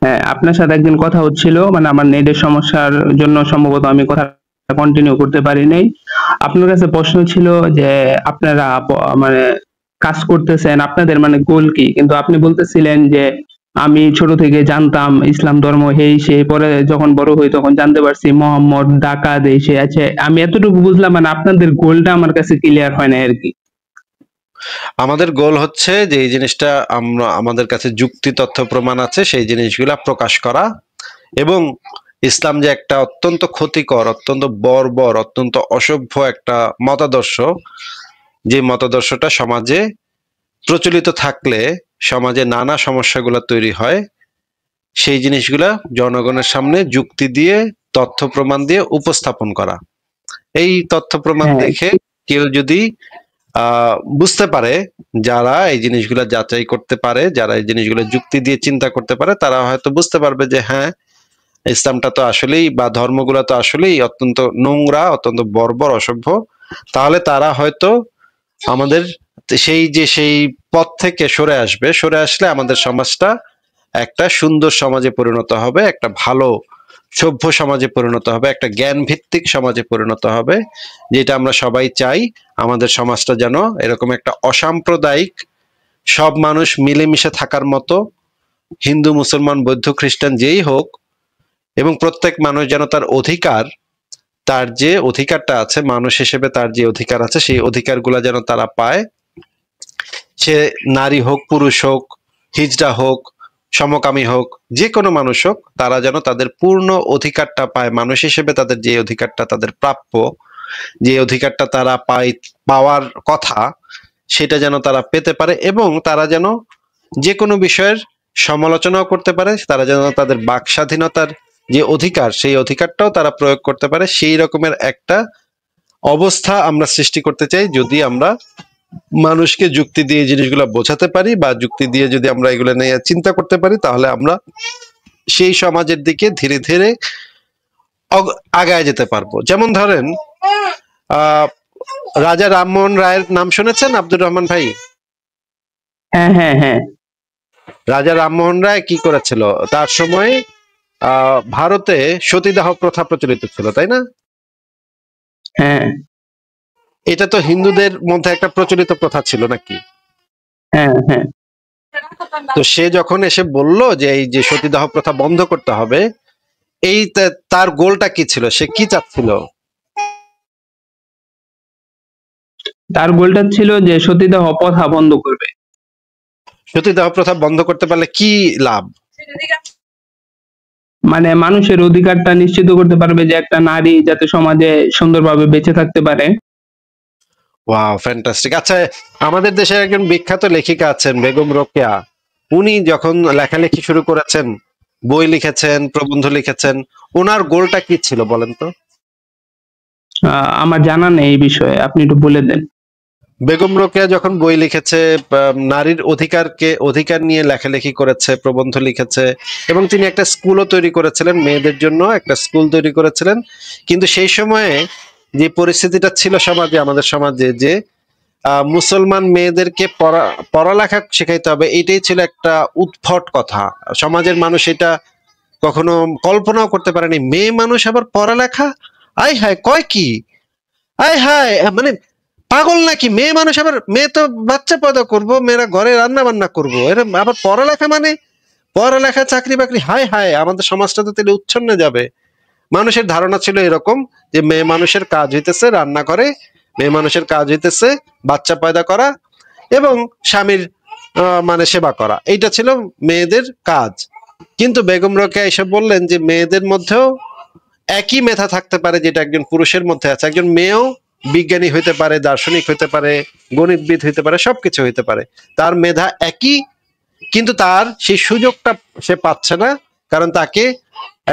হ্যাঁ, আপনার সাথে একদিন কথা হচ্ছিল, মানে আমার নেটের সমস্যার জন্য সম্ভবত আমি কথা কন্টিনিউ করতে পারি নাই। আপনার কাছে প্রশ্ন ছিল যে আপনারা মানে কাজ করতেছেন, আপনাদের মানে গোল কি? কিন্তু আপনি বলতেছিলেন যে আমি ছোট থেকে জানতাম ইসলাম ধর্ম এই সেই, পরে যখন বড় হই তখন জানতে পারছি মোহাম্মদ ডাকাত এই সেই আছে। আমি এতটুকু বুঝলাম, মানে আপনাদের গোলটা আমার কাছে ক্লিয়ার হয় না আরকি। আমাদের গোল হচ্ছে যে এই জিনিসটা আমরা আমাদের কাছে যুক্তি তথ্য প্রমাণ আছে সেই জিনিসগুলা প্রকাশ করা, এবং ইসলাম যে একটা অত্যন্ত ক্ষতিকর, অত্যন্ত বর্বর, অত্যন্ত অসভ্য একটা মতাদর্শ, যে মতাদর্শটা সমাজে প্রচলিত থাকলে সমাজে নানা সমস্যাগুলো তৈরি হয়, সেই জিনিসগুলা জনগণের সামনে যুক্তি দিয়ে তথ্য প্রমাণ দিয়ে উপস্থাপন করা। এই তথ্য প্রমাণ হ্যাঁ, দেখে কেউ যদি বুঝতে পারে, যারা এই জিনিসগুলো যাচাই করতে পারে, যারা এই জিনিসগুলো যুক্তি দিয়ে চিন্তা করতে পারে, তারা হয়তো বুঝতে পারবে যে হ্যাঁ, ইসলামটা তো আসলেই বা ধর্মগুলো তো আসলেই অত্যন্ত নোংরা, অত্যন্ত বর্বর, অসভ্য। তাহলে তারা হয়তো আমাদের সেই পথ থেকে সরে আসবে। সরে আসলে আমাদের সমাজটা একটা সুন্দর সমাজে পরিণত হবে, একটা ভালো সভ্য সমাজে পরিণত হবে, একটা জ্ঞান ভিত্তিক সমাজে পরিণত হবে, যেটা আমরা সবাই চাই। আমাদের সমাজটা যেন এরকম একটা অসাম্প্রদায়িক, সব মানুষ মিলেমিশে থাকার মতো, হিন্দু মুসলমান বৌদ্ধ খ্রিস্টান যেই হোক, এবং প্রত্যেক মানুষ যেন তার অধিকার, তার যে অধিকারটা আছে মানুষ হিসেবে, তার যে অধিকার আছে সেই অধিকারগুলা যেন তারা পায়। সে নারী হোক, পুরুষ হোক, হিজড়া হোক, সমকামী হোক, যে কোনো মানুষ হোক, তারা যেন তাদের পূর্ণ অধিকারটা পায়। মানুষ হিসেবে তাদের যে অধিকারটা তাদের প্রাপ্য, যে অধিকারটা তারা পাওয়ার কথা, সেটা যেন তারা পেতে পারে, এবং তারা যেন যে কোনো বিষয়ের সমালোচনাও করতে পারে, তারা যেন তাদের বাক স্বাধীনতার যে অধিকার সেই অধিকারটাও তারা প্রয়োগ করতে পারে। সেই রকমের একটা অবস্থা আমরা সৃষ্টি করতে চাই। যদি আমরা মানুষকে যুক্তি দিয়ে জিনিসগুলো বোঝাতে পারি, বা যুক্তি দিয়ে যদি আমরা এগুলো নিয়ে চিন্তা করতে পারি, তাহলে আমরা সেই সমাজের দিকে ধীরে ধীরে আগায় যেতে পারবো। যেমন ধরেন, আহ রাজা রামমোহন রায়ের নাম শুনেছেন আব্দুর রহমান ভাই? হ্যাঁ, হ্যাঁ, হ্যাঁ, রাজা রামমোহন রায় কি করেছিল তার সময়? ভারতে সতীদাহ প্রথা প্রচলিত ছিল, তাই না? হ্যাঁ, এটা তো হিন্দুদের মধ্যে একটা প্রচলিত প্রথা ছিল নাকি? হ্যাঁ, হ্যাঁ। তো সে যখন এসে বলল যে এই যে সতীদাহ প্রথা বন্ধ করতে হবে, এই তার গোলটা কি ছিল, সে কি চাচ্ছিল? তার গোলটা ছিল যে সতীদাহ প্রথা বন্ধ করবে। সতীদাহ প্রথা বন্ধ করতে পারলে কি লাভ? মানে মানুষের অধিকারটা নিশ্চিত করতে পারবে যে একটা নারী যাতে সমাজে সুন্দরভাবে বেঁচে থাকতে পারে। Wow, fantastic. আচ্ছা, আমাদের দেশের একজন বিখ্যাত লেখিকা আছেন বেগম রোকেয়া। উনি যখন লেখালেখি শুরু করেছেন, বই লিখেছেন, প্রবন্ধ লিখেছেন, ওনার গোলটা কি ছিল বলেন তো? আমার জানা নেই এই বিষয়ে, আপনি একটু বলে দেন। বেগম রোকেয়া যখন বই লিখেছে, নারীর অধিকার নিয়ে লেখালেখি করেছে, প্রবন্ধ লিখেছে, এবং তিনি একটা স্কুলও তৈরি করেছিলেন, মেয়েদের জন্য একটা স্কুল তৈরি করেছিলেন। কিন্তু সেই সময়ে যে পরিস্থিতিটা ছিল সমাজে, আমাদের সমাজে, যে মুসলমান মেয়েদেরকে পড়ালেখা শেখাইতে হবে, এটাই ছিল একটা উদ্ভট কথা। সমাজের মানুষ এটা কখনো কল্পনাও করতে পারেনি। মেয়ে মানুষ আবার পড়ালেখা, আয় হায়, কয় কি, আয় হায়, মানে পাগল নাকি? মেয়ে মানুষ আবার, মেয়ে তো বাচ্চা পয়দা করবো, মেয়েরা ঘরে রান্না বান্না করবো, এরা আবার পড়ালেখা, মানে পড়ালেখা, চাকরি বাকরি, হায় হায়, আমাদের সমাজটা তো তাহলে উচ্ছন্নে যাবে। মানুষের ধারণা ছিল এরকম যে মেয়ে মানুষের কাজ হইতেছে রান্না করে, মেয়ে মানুষের কাজ হইতেছে বাচ্চা পয়দা করা এবং স্বামীর মানে সেবা করা, এইটা ছিল মেয়েদের কাজ। কিন্তু বেগম রোকেয়া এসে বললেন যে মেয়েদের মধ্যেও একই মেধা থাকতে পারে যেটা একজন পুরুষের মধ্যে আছে। একজন মেয়েও বিজ্ঞানী হইতে পারে, দার্শনিক হইতে পারে, গণিতবিদ হইতে পারে, সবকিছু হইতে পারে। তার মেধা একই, কিন্তু তার সেই সুযোগটা সে পাচ্ছে না। কারণ তাকে,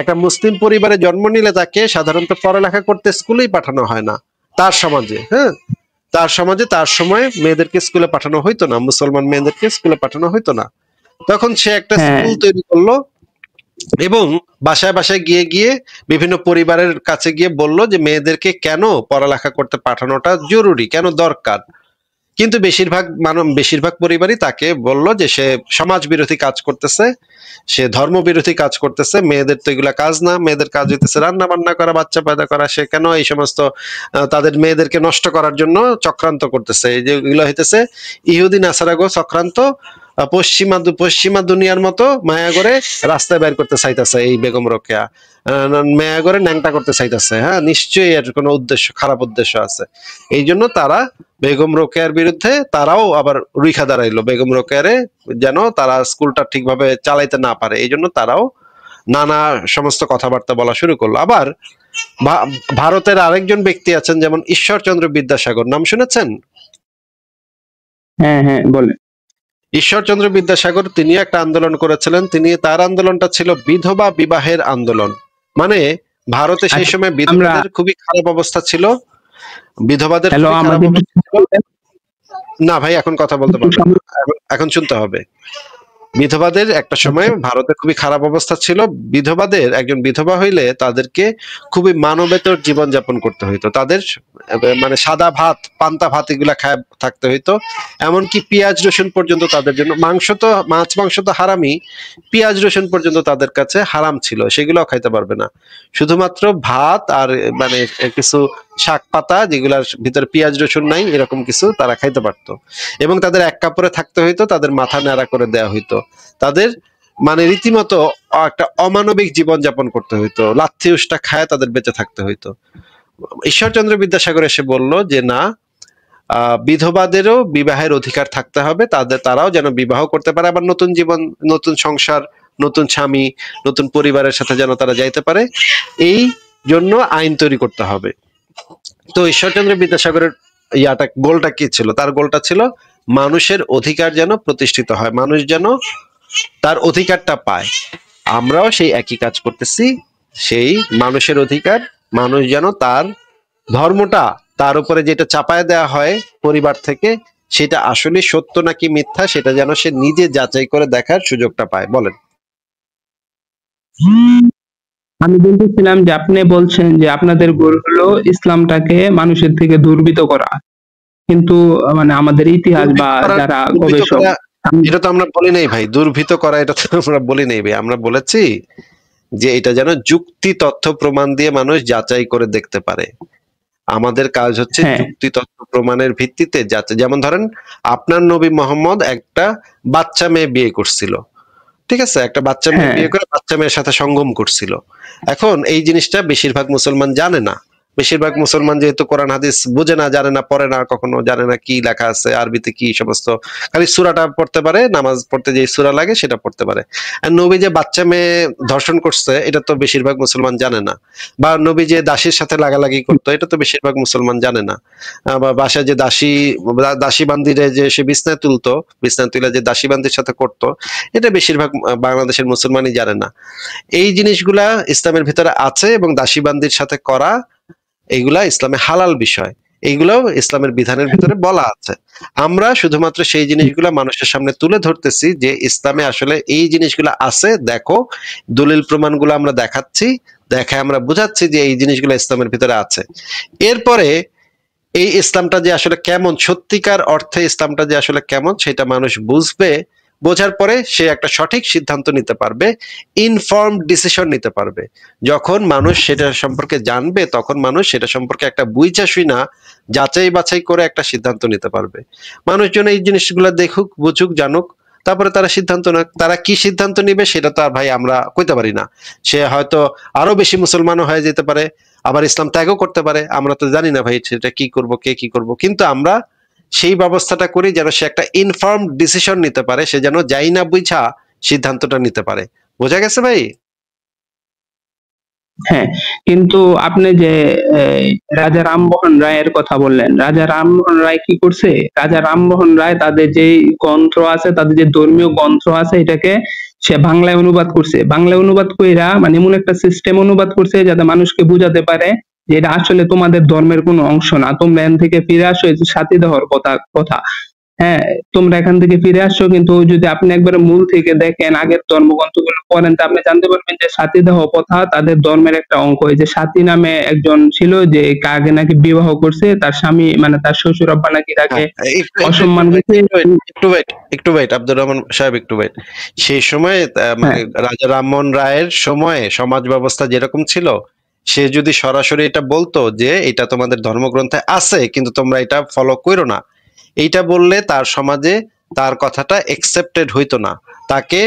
একটা মুসলিম পরিবারে জন্ম নিলে তাকে সাধারণত পড়ালেখা করতে স্কুলেই পাঠানো হয় না তার সমাজে। হ্যাঁ, তার সমাজে তার সময় মেয়েদেরকে স্কুলে পাঠানো হইতো না, মুসলমান মেয়েদেরকে স্কুলে পাঠানো হইতো না। তখন সে একটা হ্যাঁ, স্কুল তৈরি করলো, এবং বাসায় বাসায় গিয়ে গিয়ে বিভিন্ন পরিবারের কাছে গিয়ে বলল যে মেয়েদেরকে কেন পড়ালেখা করতে পাঠানোটা জরুরি, কেন দরকার। কিন্তু বেশিরভাগ পরিবারই তাকে বলল যে সে সমাজ বিরোধী কাজ করতেছে, সে ধর্ম বিরোধী কাজ করতেছে, মেয়েদের তো এগুলা কাজ না, মেয়েদের কাজ হইতেছে রান্না বান্না করা, বাচ্চা পয়দা করা, সে কেন এই সমস্ত তাদের মেয়েদেরকে নষ্ট করার জন্য চক্রান্ত করতেছে। এই যে এগুলো হইতেছে ইহুদি নাসারাগো চক্রান্ত, পশ্চিমা দুনিয়ার মতো মায়া করে রাস্তায় বের করতে চাইতেছে এই বেগম রোকেয়া, মায়া করে ন্যাংটা করতে চাইতেছে। হ্যাঁ, নিশ্চয়ই এর কোনো উদ্দেশ্য, খারাপ উদ্দেশ্য আছে। এই জন্য তারা বেগম রোকেয়ার বিরুদ্ধে তারাও আবার রুইখা দাঁড়াইলো, বেগম রোকেয়ারে যেন তারা স্কুলটা ঠিকভাবে চালাইতে না পারে, এই জন্য তারাও নানা সমস্ত কথাবার্তা বলা শুরু করলো। আবার ভারতের আরেকজন ব্যক্তি আছেন যেমন ঈশ্বরচন্দ্র বিদ্যাসাগর, নাম শুনেছেন? হ্যাঁ হ্যাঁ বলেন। ঈশ্বরচন্দ্র বিদ্যাসাগর তিনি একটা আন্দোলন করেছিলেন, তার আন্দোলনটা ছিল বিধবা বিবাহের আন্দোলন। মানে ভারতে সেই সময় বিধবাদের খুবই খারাপ অবস্থা ছিল, বিধবাদের খুবই খারাপ অবস্থা ছিল। না ভাই, এখন কথা বলতে পারবেন না, এখন শুনতে হবে। বিধবাদের একটা সময় ভারতে খুবই খারাপ অবস্থা ছিল। বিধবাদের, একজন বিধবা হইলে তাদেরকে খুবই মানবেতর জীবন যাপন করতে হইতো, তাদের মানে সাদা ভাত, পান্তা ভাত এগুলা খায় থাকতে হইতো। এমনকি পেঁয়াজ রসুন পর্যন্ত তাদের জন্য, মাছ মাংস তো হারামই, পেঁয়াজ রসুন পর্যন্ত তাদের কাছে হারাম ছিল, সেগুলোও খাইতে পারবে না। শুধুমাত্র ভাত আর মানে কিছু শাক পাতা যেগুলার ভিতরে পেঁয়াজ রসুন নাই, এরকম কিছু তারা খাইতে পারতো। এবং তাদের এক কাপড়ে থাকতে হইতো, তাদের মাথা ন্যাড়া করে দেওয়া হইতো, তাদের মানে রীতিমতো একটা অমানবিক জীবন যাপন করতে হইতো, লাথি উষ্টা খায় তাদের বেঁচে থাকতে হইতো। ঈশ্বরচন্দ্র বিদ্যাসাগর এসে বলল যে না, বিধবাদেরও বিবাহের অধিকার থাকতে হবে, তারাও যেন বিবাহ করতে পারে, আবার নতুন জীবন, নতুন সংসার, নতুন স্বামী, নতুন পরিবারের সাথে যেন তারা যাইতে পারে, এই জন্য আইন তৈরি করতে হবে। তো ঈশ্বরচন্দ্র বিদ্যাসাগরের গোলটা কি ছিল? তার গোলটা ছিল মানুষের অধিকার যেন প্রতিষ্ঠিত হয়, মানুষ যেন তার অধিকারটা পায়। আমরাও সেই একই কাজ করতেছি, সেই মানুষের অধিকার, মানুষ যেন তার ধর্মটা, তার উপরে যেটা চাপায় দেওয়া হয় পরিবার থেকে, সেটা আসলে সত্য নাকি মিথ্যা, সেটা যেন সে নিজে যাচাই করে দেখার সুযোগটা পায়। বলেন। আমি বলতেছিলাম যে আপনি বলছেন যে আপনাদের গোল হলো ইসলামটাকে মানুষের থেকে দূরীভূত করা, কিন্তু মানে আমাদের ইতিহাস বা যারা গবেষক, এটা তো আমরা বলি নাই ভাই, দুর্ভীত করা, এটা তো আমরা বলি নাই ভাই। আমরা বলেছি যে এটা যেন যুক্তি তথ্য প্রমাণ দিয়ে মানুষ যাচাই করে দেখতে পারে। আমাদের কাজ হচ্ছে যুক্তি তথ্য প্রমাণের ভিত্তিতে যাচাই। যেমন ধরেন আপনার নবী মোহাম্মদ একটা বাচ্চা মেয়ে বিয়ে করছিল, ঠিক আছে, একটা বাচ্চা মেয়ে বিয়ে করে বাচ্চা মেয়ের সাথে সঙ্গম করছিল। এখন এই জিনিসটা বেশিরভাগ মুসলমান জানে না, বেশিরভাগ মুসলমান যেহেতু কোরআন হাদিস বুঝে না, জানে না, পড়ে না, কখনো জানে না কি লেখা আছে আরবিতে, কি সমস্ত, খালি সূরাটা পড়তে পারে, নামাজ পড়তে যে সূরা লাগে সেটা পড়তে পারে। আর নবী যে বাচ্চা মেয়ে ধর্ষণ করছে এটা তো বেশিরভাগ মুসলমান জানে না, বা নবী যে দাসীর সাথে লাগালাগি করতো এটা তো বেশিরভাগ মুসলমান জানে না, বা বাসায় যে দাসী বান্দিরে যে সে বিছনায় তুলতো, বিছনায় তুলে যে দাসী বান্দির সাথে করতো, এটা বেশিরভাগ বাংলাদেশের মুসলমানই জানে না। এই জিনিসগুলা ইসলামের ভিতরে আছে, এবং দাসী বান্দির সাথে করা এইগুলা ইসলামে হালাল বিষয়, এইগুলাও ইসলামের বিধানের ভিতরে বলা আছে। আমরা শুধুমাত্র সেই জিনিসগুলা মানুষের সামনে তুলে ধরতেছি যে ইসলামে আসলে এই জিনিসগুলা আছে, দেখো, দলিল প্রমাণগুলো আমরা দেখাচ্ছি, দেখায় আমরা বুঝাচ্ছি যে এই জিনিসগুলো ইসলামের ভিতরে আছে। এরপরে এই ইসলামটা যে আসলে কেমন, সত্যিকার অর্থে ইসলামটা যে আসলে কেমন, সেটা মানুষ বুঝবে, বোঝার পরে সে একটা সঠিক সিদ্ধান্ত নিতে পারবে, ইনফর্মড ডিসিশন নিতে পারবে। যখন মানুষ সেটা সম্পর্কে জানবে, তখন মানুষ সেটা সম্পর্কে একটা বুঝা শুনা যাচাই বাছাই করে একটা সিদ্ধান্ত নিতে পারবে। মানুষজন এই জিনিসগুলো দেখুক, বুঝুক, জানুক, তারপরে তারা সিদ্ধান্ত নেয়। তারা কি সিদ্ধান্ত নিবে সেটা তো আর ভাই আমরা কইতে পারি না। সে হয়তো আরো বেশি মুসলমানও হয়ে যেতে পারে, আবার ইসলাম ত্যাগও করতে পারে, আমরা তো জানি না ভাই সেটা কি করব, কে কি করব। কিন্তু আমরা সেই ব্যবস্থাটা করি যেন সে একটা ইনফর্মড ডিসিশন নিতে পারে, সে যেন যাই না বুঝা সিদ্ধান্তটা নিতে পারে। বোঝা গেছে ভাই? হ্যাঁ, কিন্তু আপনি যে রাজা রামমোহন রায়ের কথা বললেন, রাজা রামমোহন রায় কি করছে? রাজা রামমোহন রায় তাদের যে গ্রন্থ আছে, তাদের যে ধর্মীয় গ্রন্থ আছে, এটাকে সে বাংলায় অনুবাদ করছে। বাংলায় অনুবাদ কইরা মানে এমন একটা সিস্টেম অনুবাদ করছে যাতে মানুষকে বুঝাতে পারে যে এটা আসলে তোমাদের ধর্মের কোনো অংশ না, তোমরা এখান থেকে ফিরে আসো, এই যে সতীদাহর কথা। হ্যাঁ, তোমরা এখান থেকে ফিরে আসছো, কিন্তু যদি আপনি একবারে মূল থেকে দেখেন, আগের ধর্মগ্রন্থগুলো পড়েন, তা আপনি জানতে পারবেন যে সতীদাহ প্রথা তাদের ধর্মের একটা অঙ্গ। এই যে সতী নামে একজন ছিল যে আগে নাকি বিবাহ করছে, তার স্বামী মানে তার শ্বশুর আব্বা নাকি তাকে হ্যাঁ, একটু একটু একটু অসম্মান করছে। একটু ওয়েট একটু ওয়েট আব্দুর রহমান সাহেব, একটু ওয়েট। সেই সময় মানে হ্যাঁ, রাজা রামমোহন রায়ের সময়ে সমাজ ব্যবস্থা যেরকম ছিল, সে যদি সরাসরি এটা বলতো যে এটা তোমাদের ধর্মগ্রন্থে আছে কিন্তু তোমরা এটা ফলো করো না, এইটা বললে তার সমাজে তার কথাটা একসেপ্টেড হইতো না। তাকে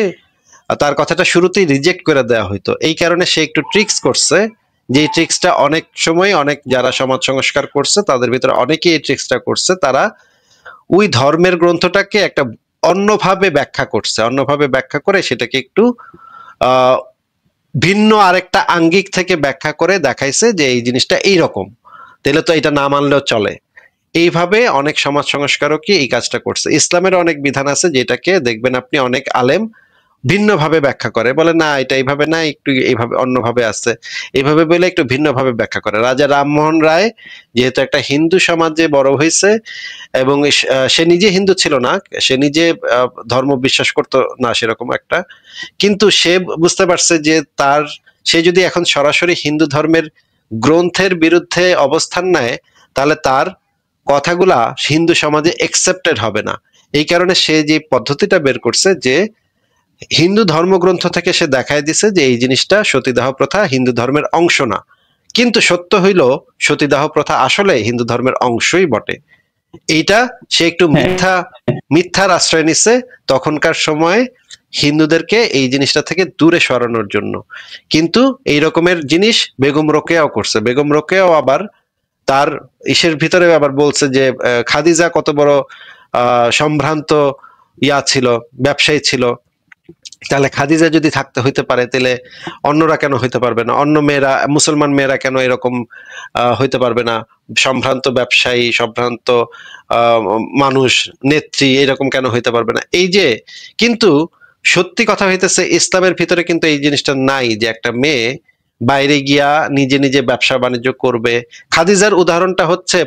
তার কথাটা শুরুতেই রিজেক্ট করে দেওয়া হইতো। এই কারণে সে একটু ট্রিক্স করছে, যে ট্রিক্সটা অনেক সময় অনেক যারা সমাজ সংস্কার করছে তাদের ভিতরে অনেকেই এই ট্রিক্সটা করছে। তারা ওই ধর্মের গ্রন্থটাকে একটা অন্যভাবে ব্যাখ্যা করছে, অন্যভাবে ব্যাখ্যা করে সেটাকে একটু আহ ভিন্ন আরেকটা আঙ্গিক থেকে ব্যাখ্যা করে দেখাইছে যে এই জিনিসটা এইরকম, তাহলে তো এটা না মানলেও চলে। এইভাবে অনেক সমাজ সংস্কারকই এই কাজটা করছে। ইসলামের অনেক বিধান আছে যেটাকে দেখবেন আপনি অনেক আলেম ভিন্নভাবে ব্যাখ্যা করে, বলে না এটা এইভাবে না, একটু এইভাবে অন্যভাবে আছে, এইভাবে বলে একটু ভিন্নভাবে ব্যাখ্যা করে। রাজা রামমোহন রায় যেহেতু একটা হিন্দু সমাজে বড় হয়েছে এবং সে নিজে হিন্দু ছিল না, সে নিজে ধর্ম বিশ্বাস করতো না সেরকম একটা, কিন্তু সে বুঝতে পারছে যে তার, সে যদি এখন সরাসরি হিন্দু ধর্মের গ্রন্থের বিরুদ্ধে অবস্থান নেয় তাহলে তার কথাগুলা হিন্দু সমাজে একসেপ্টেড হবে না। এই কারণে সে যে পদ্ধতিটা বের করছে যে হিন্দু ধর্মগ্রন্থ থেকে সে দেখায় দিছে যে এই জিনিসটা সতীদাহ প্রথা হিন্দু ধর্মের অংশ না, কিন্তু সত্য হইল সতীদাহ প্রথা আসলে হিন্দু ধর্মের অংশই বটে। এইটা সে একটু হ্যাঁ, মিথ্যার আশ্রয় নিছে তখনকার সময়ে হিন্দুদেরকে এই জিনিসটা থেকে দূরে সরানোর জন্য। কিন্তু এই রকমের জিনিস বেগম রোকেয়াও করছে। বেগম রোকেয়াও আবার তার ইসের ভিতরে আবার বলছে যে খাদিজা কত বড় সম্ভ্রান্ত ছিল, ব্যবসায়ী ছিল, তাহলে খাদিজা যদি থাকতে হইতে পারে তাহলে অন্যরা কেন হইতে পারবে না, অন্য মেয়েরা মুসলমান মেয়েরা কেন এরকম হইতে পারবে না, সম্ভ্রান্ত ব্যবসায়ী সম্ভ্রান্ত আহ, মানুষ নেত্রী এরকম কেন হইতে পারবে না। এই যে, কিন্তু সত্যি কথা হইতেছে ইসলামের ভিতরে কিন্তু এই জিনিসটা নাই যে একটা মেয়ে বাইরে গিয়া নিজে নিজে ব্যবসা বাণিজ্য করবে। খাদিজার উদাহরণটা হচ্ছে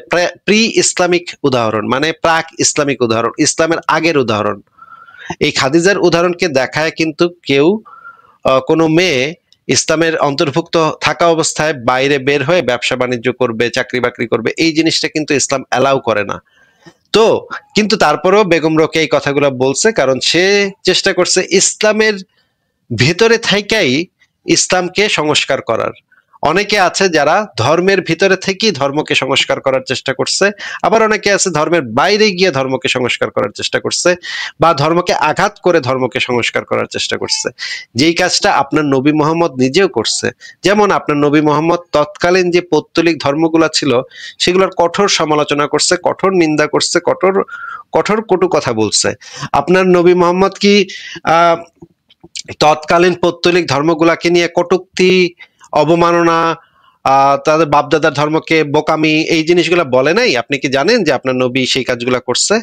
প্রি ইসলামিক উদাহরণ, মানে প্রাক ইসলামিক উদাহরণ, ইসলামের আগের উদাহরণ। এই খাদিজার উদাহরণকে দেখায় কিন্তু কেউ কোনো মেয়ে ইসলামের অন্তর্ভুক্ত থাকা অবস্থায় বাইরে বের হয়ে ব্যবসা বাণিজ্য করবে, চাকরি বাকরি করবে, এই জিনিসটা কিন্তু ইসলাম অ্যালাউ করে না। তো কিন্তু তারপরেও বেগম রোকে এই কথাগুলো বলছে কারণ সে চেষ্টা করছে ইসলামের ভিতরে থাইকাই ইসলামকে সংস্কার করার। অনেকে আছে যারা ধর্মের ভিতরে থেকেই ধর্মকে সংস্কার করার চেষ্টা করছে, আবার অনেকে আছে ধর্মের বাইরে গিয়ে ধর্মকে সংস্কার করার চেষ্টা করছে, বা ধর্মকে আঘাত করে ধর্মকে সংস্কার করার চেষ্টা করছে, যেই কাজটা আপনার নবী মোহাম্মদ নিজেও করছে। যেমন আপনার নবী মোহাম্মদ তৎকালীন যে পৌত্তলিক ধর্মগুলা ছিল সেগুলোর কঠোর সমালোচনা করছে, কঠোর নিন্দা করছে, কঠোর কঠোর কটু কথা বলছে। আপনার নবী মোহাম্মদ কি আহ তৎকালীন পৌত্তলিক ধর্মগুলাকে নিয়ে কটূক্তি, অবমাননা, তাদের বাপদাদার ধর্মকে বোকামি, এই জিনিসগুলা বলে নাই? আপনি কি জানেন যে আপনার নবী সেই কাজগুলা করছে?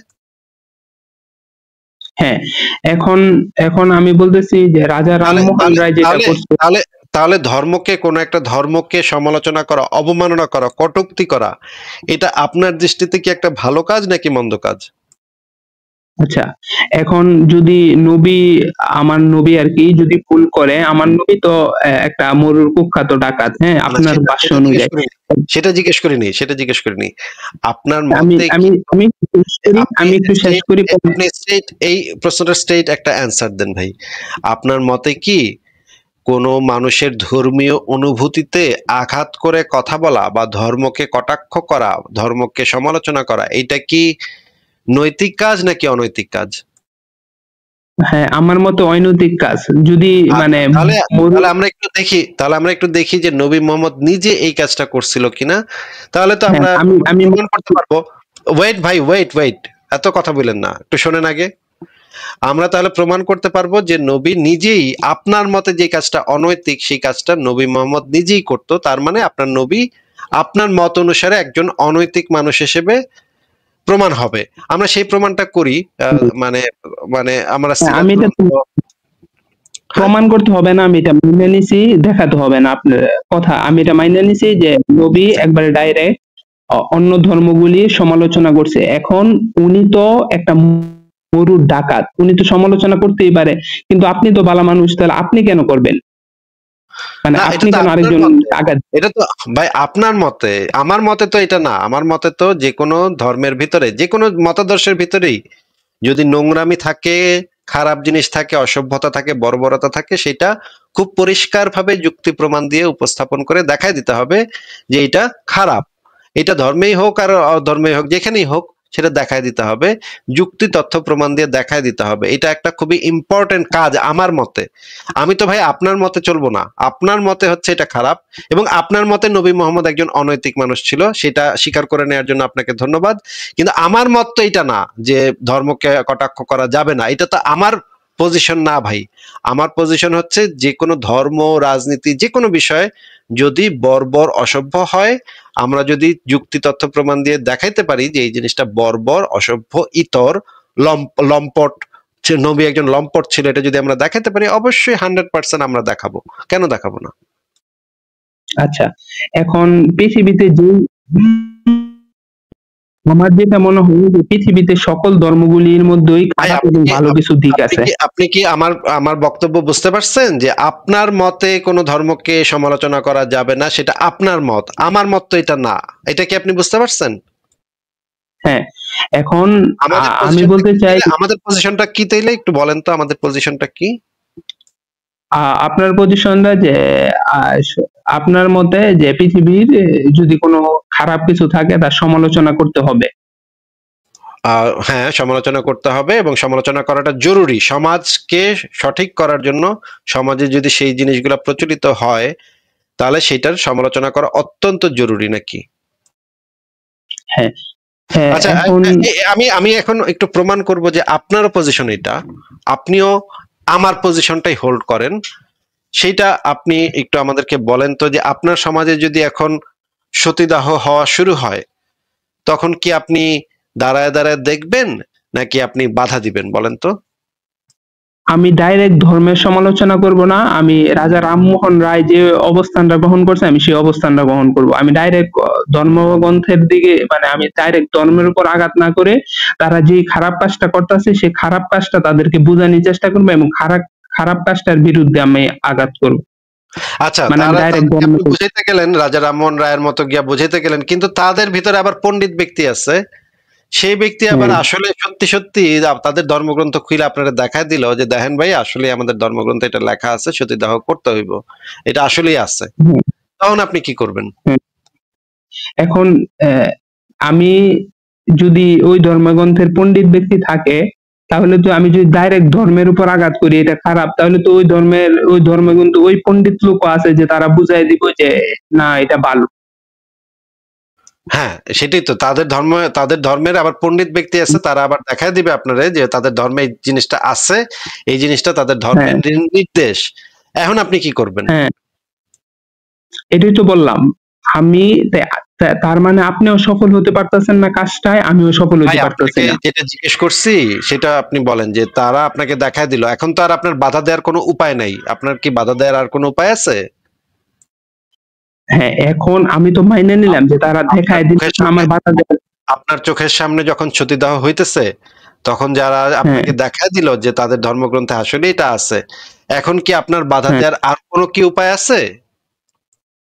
হ্যাঁ। এখন এখন আমি বলতেছি যে রাজা তাহলে রামমোহন তাহলে রায় যেটা তাহলে করছে। তাহলে তাহলে ধর্মকে, কোন একটা ধর্মকে সমালোচনা করা, অবমাননা করা, কটূক্তি করা, এটা আপনার দৃষ্টিতে কি একটা ভালো কাজ নাকি মন্দ কাজ? আচ্ছা, এখন যদি নবী, আমার নবী আর কি যদি ভুল করে, আমার নবী তো একটা মরুর কুখ্যাত ডাকাত, হ্যাঁ, না, আপনার সেটা ভাষ্য সেটা জিজ্ঞেস অনুযায়ী। করিনি, সেটা জিজ্ঞেস করিনি। আপনার আমি মতে আমি আমি শেষ করি, আপনি আমি একটু শেষ স্টেট করি। আপনি স্টেট এই প্রশ্নটার স্টেট একটা অ্যান্সার দেন ভাই। আপনার মতে কি কোনো মানুষের ধর্মীয় অনুভূতিতে আঘাত করে কথা বলা বা ধর্মকে কটাক্ষ করা, ধর্মকে সমালোচনা করা, এটা কি নৈতিক কাজ নাকি অনৈতিক কাজ? হ্যাঁ, আমার মতে অনৈতিক কাজ। যদি মানে আচ্ছা, তাহলে মরু, তাহলে আমরা একটু দেখি যে নবী মোহাম্মদ নিজে এই কাজটা করছিল কিনা। তাহলে তো হ্যাঁ, আমরা আমি আমি প্রমাণ করতে পারবো। ওয়েট ভাই, ওয়েট, এত কথা বলেন না, একটু শোনেন আগে। আমরা তাহলে প্রমাণ করতে পারবো যে নবী নিজেই, আপনার মতে যে কাজটা অনৈতিক সেই কাজটা নবী মোহাম্মদ নিজেই করতো, তার মানে আপনার নবী আপনার মত অনুসারে একজন অনৈতিক মানুষ হিসেবে প্রমাণ হবে। আমরা সেই প্রমাণটা করি, মানে মানে আমরা হ্যাঁ, সিরাত আমি এটা গ্রন্থ। হ্যাঁ, প্রমাণ করতে হবে না, আমি এটা মেনে নিছি, দেখাতে হবে না আপনার কথা। আমি এটা মাইনে নিছি যে নবী একবারে ডাইরেক্ট অন্য ধর্মগুলি সমালোচনা করছে। এখন উনি তো একটা মরুর ডাকাত, উনি তো সমালোচনা করতেই পারে, কিন্তু আপনি তো ভালো মানুষ, তাহলে আপনি কেন করবেন? মানে না, এটা আপনি তো কেন আপনার আরেকজন মতে। আঘাত? এটা তো ভাই আপনার মতে, আমার মতে তো এটা না। আমার মতে তো যে কোনো ধর্মের ভিতরে, যে কোনো মতাদর্শের ভিতরেই যদি নোংরামি থাকে, খারাপ জিনিস থাকে, অসভ্যতা থাকে, বর্বরতা থাকে, সেটা খুব পরিষ্কারভাবে যুক্তি প্রমাণ দিয়ে উপস্থাপন করে দেখায় দিতে হবে যে এটা খারাপ। এটা ধর্মেই হোক আর অধর্মেই হোক, যেখানেই হোক, সেটা দেখায় দিতে হবে। যুক্তি তথ্য প্রমাণ দিয়ে দেখায় দিতে হবে। এটা একটা খুবই ইম্পর্টেন্ট কাজ আমার মতে। আমি তো ভাই আপনার মতে চলবো না। আপনার মতে হচ্ছে এটা খারাপ, এবং আপনার মতে নবী মোহাম্মদ একজন অনৈতিক মানুষ ছিল, সেটা স্বীকার করে নেওয়ার জন্য আপনাকে ধন্যবাদ। কিন্তু আমার মত তো এটা না যে ধর্মকে কটাক্ষ করা যাবে না। এটা তো আমার পজিশন না ভাই। আমার পজিশন হচ্ছে যে কোনো ধর্ম, রাজনীতি, যে কোনো বিষয়ে যদি বর্বর, অসভ্য হয়, আমরা যদি যুক্তি তথ্য প্রমাণ দিয়ে দেখাইতে পারি যে এই জিনিসটা বর্বর, অসভ্য, ইতর, লম্পট, নবী একজন লম্পট ছিল, এটা যদি আমরা দেখাতে পারি, অবশ্যই 100% আমরা দেখাবো। কেন দেখাবো না? আচ্ছা, এখন পৃথিবীতে যে, আমার যেটা মনে হয় যে পৃথিবীতে সকল ধর্মগুলির মধ্যেই ভাই খারাপ আপনি এবং কি ভালো কিছু দিক আপনি আছে। কি আপনি কি আমার আমার বক্তব্য বুঝতে পারছেন যে আপনার মতে কোনো ধর্মকে সমালোচনা করা যাবে না, সেটা আপনার মত। আমার মত তো এটা না। এটা কি আপনি বুঝতে পারছেন? হ্যাঁ, এখন আমাদের আমি পজিশনটা বলতে কি চাই, তাইলে? আমাদের পজিশনটা কি তাইলে একটু বলেন তো, আমাদের পজিশনটা কি? আপনার পজিশনটা যে, আপনার মতে যে পৃথিবীর যদি কোনো খারাপ কিছু থাকে তার সমালোচনা করতে হবে। হ্যাঁ, সমালোচনা করতে হবে, এবং সমালোচনা করাটা জরুরি সমাজকে সঠিক করার জন্য। সমাজে যদি সেই জিনিসগুলো প্রচলিত হয়, তাহলে সেটার সমালোচনা করা অত্যন্ত জরুরি, নাকি? হ্যাঁ, হ্যাঁ, আচ্ছা, এখন আমি আমি এখন একটু প্রমাণ করব যে আপনারও পজিশন এটা। আপনিও আমার পজিশনটাই হোল্ড করেন। সেইটা আপনি একটু আমাদেরকে বলেন তো, যে আপনার সমাজে যদি এখন সতীদাহ হওয়া শুরু হয়, তখন কি আপনি দাঁড়ায় দাঁড়ায় দেখবেন, নাকি আপনি বাধা দিবেন, বলেন তো? আমি ডাইরেক্ট ধর্মের সমালোচনা করব না। আমি রাজা রামমোহন রায় যে অবস্থানটা গ্রহণ করছে, আমি সেই অবস্থানটা গ্রহণ করব। আমি ডাইরেক্ট ধর্মগ্রন্থের দিকে, মানে আমি ডাইরেক্ট ধর্মের উপর আঘাত না করে, তারা যেই খারাপ কাজটা করতেছে সেই খারাপ কাজটা তাদেরকে বোঝানোর চেষ্টা করবো, এবং খারাপ খারাপ কাজটার বিরুদ্ধে আমি আঘাত করব। আচ্ছা, মানে আমি তারা ডাইরেক্ট তাদেরকে ধর্ম আপনি বুঝাইতে গেলেন, রাজা রামমোহন রায়ের মতো গিয়া বুঝাইতে গেলেন, কিন্তু তাদের ভিতরে আবার পণ্ডিত ব্যক্তি আছে। সেই ব্যক্তি আবার হ্যাঁ, আসলে সত্যি সত্যি তাদের ধর্মগ্রন্থ খুলে আপনারা দেখায় দিল যে দেখেন ভাই, আসলে আমাদের ধর্মগ্রন্থে এটা লেখা আছে, সতীদাহ করতে হইব, এটা আসলেই আছে। হ্যাঁ, তখন আপনি কি করবেন? হ্যাঁ। এখন আমি যদি ওই ধর্মগ্রন্থের পণ্ডিত ব্যক্তি থাকে, তাহলে তো আমি যদি ডাইরেক্ট ধর্মের উপর আঘাত করি এটা খারাপ, তাহলে তো ওই ধর্মে কিন্তু ওই পণ্ডিত লোকও আছে যে তারা বুঝাই দিব যে না এটা ভালো। হ্যাঁ, সেটাই তো। তাদের ধর্মের আবার পণ্ডিত ব্যক্তি আছে, তারা আবার দেখায় দিবে আপনারে যে তাদের ধর্মে এই জিনিসটা আছে, এই জিনিসটা তাদের হ্যাঁ, ধর্মের নির্দেশ। এখন আপনি কি করবেন? হ্যাঁ, এটাই তো বললাম। আমি তার মানে আপনিও সফল হতে পারতেছেন না কাজটায়, আমিও সফল ভাই হতে পারতেছি আপনাকে না। যেটা জিজ্ঞেস করছি সেটা আপনি বলেন, যে তারা আপনাকে দেখায় দিল, এখন তো আর আপনার বাধা দেওয়ার কোনো উপায় নাই। আপনার কি বাধা দেওয়ার আর কোনো উপায় আছে? হ্যাঁ, এখন আমি তো মাইনে নিলাম যে তারা আপনার দেখায় চোখের দিতেছে সামনে আমার বাধা দেওয়ার। আপনার চোখের সামনে যখন সতীদাহ হইতেছে, তখন যারা হ্যাঁ, আপনাকে দেখায় দিল যে তাদের ধর্মগ্রন্থে আসলে এটা আছে, এখন কি আপনার বাধা হ্যাঁ, দেওয়ার আর কোনো কি উপায় আছে?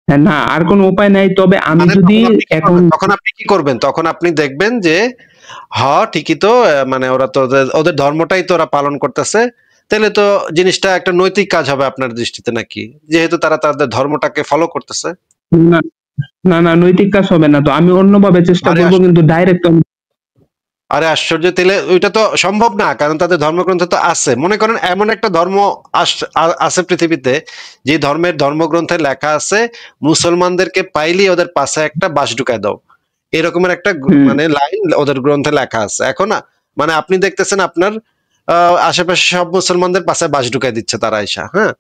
হ্যাঁ, না আর কোনো উপায় নাই। তবে আমি মানে যদি তখন আপনি কি এখন, করবেন? তখন আপনি কি করবেন? তখন আপনি দেখবেন যে ঠিকই তো, মানে ওরা তো ওদের ওদের ধর্মটাই তো ওরা পালন করতেছে। তাহলে তো জিনিসটা একটা নৈতিক কাজ হবে আপনার দৃষ্টিতে, নাকি? যেহেতু তারা তাদের ধর্মটাকে ফলো করতেছে। না, না, না, নৈতিক কাজ হবে না তো। আমি অন্যভাবে চেষ্টা আরে করব, কিন্তু ডাইরেক্ট আরে আশ্চর্য! তাহলে ওইটা তো সম্ভব না, কারণ তাদের ধর্মগ্রন্থ তো আছে। মনে করেন এমন একটা ধর্ম আছে পৃথিবীতে, যে ধর্মের ধর্মগ্রন্থে লেখা আছে মুসলমানদেরকে পাইলেই ওদের পাশে একটা বাঁশ ঢুকায় দাও, এরকমের একটা হুম, মানে লাইন ওদের গ্রন্থে লেখা আছে। এখন মানে আপনি দেখতেছেন আপনার আশেপাশে সব মুসলমানদের পাশে বাঁশ ঢুকাই দিচ্ছে তারা আইসা, হ্যাঁ।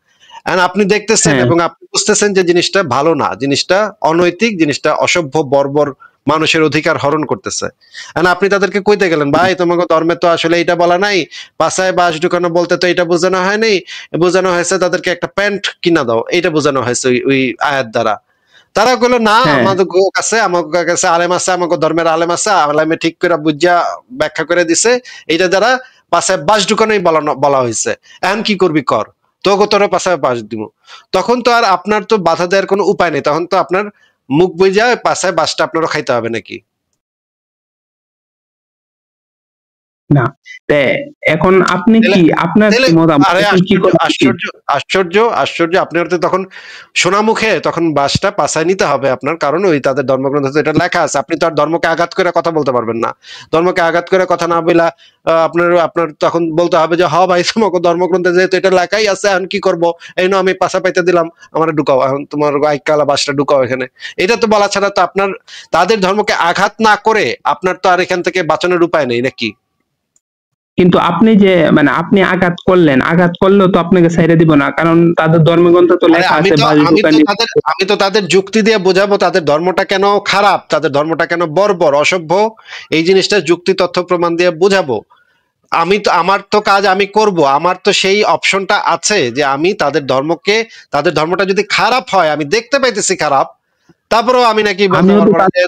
And আপনি দেখতেছেন হ্যাঁ, এবং আপনি বুঝতেছেন যে জিনিসটা ভালো না, জিনিসটা অনৈতিক, জিনিসটা অসভ্য, বর্বর, মানুষের অধিকার হরণ করতেছে। And আপনি তাদেরকে কইতে গেলেন, ভাই তোমাকে ধর্মে তো আসলে এটা বলা নাই, পাছায় বাঁশ ঢুকানো বলতে তো এটা বোঝানো হয়নি, বোঝানো হয়েছে তাদেরকে একটা প্যান্ট কিনা দাও, এটা বোঝানো হয়েছে ওই ওই আয়াত দ্বারা। তারা কইলো না, হ্যাঁ আমাদের কাছে আলেম আছে, আমাকে ধর্মের আলেম আছে, আলেমে ঠিক করে বুঝা ব্যাখ্যা করে দিছে, এইটা দ্বারা পাশায় বাস ঢুকানোই বলা হয়েছে, এখন কি করবি কর, তোকে তোরা পাশায় বাস দিব। তখন তো আর আপনার তো বাধা দেওয়ার কোনো উপায় নেই, তখন তো আপনার মুখ বুঝা পাশায় বাসটা আপনারও খাইতে হবে নাকি? না। এখন আপনি কি, আপনার কি মতামত, আরে এখন কি করা উচিত? আশ্চর্য আশ্চর্য আশ্চর্য, আপনার তো তখন সোনা মুখে তখন বাসটা পাশায় নিতে হবে আপনার, কারণ ওই তাদের ধর্মগ্রন্থে এটা লেখা আছে, আপনি তো আর ধর্মকে আঘাত করে কথা বলতে পারবেন না। ধর্মকে আঘাত করে কথা না বলা আপনার আপনার তখন বলতে হবে যে হ ভাই তোমাকে ধর্মগ্রন্থে যেহেতু এটা লেখাই আছে, এখন কি করব, এই আমি পাশা পাইতে দিলাম, আমার ঢুকাও, এখন তোমার আইকালা বাসটা ঢুকাও এখানে। এটা তো বলা ছাড়া তো আপনার তাদের ধর্মকে আঘাত না করে আপনার তো আর এখান থেকে বাঁচানোর উপায় নেই নাকি? কিন্তু আপনি যে মানে আপনি আঘাত করলেন, আঘাত করলেও তো আপনাকে ছেড়ে দিব না, কারণ তাদের ধর্মগ্রন্থ তো লেখা আছে আমি তো তাদের যুক্তি দিয়ে বোঝাবো তাদের ধর্মটা কেন খারাপ, তাদের ধর্মটা কেন বর্বর অসভ্য, এই জিনিসটা যুক্তি তথ্য প্রমাণ দিয়ে বোঝাবো। আমি তো আমার তো কাজ আমি করব, আমার তো সেই অপশনটা আছে যে আমি তাদের ধর্মটা যদি খারাপ হয়, আমি দেখতে পাইতেছি খারাপ, তারপরেও আমি নাকি বলতে পারবো না যে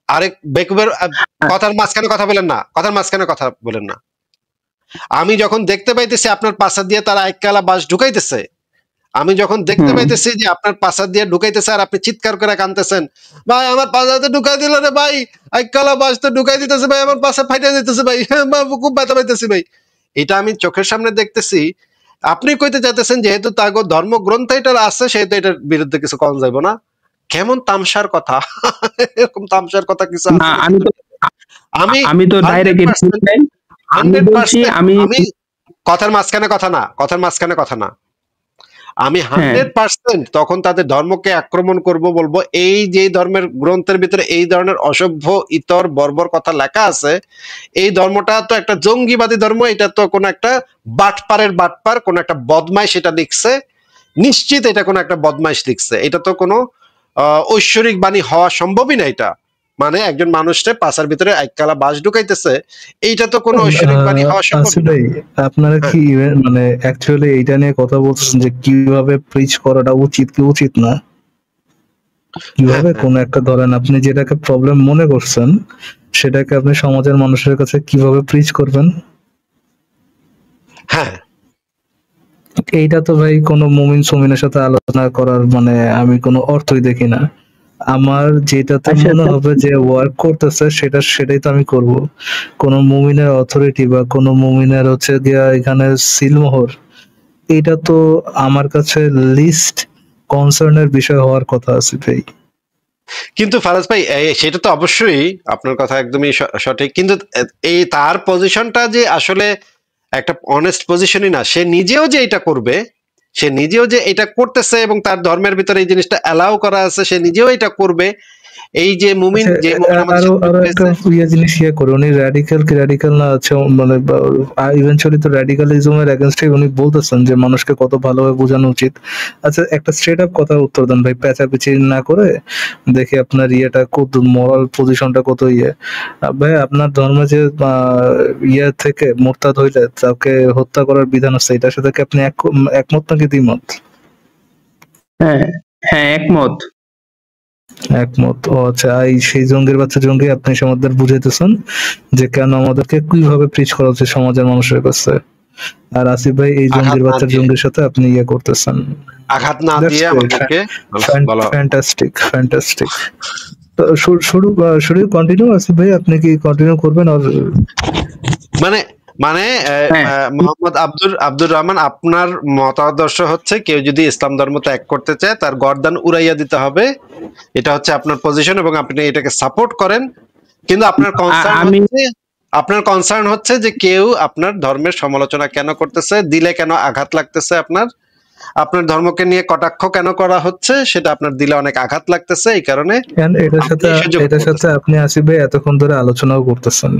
আরেক বেকুবের কথার মাঝখানে কথা বলেন না, কথার মাঝখানে কথা বলেন না। আমি যখন দেখতে পাইতেছি আপনার পাশা দিয়ে তারা এককালা বাস ঢুকাইতেছে, আমি যখন দেখতে পাইতেছি যে আপনার পাশা দিয়ে ঢুকাইতেছে আর আপনি চিৎকার করে কানতেছেন, ভাই আমার পাশাতে ঢুকাই দিল রে ভাই, এককালা বাস তো ঢুকাই দিতেছে ভাই, আমার পাশা ফাইটা দিতেছে ভাই, খুব ব্যথা পাইতেছি ভাই, এটা আমি চোখের সামনে দেখতেছি। আপনি কইতে চাইতেছেন যেহেতু তাগো ধর্মগ্রন্থ এটার আছে সেহেতু এটার বিরুদ্ধে কিছু কম যাইব না? কেমন তামসার কথা! এরকম তামসার কথা কিছু আছে? না, আমি তো ডাইরেক্ট 100% আমি কথার মাঝখানে কথা না, কথার মাঝখানে কথা না, আমি 100% তখন তাদের ধর্মকে আক্রমণ করব, বলবো এই যে ধর্মের গ্রন্থের ভিতরে এই ধরনের অসভ্য ইতর বর্বর কথা লেখা আছে, এই ধর্মটা তো একটা জঙ্গিবাদী ধর্ম, এটা তো কোনো একটা বাটপার কোন একটা বদমাইশ এটা লিখছে, নিশ্চিত এটা কোনো একটা বদমাইশ লিখছে, এটা তো কোনো ঐশ্বরিক বাণী হওয়া সম্ভবই না। এটা মানে একজন মানুষকে পাশার ভিতরে এককালা বাস ঢুকাইতেছে, এইটা তো কোনো ঐশ্বরিক বাণী হওয়া সম্ভব না। আপনারা কি মানে অ্যাকচুয়ালি এইটা নিয়ে কথা বলছেন যে কিভাবে প্রিচ করাটা উচিত কি উচিত না, কিভাবে কোন একটা ধরেন আপনি যেটাকে প্রবলেম মনে করছেন সেটাকে আপনি সমাজের মানুষের কাছে কিভাবে প্রিচ করবেন? হ্যাঁ, এইটা তো ভাই কোনো মুমিন সুমিনের সাথে আলোচনা করার মানে আমি কোনো অর্থই দেখি না। আমার যেটাতে মনে হবে যে ওয়ার্ক করতেছে সেটাই তো আমি করব। কোন মুমিনের অথরিটি বা কোন মুমিনের হচ্ছে গিয়া এখানে সিলমোহর, এটা তো আমার কাছে লিস্ট কনসার্নের বিষয় হওয়ার কথা আছে ভাই। কিন্তু ফারাজ ভাই সেটা তো অবশ্যই আপনার কথা একদমই সঠিক, কিন্তু এই তার পজিশনটা যে আসলে একটা অনেস্ট পজিশনই না, সে নিজেও যে এটা করবে, সে নিজেও যে এটা করতেছে এবং তার ধর্মের ভিতরে এই জিনিসটা অ্যালাউ করা আছে, সে নিজেও এটা করবে। এই যে মুমিন যে আরো একটা জিনিস করে উনি রাডিক্যাল না আছে মানে ইভেনচুয়ালি তো রাডিক্যালিজমের এগেইনস্টে উনি বলতেছেন যে মানুষকে কত ভালোভাবে বোঝানো উচিত। আচ্ছা একটা স্ট্রেট আপ কথা উত্তর দেন ভাই, পেঁচাপেচি না করে, দেখি আপনার ইয়েটা কত মোরাল পজিশনটা কত ভাই আপনার ধর্মে যে থেকে মুরতাদ হইলে তাকে হত্যা করার বিধান আছে, এটার সাথে কি আপনি একমত নাকি দ্বিমত? হ্যাঁ একমত। ও আচ্ছা, সেই জঙ্গির বাচ্চা জঙ্গি আপনি সমাজদের বুঝাইতেছেন যে কেন আমাদেরকে কিভাবে প্রিচ করা উচিত সমাজের মানুষের কাছে, আর আসিফ ভাই এই জঙ্গির বাচ্চা জঙ্গির সাথে আপনি করতেছেন আঘাত না দিয়ে আমাদেরকে। ফ্যান্টাস্টিক তো শুরু কন্টিনিউ আসিফ ভাই, আপনি কি কন্টিনিউ করবেন? আর মানে মোহাম্মদ আব্দুর রহমান, আপনার মতাদর্শ হচ্ছে কেউ যদি ইসলাম ধর্ম ত্যাগ করতে চায় তার গর্দান উড়াইয়া দিতে হবে, এটা হচ্ছে আপনার পজিশন এবং আপনি এটাকে সাপোর্ট করেন। কিন্তু আপনার কনসার্ন হচ্ছে যে কেউ আপনার ধর্মের সমালোচনা কেন করতেছে, দিলে কেন আঘাত লাগতেছে, আপনার ধর্মকে নিয়ে কটাক্ষ কেন করা হচ্ছে, সেটা আপনার দিলে অনেক আঘাত লাগতেছে, এই কারণে এটার সাথে আপনি আসিফ ভাই এতক্ষণ ধরে আলোচনাও করতেছেন।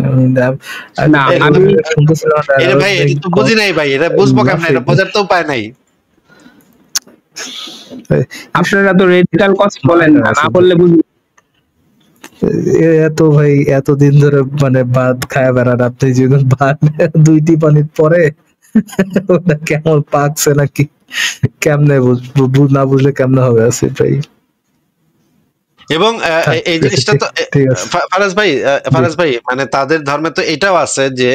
ভাই এটা তো বুঝি নাই ভাই, এটা বুঝবো কেমন, এটা বোঝার তো উপায় নাই। আপনারা তো রেডিক্যাল কথা বলেন না, না বললে বুঝবো। ভাই এতদিন ধরে মানে ভাত খায় বেড়ান আপনি, যখন ভাত 2টি পানির পরে ওটা কেমন পাকছে নাকি কেমনে না বুঝলে কেমনে হবে আসিফ ভাই? এবং থাক, এই ঠিক আছে, জিনিসটা তো ঠিক আছে। ফারাজ ভাই, জি। ফারাজ ভাই মানে তাদের ধর্মে তো এটাও আছে যে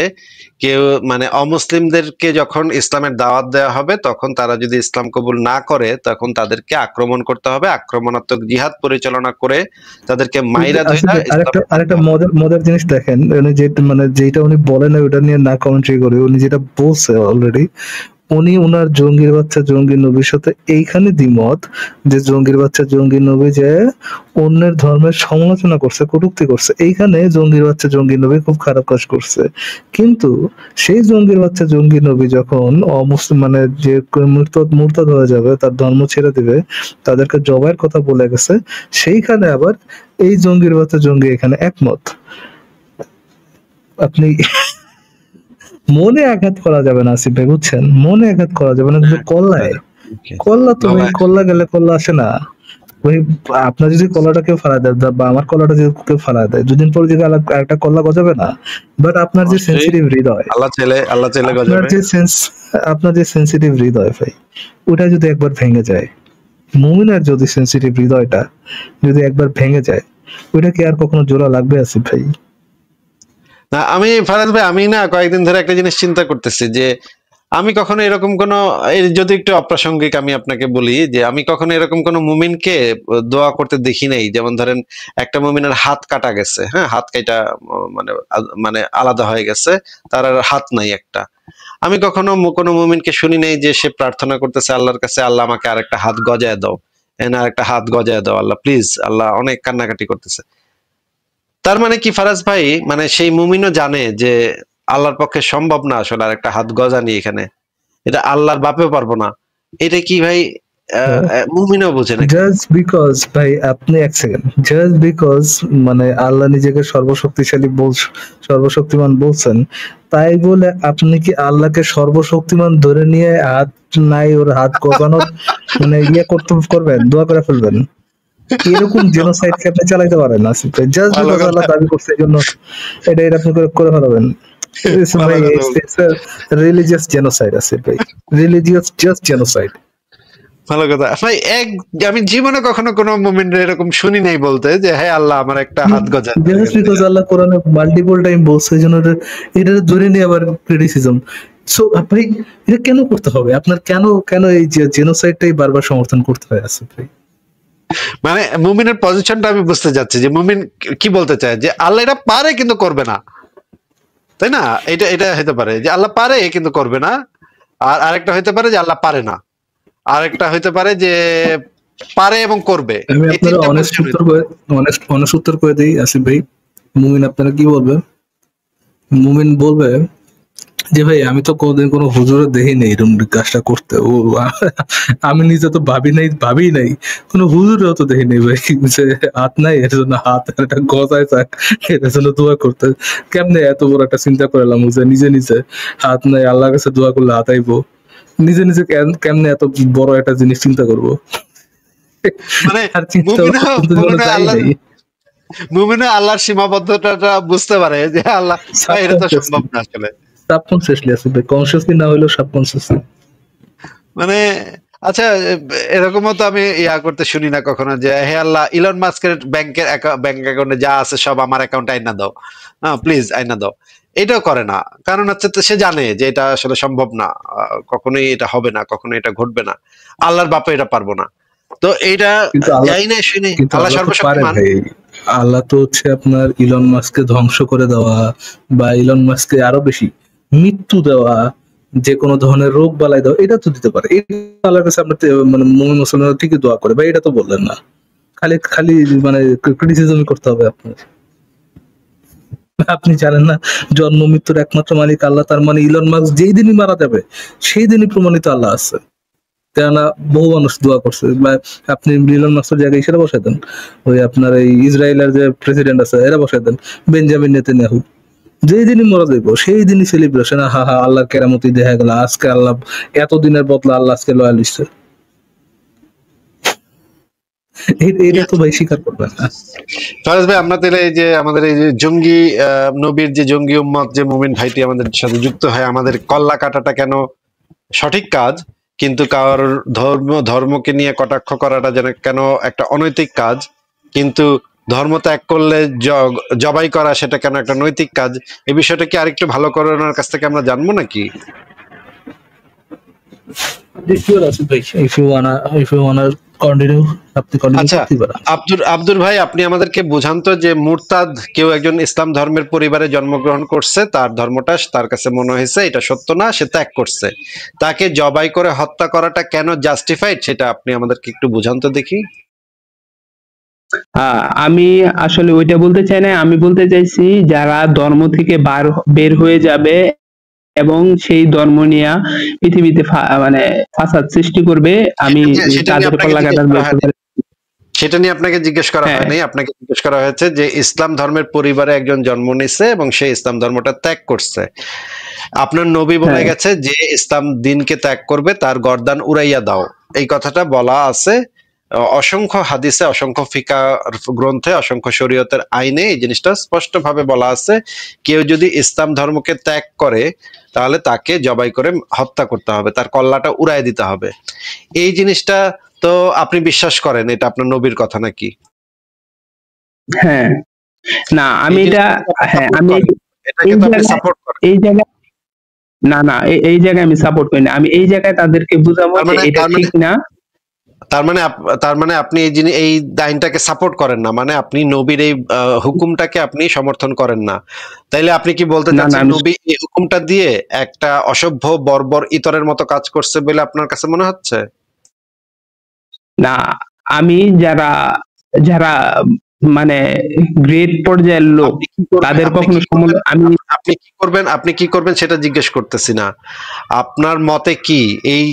কেউ মানে অমুসলিমদেরকে যখন ইসলামের দাওয়াত দেওয়া হবে তখন তারা যদি ইসলাম কবুল না করে তখন তাদেরকে আক্রমণ করতে হবে, আক্রমণাত্মক জিহাদ পরিচালনা করে তাদেরকে মাইরা আসিফ ধইরা ভাই, আরেকটা ইসলামে আনতে আরেকটা হবে। মজার মজার জিনিস দেখেন, উনি যে মানে যেটা উনি বলেন না ওটা নিয়ে না কমেন্ট্রি করে, উনি যেটা বলছে অলরেডি, উনি ওনার জঙ্গির বাচ্চা জঙ্গি নবীর সাথে এইখানে দ্বিমত যে জঙ্গির বাচ্চা জঙ্গি নবী যে অন্যের ধর্মের সমালোচনা করছে, কটূক্তি করছে, এইখানে জঙ্গির বাচ্চা জঙ্গি নবী খুব খারাপ কাজ করছে। কিন্তু সেই জঙ্গির বাচ্চা জঙ্গি নবী যখন অমুসলিম মানে যে মুরতাদ হয়ে যাবে, তার ধর্ম ছেড়ে দিবে, তাদেরকে জবাইয়ের কথা বলে গেছে, সেইখানে আবার এই জঙ্গির বাচ্চা জঙ্গি এখানে একমত। আপনি মনে আঘাত করা যাবে না আসিফ ভাই, বুঝছেন? মনে আঘাত করা যাবে না, কিন্তু কল্লায় Okay. কল্লা তো ভাই, গলায় কল্লা গেলে কল্লা আসে না ভাই। আপনার যদি কলাটা কেউ ফালা দেয় বা আমার কলাটা যদি কেউ ফালা দেয়, দুদিন পরে যদি একটা কল্লা গজাবে না? বাট আপনার যে অবশ্যই সেন্সিটিভ হৃদয়, আল্লাহ চাইলে আপনার গজাবে। যে আপনার যে সেন্সিটিভ হৃদয় ভাই, ওটা যদি একবার ভেঙে যায়, মুমিনের যদি সেন্সিটিভ হৃদয়টা যদি একবার ভেঙে যায়, ওইটা কি আর কখনো জোড়া লাগবে আসিফ ভাই? না আমি ফারাজ ভাই, আমি না কয়েকদিন ধরে একটা জিনিস চিন্তা করতেছি যে আমি কখনো এরকম কোন, যদি একটু অপ্রাসঙ্গিক আমি আপনাকে বলি যে আমি কখনো এরকম কোন মুমিনকে দোয়া করতে দেখি নাই। যেমন ধরেন একটা মুমিনের হাত কাটা গেছে, হ্যাঁ, হাত কাটা মানে মানে আলাদা হয়ে গেছে, তার আর হাত নাই একটা। আমি কখনো কোনো মুমিনকে শুনি নাই যে সে প্রার্থনা করতেছে আল্লাহর কাছে, আল্লাহ আমাকে আরেকটা হাত গজায় দাও, এনে আরেকটা হাত গজায় দাও আল্লাহ প্লিজ, আল্লাহ অনেক কান্নাকাটি করতেছে। তার মানে কি ফারাজ ভাই, মানে সেই মুমিনও জানে যে আল্লাহর পক্ষে সম্ভব না আসলে আরেকটা হাত গজানি এখানে, এটা আল্লাহর বাপেও পারবো না। এটা কি ভাই মুমিনও বোঝে নাকি? জাস্ট বিকজ ভাই, আপনি এক সেকেন্ড, জাস্ট বিকজ মানে আল্লাহ নিজেকে সর্বশক্তিশালী সর্বশক্তিমান বলছেন, তাই বলে আপনি কি আল্লাহকে সর্বশক্তিমান ধরে নিয়ে হাত নাই ওর হাত গজানোর মানে করবেন, দোয়া করে ফেলবেন? এরকম জেনোসাইড কি আপনি চালাইতে পারেন না জাস্ট ভালো বিকজ আল্লাহ কথা, দাবি করছে এই জন্য এটা আপনি করে ফেলাবেন? ভালো ভাই, কথা বলছেন, রিলিজিয়াস জেনোসাইড আছে ভাই, রিলিজিয়াস জাস্ট জেনোসাইড। ভালো কথা ভাই। আমি জীবনে কখনো কোনো মুমিন এরকম শুনি নাই বলতে যে হ্যাঁ আল্লাহ আমার একটা হাত গজায় দাও জাস্ট এখান বিকজ থেকে। আল্লাহ কোরআনে মাল্টিপল টাইম বলছে, এই জন্য এটা ধরে নিয়ে আবার ক্রিটিসিজম। সো ভাই, এটা কেন করতে হবে আপনার? কেন কেন এই যে জেনোসাইডটাই বারবার সমর্থন করতে হয় আছে ভাই? মানে মুমিনের পজিশনটা আমি বুঝতে যাচ্ছি যে মুমিন কি বলতে চায়, যে আল্লাহ এটা পারে কিন্তু করবে না, তাই না? এটা এটা হতে পারে যে আল্লাহ পারে কিন্তু করবে না, আর আরেকটা হতে পারে যে আল্লাহ পারে না, আরেকটা হতে পারে যে পারে এবং করবে। আমি এই আপনারা তিনটা অনেস্ট পজিশন। উত্তর করে honest উত্তর করে দিই আসিফ ভাই। মুমিন আপনারা কি বলবে? মুমিন বলবে যে ভাই, আমি তো কোনোদিন কোনো হুজুরে দেখি নাই এরকম কাজটা করতে। আমি নিজে তো ভাবি নাই কোনো হুজুরেও তো দেখি নাই ভাই যে হাত নাই এর জন্য হাত একটা গজায় থাক এটার জন্য দোয়া করতে। কেমনে এত বড় একটা চিন্তা করলাম যে নিজে নিজে হাত নাই, আল্লাহর কাছে দোয়া করলে হাত আইবো? নিজে নিজে কেমনে এত বড় একটা জিনিস চিন্তা করবো? মানে আর চিন্তা কিন্তু জীবনে যাই নাই। মুমিনে আল্লাহর সীমাবদ্ধতাটা বুঝতে পারে যে আল্লাহ ভাই এটা তো সম্ভব না আসলে। সাবকনসিয়াসলি আছে ভাই, কনসিয়াসলি না হইলেও সাবকনসিয়াসলি। মানে আচ্ছা, এরকমও তো আমি করতে শুনি না কখনো যে হে আল্লাহ ইলন মাস্কের ব্যাংক অ্যাকাউন্টে যা আছে সব আমার অ্যাকাউন্টে আইনা দাও, হ্যাঁ প্লিজ আইনা দাও। এটাও করে না, কারণ হচ্ছে তো সে জানে যে এটা আসলে সম্ভব না, কখনোই এটা হবে না, কখনোই এটা ঘটবে না, আল্লাহর বাপে এটা পারবো না। তো এইটা কিন্তু আল্লাহ যাই না শুনি কিন্তু আল্লাহ আল্লাহ তো পারে সর্বশক্তিমান। ভাই। আল্লাহ তো হচ্ছে আপনার ইলন মাস্ককে ধ্বংস করে দেওয়া বা ইলন মাস্ককে আরো বেশি মৃত্যু দেওয়া, যে কোনো ধরনের রোগ বালাই দেওয়া, এটা তো দিতে পারে। এটা আল্লাহর কাছে আপনার মানে মুমিন মুসলমানরা ঠিকই দোয়া করে ভাই, এটা তো বললেন না। খালি খালি মানে ক্রিটিসিজম করতে হবে আপনার। আপনি জানেন না জন্ম মৃত্যুর একমাত্র মালিক আল্লাহ? তার মানে ইলন মাস্ক যেই দিনই মারা যাবে সেই দিনই প্রমাণিত আল্লাহ আছে। কেননা বহু মানুষ দোয়া করছে। বা আপনি ইলন মাস্কের জায়গায় সেটা বসাই দেন, ওই আপনার এই ইসরায়েলের যে প্রেসিডেন্ট আছে এরা বসাই দেন, বেঞ্জামিন নেতানিয়াহু। যেই দিনই মরা যাইব সেই দিনই সেলিব্রেশন, হা হা আল্লাহর কেরামতি দেখা গেল, আজকে আল্লাহ এতদিনের বদলা আল্লাহ আজকে লয়াল হইছে। এটা তো ভাই স্বীকার করবেন না। ফারাজ ভাই, আমরা তাহলে এই যে আমাদের এই যে জঙ্গি নবীর যে জঙ্গি উম্মত যে মুমিন ভাইটি আমাদের সাথে যুক্ত হয়, আমাদের কল্লা কাটাটা কেন সঠিক কাজ, কিন্তু কারোর ধর্মকে নিয়ে কটাক্ষ করাটা যেন কেন একটা অনৈতিক কাজ, কিন্তু ধর্ম ত্যাগ করলে জবাই করা সেটা কেন একটা নৈতিক কাজ? এই বিষয়টা কি আরেকটু ভালো করে ওনার কাছ থেকে আমরা জানবো নাকি? আচ্ছা, আব্দুর ভাই, আপনি আমাদেরকে বোঝান তো যে মুরতাদ কেউ একজন ইসলাম ধর্মের পরিবারে জন্মগ্রহণ করছে, তার ধর্মটা তার কাছে মনে হয়েছে এটা সত্য না, সে ত্যাগ করছে, তাকে জবাই করে হত্যা করাটা কেন জাস্টিফাইড সেটা আপনি আমাদেরকে একটু বোঝান তো দেখি। আমি আসলে ওইটা বলতে চাই না, আমি বলতে চাইছি যারা ধর্ম থেকে বের হয়ে যাবে এবং সেই ধর্ম নিয়ে পৃথিবীতে মানে ফাসাদ সৃষ্টি করবে, আমি তাদের কল্লাকাটার সেটা নিয়ে আপনাকে জিজ্ঞেস করা হয়নি। আপনাকে জিজ্ঞেস করা হয়েছে যে ইসলাম ধর্মের পরিবারে একজন জন্ম নিছে এবং সে ইসলাম ধর্মটা ত্যাগ করছে। আপনার নবী বলে গেছে যে ইসলাম দিনকে ত্যাগ করবে তার গর্দান উড়াইয়া দাও, এই কথাটা বলা আছে অসংখ্য হাদিসে, অসংখ্য ফিকা গ্রন্থে, অসংখ্য শরীয়তের আইনে এই জিনিসটা স্পষ্ট ভাবে বলা আছে। কেউ যদি ইসলাম ধর্মকে ত্যাগ করে তাহলে তাকে জবাই করে হত্যা করতে হবে, তার কল্লাটা উড়াই দিতে হবে। এই জিনিসটা তো আপনি বিশ্বাস করেন এটা আপনার নবীর কথা নাকি? হ্যাঁ, না আমি এটা, হ্যাঁ আমি এই জায়গায় না এই জায়গায় আমি সাপোর্ট করি না। আমি এই জায়গায় তাদেরকে বুঝাবো যে এটা ঠিক না। তার মানে আপনি এই আইনটাকে সাপোর্ট করেন না, মানে আপনি নবীর এই হুকুমটাকে আপনি সমর্থন করেন না। তাইলে আপনি কি বলতে চাচ্ছেন নবী এই হুকুমটা দিয়ে একটা অসভ্য বর্বর ইতরের মতো কাজ করছে বলে আপনার কাছে মনে হচ্ছে? না, আমি যারা মানে গ্রেট পর্যায়ের লোক তাদের কখনো আপনি কি করবেন সেটা জিজ্ঞেস করতেছি না। আপনার মতে কি এই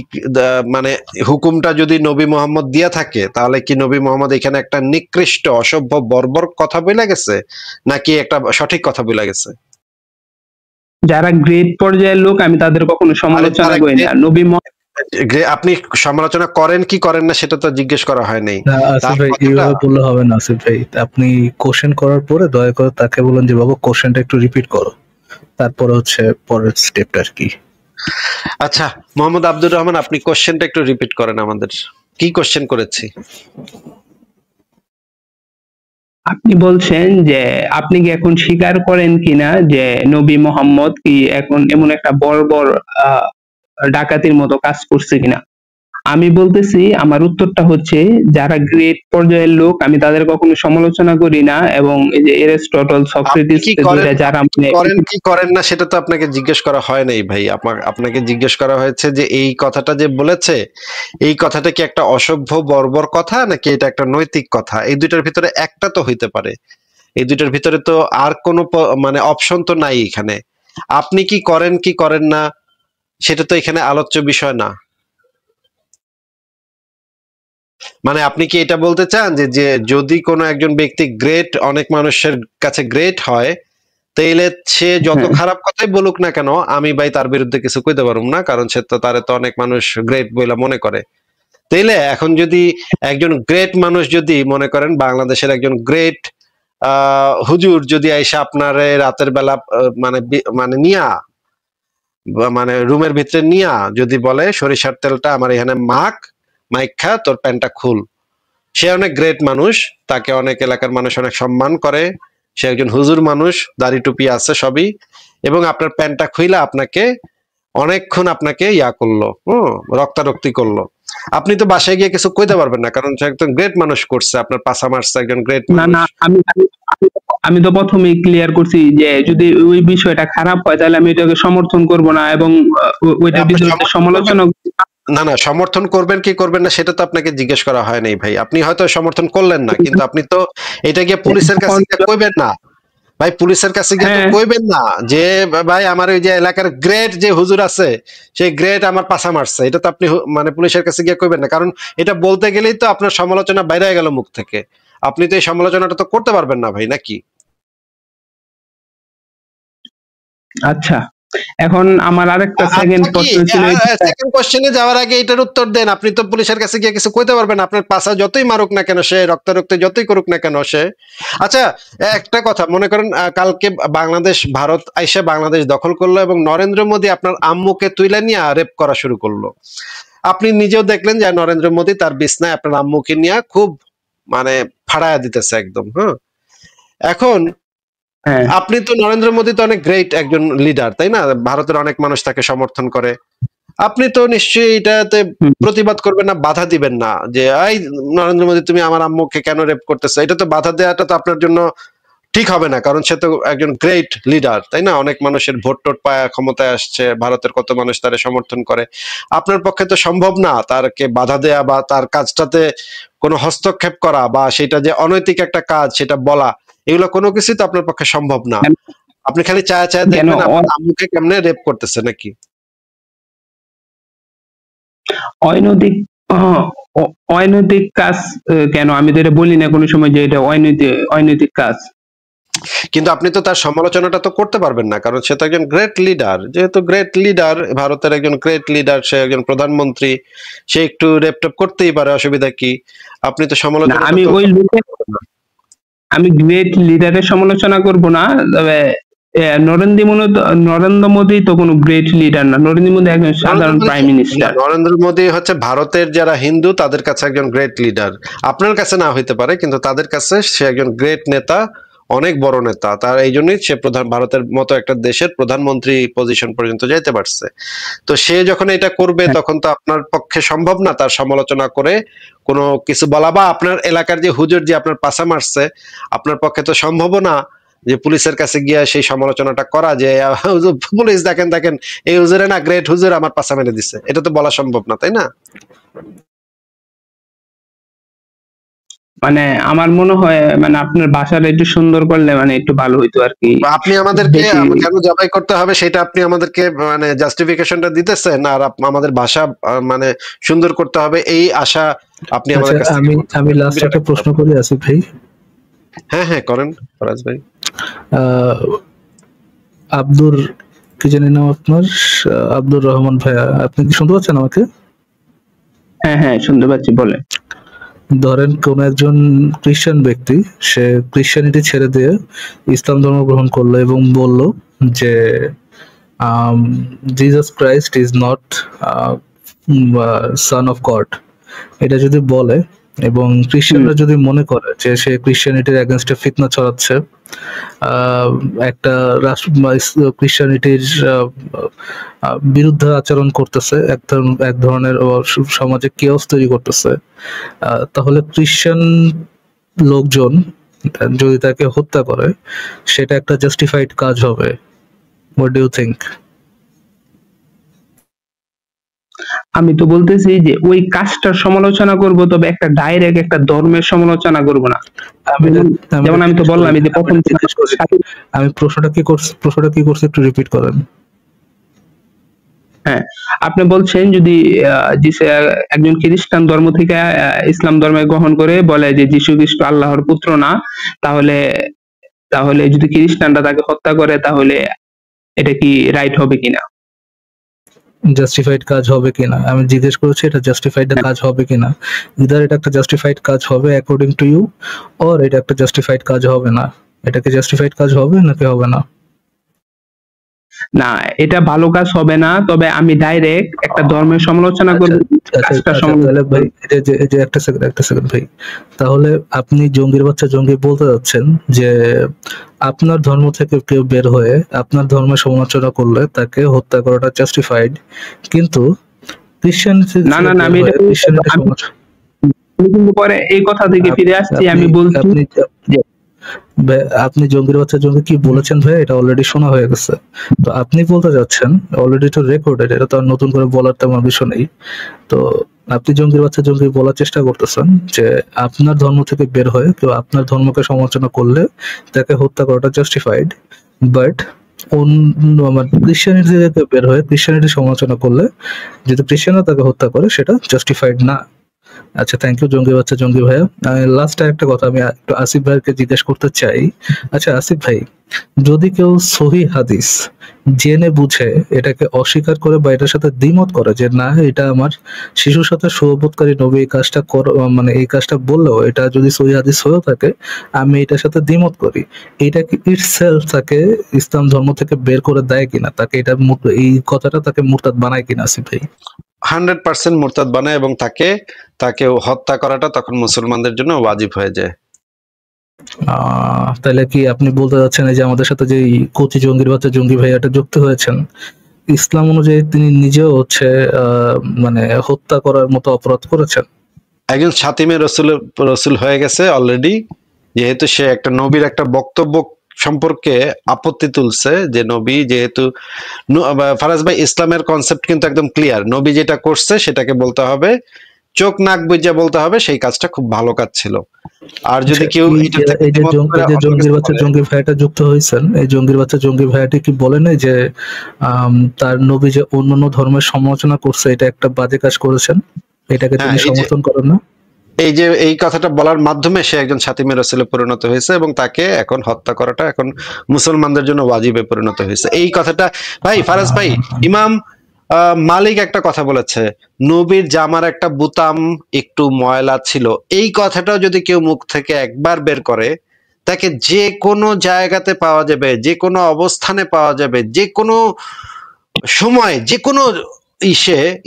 মানে হুকুমটা যদি নবী মোহাম্মদ দিয়া থাকে তাহলে কি নবী মোহাম্মদ এখানে একটা নিকৃষ্ট অসভ্য বর্বর কথা বলে গেছে নাকি একটা সঠিক কথা বলে গেছে? যারা গ্রেট পর্যায়ের লোক আমি তাদের কখনো সমালোচনা করি না। নবী আপনি সমালোচনা করেন কি করেন না সেটা তো জিজ্ঞেস করা হয় নাই। আসিফ ভাই এইভাবে বললে হবে না। আসিফ ভাই, আপনি কোশ্চেন করার পরে দয়া করে তাকে বলেন যে বাবা কোশ্চেনটা একটু রিপিট করো, তারপরে হচ্ছে পরের স্টেপটা আর কি। আচ্ছা মোহাম্মদ আব্দুর রহমান, আপনি কোশ্চেনটা একটু রিপিট করেন আমাদের। কি কোশ্চেন করেছি? আপনি বলছেন যে আপনি কি এখন স্বীকার করেন কিনা যে নবী মোহাম্মদ কি এখন এমন একটা বর্বর ডাকাতির মতো কাজ করছে কিনা? আমি বলতেছি আমার উত্তরটা হচ্ছে যারা গ্রেট পর্যায়ের লোক আমি তাদের কখনো সমালোচনা করি না, এবং এই যে এরিস্টটল, সক্রেটিস যারা করেন কি করেন না সেটা তো আপনাকে জিজ্ঞেস করা হয় নাই ভাই। আপনাকে জিজ্ঞেস করা হয়েছে যে এই কথাটা যে বলেছে এই কথাটা কি একটা অসভ্য বর্বর কথা নাকি এটা একটা নৈতিক কথা? এই দুইটার ভিতরে একটা তো হইতে পারে। এই দুইটার ভিতরে তো আর কোনো মানে অপশন তো নাই এখানে। আপনি কি করেন কি করেন না সেটা তো এখানে আলোচ্য বিষয় না। মানে আপনি কি এটা বলতে চান যে যদি কোনো একজন ব্যক্তি গ্রেট, অনেক মানুষের কাছে গ্রেট হয়, তাইলে সে যত খারাপ কথাই বলুক না কেন আমি ভাই তার বিরুদ্ধে কিছু কইতে পারুম না, কারণ সে তো তারে তো অনেক মানুষ গ্রেট বলে মনে করে। তাইলে এখন যদি একজন গ্রেট মানুষ যদি মনে করেন বাংলাদেশের একজন গ্রেট হুজুর যদি এসে আপনার রাতের বেলা মানে মানে নিয়া মানে রুমের ভিতরে নিয়া যদি বলে সরিষার তেলটা আমার এখানে মাইখা তোর প্যান্টটা খুল, সে অনেক গ্রেট মানুষ, তাকে অনেক এলাকার মানুষ অনেক সম্মান করে, সে একজন হুজুর মানুষ, দাড়ি টুপি আছে সবই, এবং আপনার প্যান্টটা খুইলা আপনাকে অনেকক্ষণ আপনাকে ইয়া করলো, রক্তারক্তি করলো, আপনি তো বাসায় গিয়ে কিছু কইতে পারবেন না, কারণ সে একজন গ্রেট মানুষ করছে, আপনার পাশা মারছে একজন গ্রেট মানুষ। না আমি তো প্রথমেই ক্লিয়ার করছি যে যদি ওই বিষয়টা খারাপ হয় তাহলে আমি এটাকে সমর্থন করব না, এবং ওইটার বিরুদ্ধে সমালোচনা না সমর্থন করবেন কি করবেন না সেটা তো আপনাকে জিজ্ঞেস করা হয় নাই ভাই। আপনি হয়তো সমর্থন করলেন না, কিন্তু আপনি তো এটা গিয়ে পুলিশের কাছে কইবেন না ভাই, পুলিশের কাছে গিয়ে তো কইবেন না যে ভাই আমার ওই যে এলাকার গ্রেট যে হুজুর আছে সেই গ্রেট আমার পাছা মারছে, এটা তো আপনি মানে পুলিশের কাছে গিয়ে কইবেন না, কারণ এটা বলতে গেলেই তো আপনার সমালোচনা বাইরে গেল মুখ থেকে, আপনি তো এই সমালোচনাটা তো করতে পারবেন না ভাই, নাকি? আচ্ছা, এখন আমার আরেকটা সেকেন্ড প্রশ্ন ছিল। সেকেন্ড কোশ্চেনে যাওয়ার আগে এটার উত্তর দেন। আপনি তো পুলিশের কাছে গিয়ে কিছু কইতে পারবেন না, আপনার পাছা যতই মারুক না কেন সে, রক্তারক্তি যতই করুক না কেন সে। আচ্ছা একটা কথা মনে করেন, কালকে ভারত আইসা বাংলাদেশ দখল করলো এবং নরেন্দ্র মোদী আপনার আম্মুকে তুইলা নিয়ে রেপ করা শুরু করলো। আপনি নিজেও দেখলেন যে নরেন্দ্র মোদী তার বিছনায় আপনার আম্মুকে নিয়ে খুব মানে ফাড়ায়া দিতেছে একদম। হ্যাঁ, এখন হ্যাঁ আপনি তো নরেন্দ্র মোদী তো অনেক গ্রেট একজন লিডার, তাই না? ভারতের অনেক মানুষ তাকে সমর্থন করে। আপনি তো নিশ্চয়ই এটাতে হুম। প্রতিবাদ করবেন না, বাধা দিবেন না যে এই নরেন্দ্র মোদী তুমি আমার আম্মুকে কেন রেপ করতেছো। এটা তো বাধা দেওয়াটা তো আপনার জন্য ঠিক হবে না, কারণ সে তো একজন গ্রেট লিডার, তাই না? অনেক মানুষের ভোট টোট পায়, ক্ষমতায় আসছে, ভারতের কত মানুষ তারে সমর্থন করে। আপনার পক্ষে তো সম্ভব না তারকে বাধা দেয়া বা তার কাজটাতে কোনো হস্তক্ষেপ করা বা সেটা যে অনৈতিক একটা কাজ সেটা বলা, এগুলো কোনো কিছুই তো আপনার পক্ষে সম্ভব না। আপনি খালি চায়া চায়া কেন দেখবেন আপনার আম্মুকে কেমনে রেপ করতেছে নাকি। অনৈতিক অনৈতিক কাজ কেন? আমি তো এটা বলি না কোনো সময় যে এটা অনৈতিক কাজ। কিন্তু আপনি তো তার সমালোচনাটা তো করতে পারবেন না, কারণ সে তো একজন গ্রেট লিডার। যেহেতু গ্রেট লিডার, ভারতের একজন গ্রেট লিডার, সে একজন প্রধানমন্ত্রী, সে একটু রেপটেপ করতেই পারে, অসুবিধা কি? আপনি তো না সমালোচনা আমি ওই লোকের, আমি গ্রেট লিডারের সমালোচনা করব না, তবে নরেন্দ্র মোদী তো কোনো গ্রেট লিডার না। নরেন্দ্র মোদী একজন সাধারণ প্রাইম মিনিস্টার। নরেন্দ্র মোদী হচ্ছে ভারতের যারা হিন্দু তাদের কাছে একজন গ্রেট লিডার। আপনার কাছে না হইতে পারে, কিন্তু তাদের কাছে সে একজন গ্রেট নেতা, অনেক বড় নেতা। তার এই জন্যই সে ভারতের মতো একটা দেশের প্রধানমন্ত্রী পজিশন পর্যন্ত যাইতে পারছে। তো সে যখন এটা করবে তখন তো আপনার পক্ষে সম্ভব না তার সমালোচনা করে কোনো কিছু বলা, বা আপনার এলাকার যে হুজুর যে আপনার পাছা মারছে, আপনার পক্ষে তো সম্ভব না যে পুলিশের কাছে গিয়ে সেই সমালোচনাটা করা যে পুলিশ দেখেন দেখেন এই হুজুরে না গ্রেট হুজুর আমার পাছা মেরে দিছে, এটা তো বলা সম্ভব না, তাই না? মানে আমার মনে হয় মানে আপনার ভাষাটা একটু সুন্দর করলে মানে একটু ভালো হইতো আর কি। আপনি আমাদেরকে বেশি কেন জবাই করতে হবে সেটা আপনি আমাদেরকে মানে জাস্টিফিকেশনটা দিতেছেন, আর আমাদের ভাষা মানে সুন্দর করতে হবে এই আশা আপনি আমাদের কাছ থেকে করছেন। আমি লাস্ট একটা প্রশ্ন করি আসিফ ভাই। হ্যাঁ হ্যাঁ করেন ফরাজ ভাই। আব্দুর কি জানি নাম আপনার, আব্দুর রহমান ভাইয়া, আপনি কি শুনতে পাচ্ছেন আমাকে? হ্যাঁ হ্যাঁ শুনতে পাচ্ছি, বলে। ধরেন কোন একজন খ্রিস্টান ব্যক্তি, সে ক্রিশ্চিয়ানিটি ছেড়ে দিয়ে ইসলাম ধর্ম গ্রহণ করলো এবং বলল যে Jesus Christ is not son of god, এটা যদি বলে এবং খ্রিস্টানরা যদি মনে করে যে সে ক্রিশ্চিয়ানিটির এগেনস্টে ফিতনা ছড়াচ্ছে, একটা রাষ্ট্র ক্রিশ্চিয়ানিটির বিরুদ্ধে আচরণ করতেছে, এক ধরনের সমাজে কেওস তৈরি করতেছে, তাহলে খ্রিশ্চান লোকজন যদি তাকে হত্যা করে সেটা একটা জাস্টিফাইড কাজ হবে। What do you think? আমি তো বলতেছি যে ওই কাজটার সমালোচনা করব, তবে একটা ডাইরেক্ট একটা ধর্মের সমালোচনা করব না। যেমন আমি তো বললাম যে প্রথম আমি প্রশ্নটা কি করছি একটু রিপিট করেন। হ্যাঁ, আপনি বলছেন যদি একজন খ্রিস্টান ধর্ম থেকে ইসলাম ধর্মে গ্রহণ করে বলে যে যীশু খ্রিস্ট আল্লাহর পুত্র না, তাহলে তাহলে যদি খ্রিস্টানরা তাকে হত্যা করে তাহলে এটা কি রাইট হবে কিনা? জাস্টিফাইড কাজ হবে কিনা আমি জিজ্ঞেস করেছি, এটা জাস্টিফাইড কাজ হবে কিনা। ইদার এটা একটা জাস্টিফাইড কাজ হবে অ্যাকর্ডিং টু ইউ, অর এটা একটা জাস্টিফাইড কাজ হবে না। এটা কি জাস্টিফাইড কাজ হবে নাকি হবে না? না, এটা ভালো কাজ হবে না, তবে আমি ডাইরেক্ট একটা ধর্মের সমালোচনা করব। ভাই একটা সেকেন্ড ভাই, তাহলে আপনি জঙ্গির বাচ্চা জঙ্গি বলতে যাচ্ছেন যে আপনার ধর্ম থেকে কেউ বের হয়ে আপনার ধর্মের সমালোচনা করলে তাকে হত্যা করাটা জাস্টিফাইড, কিন্তু না না না, আমি কিন্তু পরে এই কথা থেকে ফিরে আসছি। আমি বলছি আপনি জঙ্গির বাচ্চা জঙ্গি কি বলেছেন ভাই, এটা অলরেডি শোনা হয়ে গেছে। তো আপনি বলতে যাচ্ছেন অলরেডি তো রেকর্ডেড, এটা তো আর নতুন করে বলার তেমন বিষয় নেই। তো আপনি জঙ্গির বাচ্চা জঙ্গি বলার চেষ্টা করতেছেন যে আপনার ধর্ম থেকে বের হয়ে কেউ আপনার ধর্মকে সমালোচনা করলে তাকে হত্যা করাটা জাস্টিফাইড, বাট অন্য আমার ক্রিশ্চিয়ানিটি থেকে বের হয়ে ক্রিশ্চিয়ানিটি সমালোচনা করলে যদি ক্রিশ্চিয়ানরা তাকে হত্যা করে সেটা জাস্টিফাইড না। আচ্ছা, থ্যাংক ইউ জঙ্গি বাচ্চা জঙ্গি ভাইয়া। লাস্ট একটা কথা আমি একটু আসিফ ভাইকে জিজ্ঞেস করতে চাই। আচ্ছা আসিফ ভাই, যদি কেউ সহি হাদিস জেনে বুঝে এটাকে অস্বীকার করে বা এটার সাথে দ্বিমত করে যে না এটা আমার শিশুর সাথে সহবতকারী নবী এই কাজটা মানে এই কাজটা বললেও এটা যদি সহি হাদিস হয়েও থাকে আমি এটার সাথে দ্বিমত করি, এটা কি ইটসেলফ তাকে ইসলাম ধর্ম থেকে বের করে দেয় কিনা, তাকে এটা এই কথাটা তাকে মুরতাদ বানায় কিনা আসিফ ভাই? 100% মুরতাদ বানায় এবং তাকে হত্যা করাটা তখন মুসলমানদের জন্য ওয়াজিব হয়ে যায়। তাহলে কি আপনি বলতে যাচ্ছেন এই যে আমাদের সাথে যে কোচি জঙ্গির বাচ্চা জঙ্গি ভাইয়াটা যুক্ত হয়েছেন, ইসলাম অনুযায়ী তিনি নিজেও হচ্ছে মানে হত্যা করার মতো অপরাধ করেছেন? একজন ছাতিমে রসুল হয়ে গেছে অলরেডি, যেহেতু সে একটা নবীর একটা বক্তব্য সম্পর্কে আপত্তি তুলছে, যে নবী যেহেতু ফারাজ ভাই ইসলামের কনসেপ্ট কিন্তু একদম ক্লিয়ার, নবী যেটা করছে সেটাকে বলতে হবে, চোখ নাক বুঝে বলতে হবে সেই কাজটা খুব ভালো কাজ ছিল। আর যদি কেউ এই যে জঙ্গির বাচ্চা জঙ্গি ভাইয়াটা যুক্ত হয়েছেন, এই জঙ্গির বাচ্চা জঙ্গি ভাইয়াটি কি বলে নাই যে তার নবী যে অন্যান্য ধর্মের সমালোচনা করছে এটা একটা বাজে কাজ করেছেন, এটাকে তিনি সমর্থন করেন না? এই কথাটা বলার মাধ্যমে সে একজন ছাতিমে রসুলে পরিণত হয়েছে এবং তাকে এখন হত্যা করাটা এখন মুসলমানদের জন্য ওয়াজিবে পরিণত হয়েছে। এই কথাটা ভাই ফারাজ ভাই, ইমাম মালিক একটা কথা বলেছে, নবীর জামার একটা বুতাম একটু ময়লা ছিল, এই কথাটাও যদি কেউ মুখ থেকে একবার বের করে, তাকে যে কোনো জায়গাতে পাওয়া যাবে, যে কোনো অবস্থানে পাওয়া যাবে, যে কোনো সময়, যে কোনো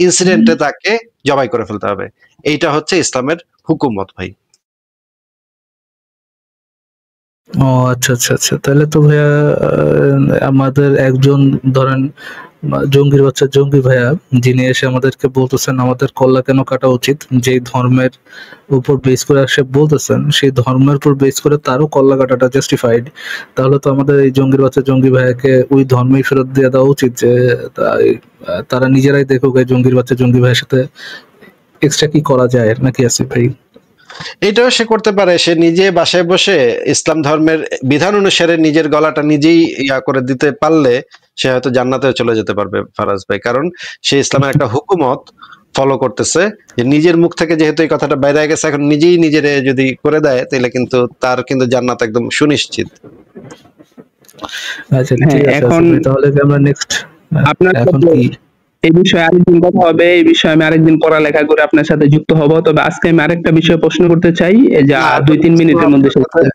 ইনসিডেন্টে তাকে জবাই করে ফেলতে হবে। এইটা হচ্ছে ইসলামের হুকুমত ভাই। ও আচ্ছা আচ্ছা আচ্ছা, তাহলে তো ভাইয়া আমাদের একজন ধরেন জঙ্গির বাচ্চা জঙ্গি ভাইয়া যিনি এসে আমাদেরকে বলতেছেন আমাদের কল্লা কেন কাটা উচিত, যে ধর্মের উপর বেস করে সে বলতেছেন সেই ধর্মের উপর বেস করে তারও কল্লা কাটাটা জাস্টিফাইড, তাহলে তো আমাদের এই জঙ্গির বাচ্চা জঙ্গি ভাইয়াকে ওই ধর্মেই ফেরত দিয়ে দেওয়া উচিত, যে তারা নিজেরাই দেখুক এই জঙ্গির বাচ্চা জঙ্গি ভাইয়ের সাথে এক্সট্রা কি করা যায়, নাকি আসিফ ভাই? এটাও সে করতে পারে, সে নিজে বাসায় বসে ইসলাম ধর্মের বিধান অনুসারে নিজের গলাটা নিজেই ইয়া করে দিতে পারলে সে হয়তো জান্নাতেও চলে যেতে পারবে ফারাজ ভাই, কারণ সে ইসলামের একটা হুকুমত ফলো করতেছে, যে নিজের মুখ থেকে যেহেতু এই কথাটা বাইরে গেছে, এখন নিজেই নিজের যদি করে দেয় তাহলে কিন্তু তার কিন্তু জান্নাত একদম সুনিশ্চিত। আচ্ছা ঠিক আছে, এখন তাহলে আমরা নেক্সট আপনার এখন কি এই বিষয়ে আরেকদিন কথা হবে, এই বিষয়ে আমি আরেকদিন পড়ালেখা করে আপনার সাথে যুক্ত হব। তবে আজকে আমি আরেকটা বিষয় প্রশ্ন করতে চাই, যা 2-3 মিনিটের মধ্যে শেষ করতে।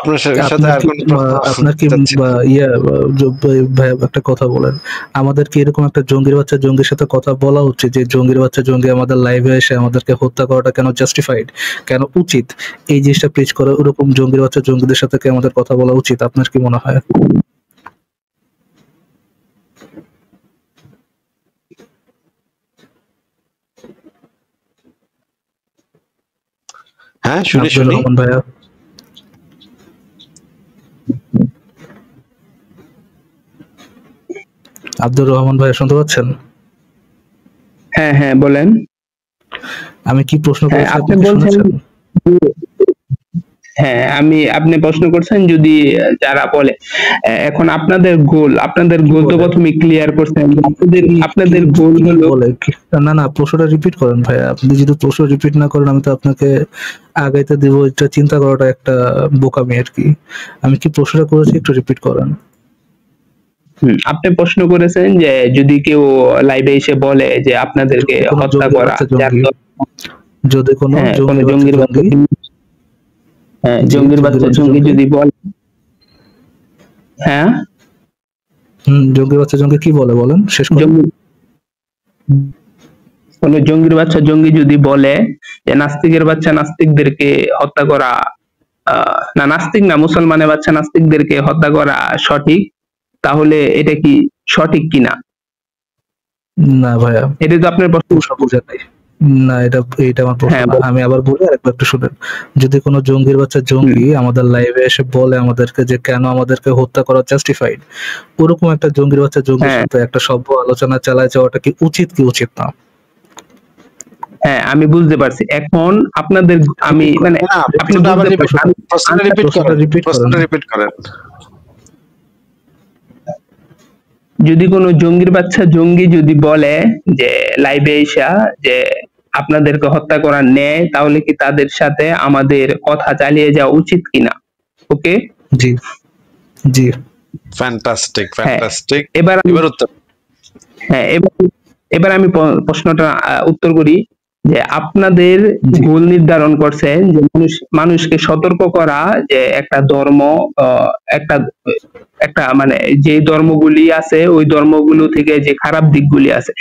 আপনার সাথে আর কোন আপনার কি ভাই একটা কথা বলেন, আমাদের কি এরকম একটা জঙ্গির বাচ্চা জঙ্গির সাথে কথা বলা উচিত যে জঙ্গির বাচ্চা জঙ্গি আমাদের লাইভে এসে আমাদেরকে হত্যা করাটা কেন জাস্টিফাইড, কেন উচিত, এই জিনিসটা প্রিচ করে ওরকম জঙ্গির বাচ্চা জঙ্গিদের সাথে কি আমাদের কথা বলা উচিত? আপনার কি মনে হয়? হ্যাঁ শুনি ভাইয়া, আব্দুর রহমান ভাই শুনতে পাচ্ছেন? হ্যাঁ হ্যাঁ বলেন। আমি কি প্রশ্ন করেছি আপনি বলছেন? হ্যাঁ আপনি প্রশ্ন করছেন যদি যারা বলে, এখন আপনাদের গোল তো প্রথমে ক্লিয়ার করছেন, আপনাদের গোল হলো বলে না প্রশ্নটা রিপিট করেন ভাই, আপনি যদি প্রশ্ন রিপিট না করেন আমি তো আপনাকে আগাইতে দিব, এটা চিন্তা করাটা একটা বোকামি আর কি। আমি কি প্রশ্নটা করেছি একটু রিপিট করেন। আপনি প্রশ্ন করেছেন যে যদি কেউ লাইভে এসে বলে যে আপনাদেরকে হত্যা করা, যদি কোনো জঙ্গির বাচ্চা জঙ্গি যদি বলে, হ্যাঁ জঙ্গির বাচ্চা জঙ্গি কি বলে বলেন শেষ করুন। কোন জঙ্গির বাচ্চা জঙ্গি যদি বলে যে নাস্তিকের বাচ্চা নাস্তিকদেরকে হত্যা করা, না নাস্তিক না মুসলমানের বাচ্চা নাস্তিকদেরকে হত্যা করা সঠিক, তাহলে এটা কি সঠিক কিনা? না ভাইয়া, এটা তো আপনার প্রশ্ন বুঝে নাই। না এটা আমার প্রশ্ন না। আমি আবার বলি, আরেকবার একটু শুনেন। যদি কোনো জঙ্গির বাচ্চা জঙ্গি আমাদের লাইভে এসে বলে আমাদেরকে যে কেন আমাদেরকে হত্যা করা জাস্টিফাইড, ওরকম একটা জঙ্গির বাচ্চা জঙ্গির সাথে একটা সভ্য আলোচনা চালায় যাওয়াটা কি উচিত কি উচিত না? হ্যাঁ আমি বুঝতে পারছি। এখন আপনাদের আমি মানে আপনি রিপিট করেন। যদি কোনো জঙ্গির বাচ্চা জঙ্গি যদি বলে যে লাইভে এসা যে আপনাদেরকে হত্যা করার ন্যায়, তাহলে কি তাদের সাথে আমাদের কথা চালিয়ে যাওয়া উচিত কিনা? ওকে, জি জি, ফ্যান্টাস্টিক। এবার উত্তর। হ্যাঁ এবার আমি প্রশ্নটা উত্তর করি। যে আপনাদের জি। গোল নির্ধারণ করছেন যে মানুষকে সতর্ক করা যে একটা ধর্ম একটা একটা মানে যে ধর্মগুলি আছে ওই ধর্মগুলো থেকে যে খারাপ দিকগুলি আছে।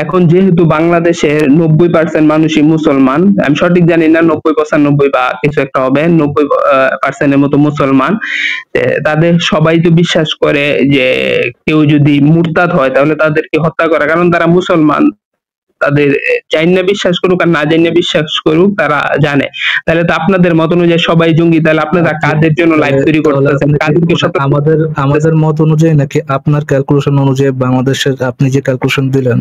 এখন যেহেতু বাংলাদেশের 90% মানুষই মুসলমান, আমি সঠিক জানি না 90-95 বা কিছু একটা হবে, 90% এর মতো মুসলমান। তাদের সবাই তো বিশ্বাস করে যে কেউ যদি মুরতাদ হয় তাহলে তাদেরকে হত্যা করা, কারণ তারা মুসলমান। তাদের জাইন্না বিশ্বাস করুক আর না জাইন্না বিশ্বাস করুক তারা জানে। তাহলে তো আপনাদের মত অনুযায়ী সবাই জঙ্গি, তাহলে আপনারা কাদের জন্য লাইভ তৈরি তাহলে করতেছেন, আপনি কি কাদেরকে সতর্ক আমাদের আমাদের মত অনুযায়ী নাকি আপনার ক্যালকুলেশন অনুযায়ী বাংলাদেশের আপনি যে ক্যালকুলেশন দিলেন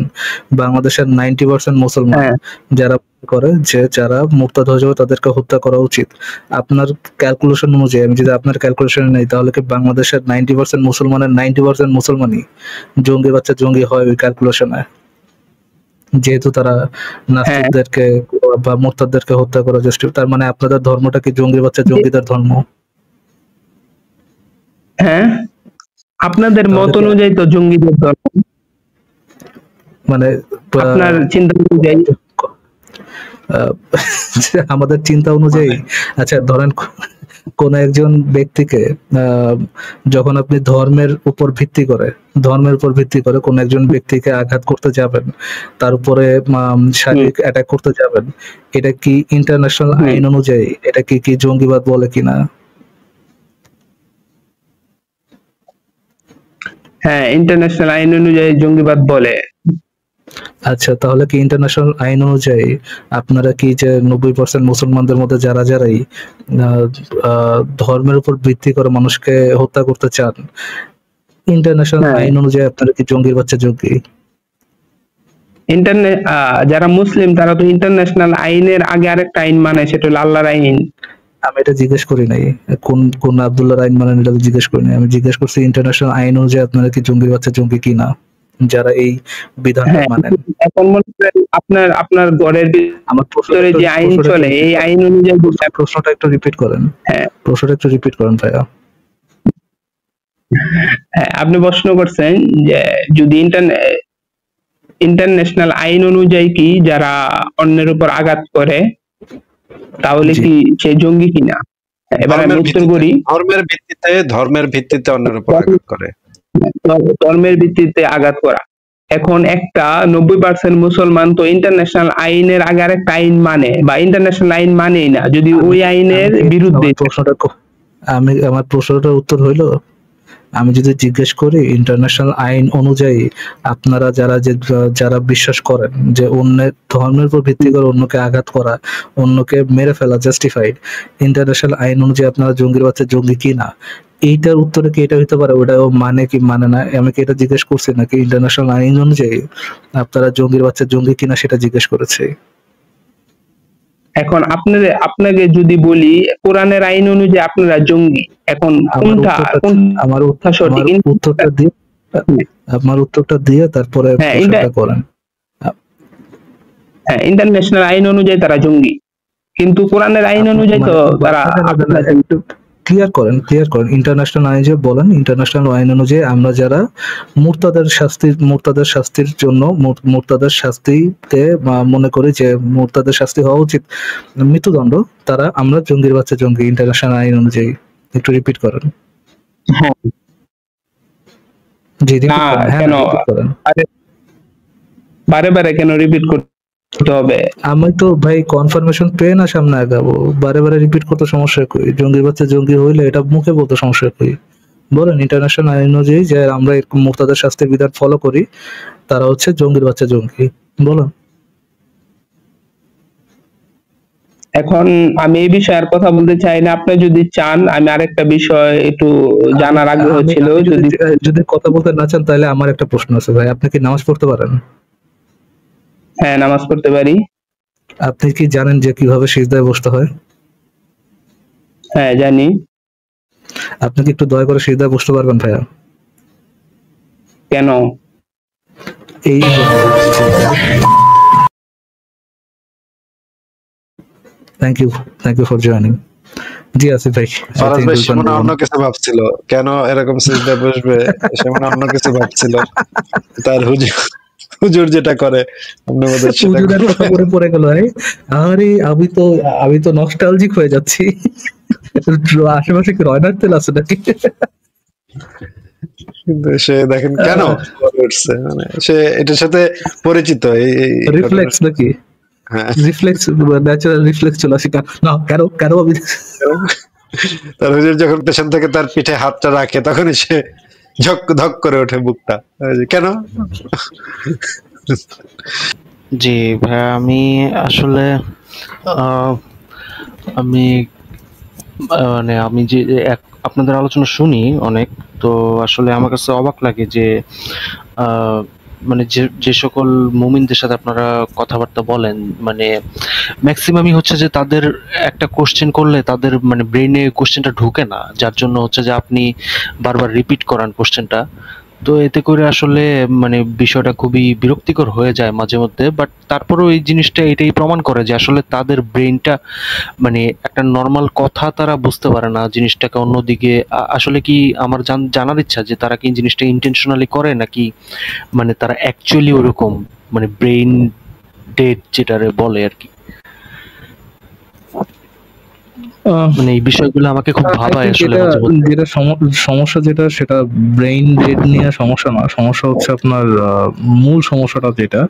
বাংলাদেশের 90% মুসলমান হ্যাঁ যারা করে যে যারা মুরতাদ হয়ে যাবে তাদেরকে হত্যা করা উচিত, আপনার ক্যালকুলেশন অনুযায়ী আমি যদি আপনার ক্যালকুলেশনে নেই তাহলে কি বাংলাদেশের 90% মুসলমানের 90% মুসলমানই জঙ্গি বাচ্চা জঙ্গি হয় ওই ক্যালকুলেশনে, যেহেতু তারা হ্যাঁ নাস্তিকদেরকে বা মুরতাদদেরকে হত্যা করা চেষ্টা, তার মানে আপনাদের ধর্মটা কি জঙ্গি বাচ্চা জঙ্গিদের ধর্ম? হ্যাঁ আপনাদের তাহলে মত কি অনুযায়ী তো জঙ্গিদের ধর্ম, মানে আপনার চিন্তা অনুযায়ী। আহ, আমাদের চিন্তা অনুযায়ী আচ্ছা ধরেন কোন একজন ব্যক্তিকে যখন আপনি ধর্মের উপর ভিত্তি করে কোন একজন ব্যক্তিকে আঘাত করতে যাবেন, তার উপরে শারীরিক অ্যাটাক করতে যাবেন, এটা কি ইন্টারন্যাশনাল আইন অনুযায়ী এটা কি জঙ্গিবাদ বলে কিনা? হ্যাঁ ইন্টারন্যাশনাল আইন অনুযায়ী জঙ্গিবাদ বলে। আচ্ছা তাহলে কি ইন্টারন্যাশনাল আইন অনুযায়ী আপনারা কি যে 90% মুসলমানদের মধ্যে যারাই ধর্মের উপর ভিত্তি করে মানুষকে হত্যা করতে চান, ইন্টারন্যাশনাল হ্যাঁ আইন অনুযায়ী আপনারা কি জঙ্গির বাচ্চা জঙ্গি? যারা মুসলিম তারা তো ইন্টারন্যাশনাল আইনের আগে আরেকটা আইন মানে, সেটা হলো আল্লাহর আইন। আমি এটা জিজ্ঞেস করি নাই কোন আব্দুল্লাহর আইন মানেন, এটা জিজ্ঞেস করি নাই। আমি জিজ্ঞেস করছি ইন্টারন্যাশনাল আইন অনুযায়ী আপনারা কি জঙ্গির বাচ্চা জঙ্গি কিনা যারা এই বিধানটা হ্যাঁ মানেন। এখন মনে করেন আপনার ঘরের আমার ভিতরে যে আইন চলে এই আইন অনুযায়ী প্রশ্নটা একটু রিপিট করেন। হ্যাঁ প্রশ্নটা একটু রিপিট করেন ভাইয়া। হ্যাঁ আপনি প্রশ্ন করছেন যে যদি ইন্টারন্যাশনাল আইন অনুযায়ী কি যারা অন্যের উপর আঘাত করে তাহলে জি। কি সে জঙ্গি কিনা। এবার আমি উত্তর করি, ধর্মের ভিত্তিতে অন্যের উপর আঘাত করে, ধর্মের ভিত্তিতে আঘাত করা। এখন একটা 90% মুসলমান তো ইন্টারন্যাশনাল আইনের আগে আরেকটা আইন মানে, বা ইন্টারন্যাশনাল আইন মানেই না যদি ওই আইনের বিরুদ্ধে। আমার প্রশ্নটার উত্তর হইলো, আমি যদি জিজ্ঞেস করি ইন্টারন্যাশনাল আইন অনুযায়ী আপনারা যারা বিশ্বাস করেন যে অন্যের ধর্মের উপর ভিত্তি করে অন্যকে আঘাত করা, অন্যকে মেরে ফেলা জাস্টিফাইড, ইন্টারন্যাশনাল আইন অনুযায়ী আপনারা জঙ্গির বাচ্চা জঙ্গি কি না, এইটার উত্তরে কি এটা হইতে পারে ওটা মানে কি মানে না, আমি কি এটা জিজ্ঞেস করছি নাকি ইন্টারন্যাশনাল আইন অনুযায়ী আপনারা জঙ্গির বাচ্চা জঙ্গি কিনা সেটা জিজ্ঞেস করেছি? এখন আপনাকে যদি বলি কোরআনের আইন অনুযায়ী আপনারা জঙ্গি, এখন আমার উত্তরটা দিয়ে তারপরে প্রশ্নটা করেন। হ্যাঁ ইন্টারন্যাশনাল আইন অনুযায়ী তারা জঙ্গি, কিন্তু কোরআনের আইন অনুযায়ী তো তারা ক্লিয়ার করেন ইন্টারন্যাশনাল আইন যে বলেন, ইন্টারন্যাশনাল আইন অনুযায়ী আমরা যারা মুরতাদের শাস্তির জন্য মুরতাদের শাস্তিতে মনে করি যে মুরতাদের শাস্তি হওয়া উচিত মৃত্যুদণ্ড, তারা আমরা জঙ্গির বাচ্চা জঙ্গি ইন্টারন্যাশনাল আইন অনুযায়ী। একটু রিপিট করেন। হ্যাঁ জি রিপিট করেন। বারে কেন রিপিট করতে হবে? আমি তো ভাই কনফার্মেশন পেয়ে না সামনে আগাবো, বারে রিপিট করতে সমস্যা কই? জঙ্গির বাচ্চা জঙ্গি হইলে এটা মুখে বলতে সমস্যা কই? বলেন ইন্টারন্যাশনাল আইন অনুযায়ী যে আমরা মুরতাদের শাস্তির বিধান ফলো করি তারা হচ্ছে জঙ্গির বাচ্চা জঙ্গি, বলেন। এখন আমি এই বিষয়ে আর কথা বলতে চাই না, আপনি যদি চান আমি আরেকটা বিষয় একটু জানার আগ্রহ ছিল। যদি কথা বলতে না চান তাহলে আমার একটা প্রশ্ন আছে ভাই, আপনি কি নামাজ পড়তে পারেন? হ্যাঁ নামাজ পড়তে পারি। আপনি কি জানেন যে কিভাবে সিজদায় বসতে হয়? হ্যাঁ জানি। আপনি কি একটু দয়া করে সিজদায় বসতে পারবেন ভাইয়া? কেন? এই থ্যাংক ইউ ফর জয়েনিং। জি আসিফ ভাই, সে মনে অন্য কিছু ভাবছিল, কেন এরকম সিজদায় বসবে সে মনে অন্য কিছু ভাবছিল, তার হুজুর হুজুর যেটা করে আপনার মধ্যে সেটা হুজুরের কথা পড়ে গেল, আরে আমি তো নস্টালজিক হয়ে যাচ্ছি। আশেপাশে কি রয়নার তেল আছে নাকি? কিন্তু সে দেখেন কেন উঠছে, মানে সে এটার সাথে পরিচিত। এই রিফ্লেক্স নাকি? হ্যাঁ, রিফ্লেক্স, ন্যাচারাল রিফ্লেক্স চলে আসে। না কেন আমি তার হুজুর যখন পেছন থেকে তার পিঠে হাতটা রাখে তখনই সে ধক করে ওঠে বুকটা, কেন? জি ভাইয়া, আমি আসলে আহ, আমি মানে আমি যে আপনাদের আলোচনা শুনি অনেক, তো আসলে আমার কাছে অবাক লাগে যে আহ, মানে যে সকল মুমিনদের সাথে আপনারা কথাবার্তা বলেন, মানে ম্যাক্সিমামই হচ্ছে যে তাদের একটা কোশ্চেন করলে তাদের মানে ব্রেনে কোশ্চেনটা ঢোকে না, যার জন্য হচ্ছে যে আপনি বারবার রিপিট করান কোশ্চেনটা। তো এতে করে আসলে মানে বিষয়টা খুবই বিরক্তিকর হয়ে যায় মাঝে মধ্যে, বাট তারপরেও এই জিনিসটা এটাই প্রমাণ করে যে আসলে তাদের ব্রেনটা মানে একটা নর্মাল কথা তারা বুঝতে পারে না, জিনিসটাকে অন্যদিকে আসলে কি আমার জানার ইচ্ছা যে তারা কি জিনিসটা ইন্টেনশনালি করে নাকি মানে তারা অ্যাকচুয়ালি ওরকম মানে ব্রেন ডেড যেটারে বলে আর কি। মানে এই বিষয়গুলো আমাকে খুব ভাবায় আসলে মাঝে মধ্যে। যেটা সমস্যা যেটা সেটা ব্রেইন ডেড নিয়ে সমস্যা না, সমস্যা হচ্ছে আপনার মূল সমস্যাটা যেটা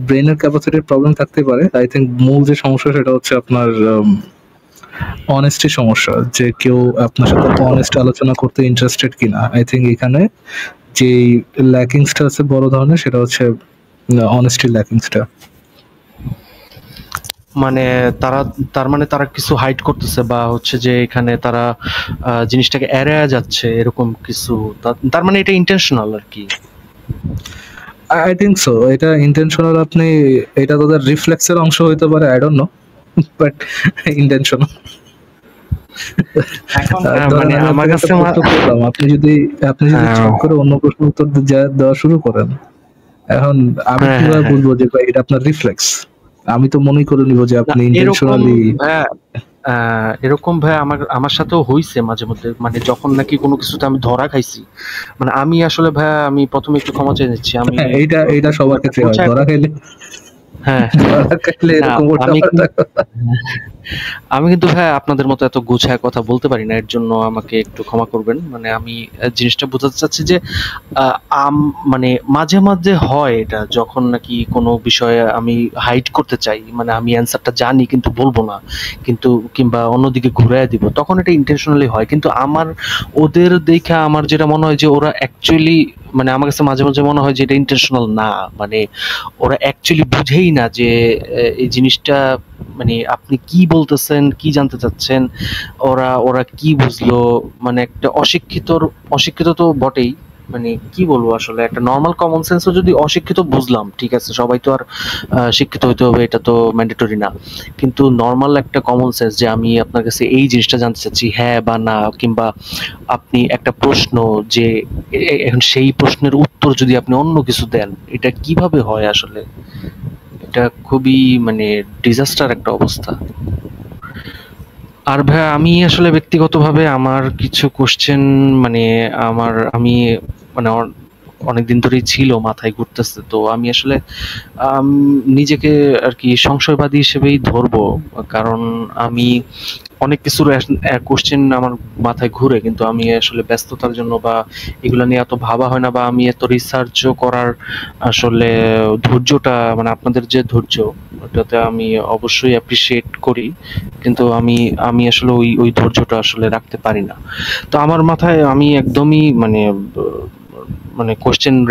ব্রেনের ক্যাপাসিটির প্রবলেম থাকতে পারে। আই থিঙ্ক মূল যে সমস্যা সেটা হচ্ছে আপনার অনেস্টি সমস্যা, যে কেউ আপনার সাথে অনেস্ট আলোচনা করতে ইন্টারেস্টেড কিনা। আই থিঙ্ক এখানে যে ল্যাকিংসটা আছে বড় ধরনের, সেটা হচ্ছে অনেস্টি ল্যাকিংসটা। মানে তার মানে তারা কিছু হাইড করতেছে বা হচ্ছে যে এখানে তারা জিনিসটাকে এড়ায় যাচ্ছে এরকম কিছু, তার মানে এটা ইন্টেনশনাল আর কি। আই থিঙ্ক সো, এটা ইন্টেনশনাল। এটা তাদের রিফ্লেক্সের অংশ হইতে পারে, I don't know, but intentional. মানে আমার কাছে আপনি যদি চট করে অন্য প্রশ্নের উত্তর দেওয়া শুরু করেন, এখন আমি কিভাবে বুঝবো যে ভাই এটা আপনার রিফ্লেক্স? আমি তো মনে করে নিব যে আপনি ইন্টেনশনালি। এরকম ভাই আমার সাথেও হইছে মাঝে মধ্যে, মানে যখন নাকি কোনো কিছুতে আমি ধরা খাইছি, মানে আমি আসলে ভাই আমি প্রথমে একটু ক্ষমা চেয়ে নিচ্ছি। আমি এইটা সবার ক্ষেত্রে হয়, ধরা খাইলে। হ্যাঁ, আমি কিন্তু ভাই আপনাদের মতো এত গুছায় কথা বলতে পারি না, এর জন্য আমাকে একটু ক্ষমা করবেন। মানে আমি জিনিসটা বোঝাতে চাচ্ছি যে মানে মাঝে মাঝে হয় এটা, যখন নাকি কোনো বিষয়ে আমি হাইড করতে চাই, মানে আমি অ্যান্সারটা জানি কিন্তু বলবো না, কিন্তু কিংবা অন্যদিকে ঘুরাই দিব, তখন এটা ইন্টেনশনালি হয়। কিন্তু আমার ওদের দেখা আমার যেটা মনে হয় যে ওরা অ্যাকচুয়ালি মানে আমার কাছে মাঝে মাঝে মনে হয় যে এটা ইন্টেনশনাল না, মানে ওরা অ্যাকচুয়ালি বুঝেই না যে এই জিনিসটা মানে আপনি কি বলতেছেন, কি জানতে চাচ্ছেন, ওরা কি বুঝলো। মানে একটা অশিক্ষিত তো বটেই, মানে কি বলবো আসলে, একটা নর্মাল কমন সেন্সও যদি অশিক্ষিত বুঝলাম, ঠিক আছে, সবাই তো আর শিক্ষিত হইতে হবে এটা তো ম্যান্ডেটরি না, কিন্তু নর্মাল একটা কমন সেন্স যে আমি আপনার কাছে এই জিনিসটা জানতে চাচ্ছি হ্যাঁ বা না, কিংবা আপনি একটা প্রশ্ন যে এখন সেই প্রশ্নের উত্তর যদি আপনি অন্য কিছু দেন, এটা কিভাবে হয় আসলে? এটা খুবই মানে ডিজাস্টার একটা অবস্থা। আর ভাই আমি আসলে ব্যক্তিগতভাবে আমার কিছু কোশ্চেন মানে আমি মানে অনেকদিন ধরেই ছিল মাথায় ঘুরতেছে, তো আমি আসলে নিজেকে আর কি সংশয়বাদী হিসেবেই ধরবো, কারণ আমি অনেক কিছুর কোশ্চেন আমার মাথায় ঘুরে, কিন্তু আমি আসলে ব্যস্ততার জন্য বা এগুলো নিয়ে এত ভাবা হয় না, বা আমি এত রিসার্চও করার আসলে ধৈর্যটা, মানে আপনাদের যে ধৈর্য ওটাতে আমি অবশ্যই অ্যাপ্রিসিয়েট করি, কিন্তু আমি আসলে ওই ধৈর্যটা আসলে রাখতে পারি না। তো আমার মাথায় আমি একদমই মানে মানে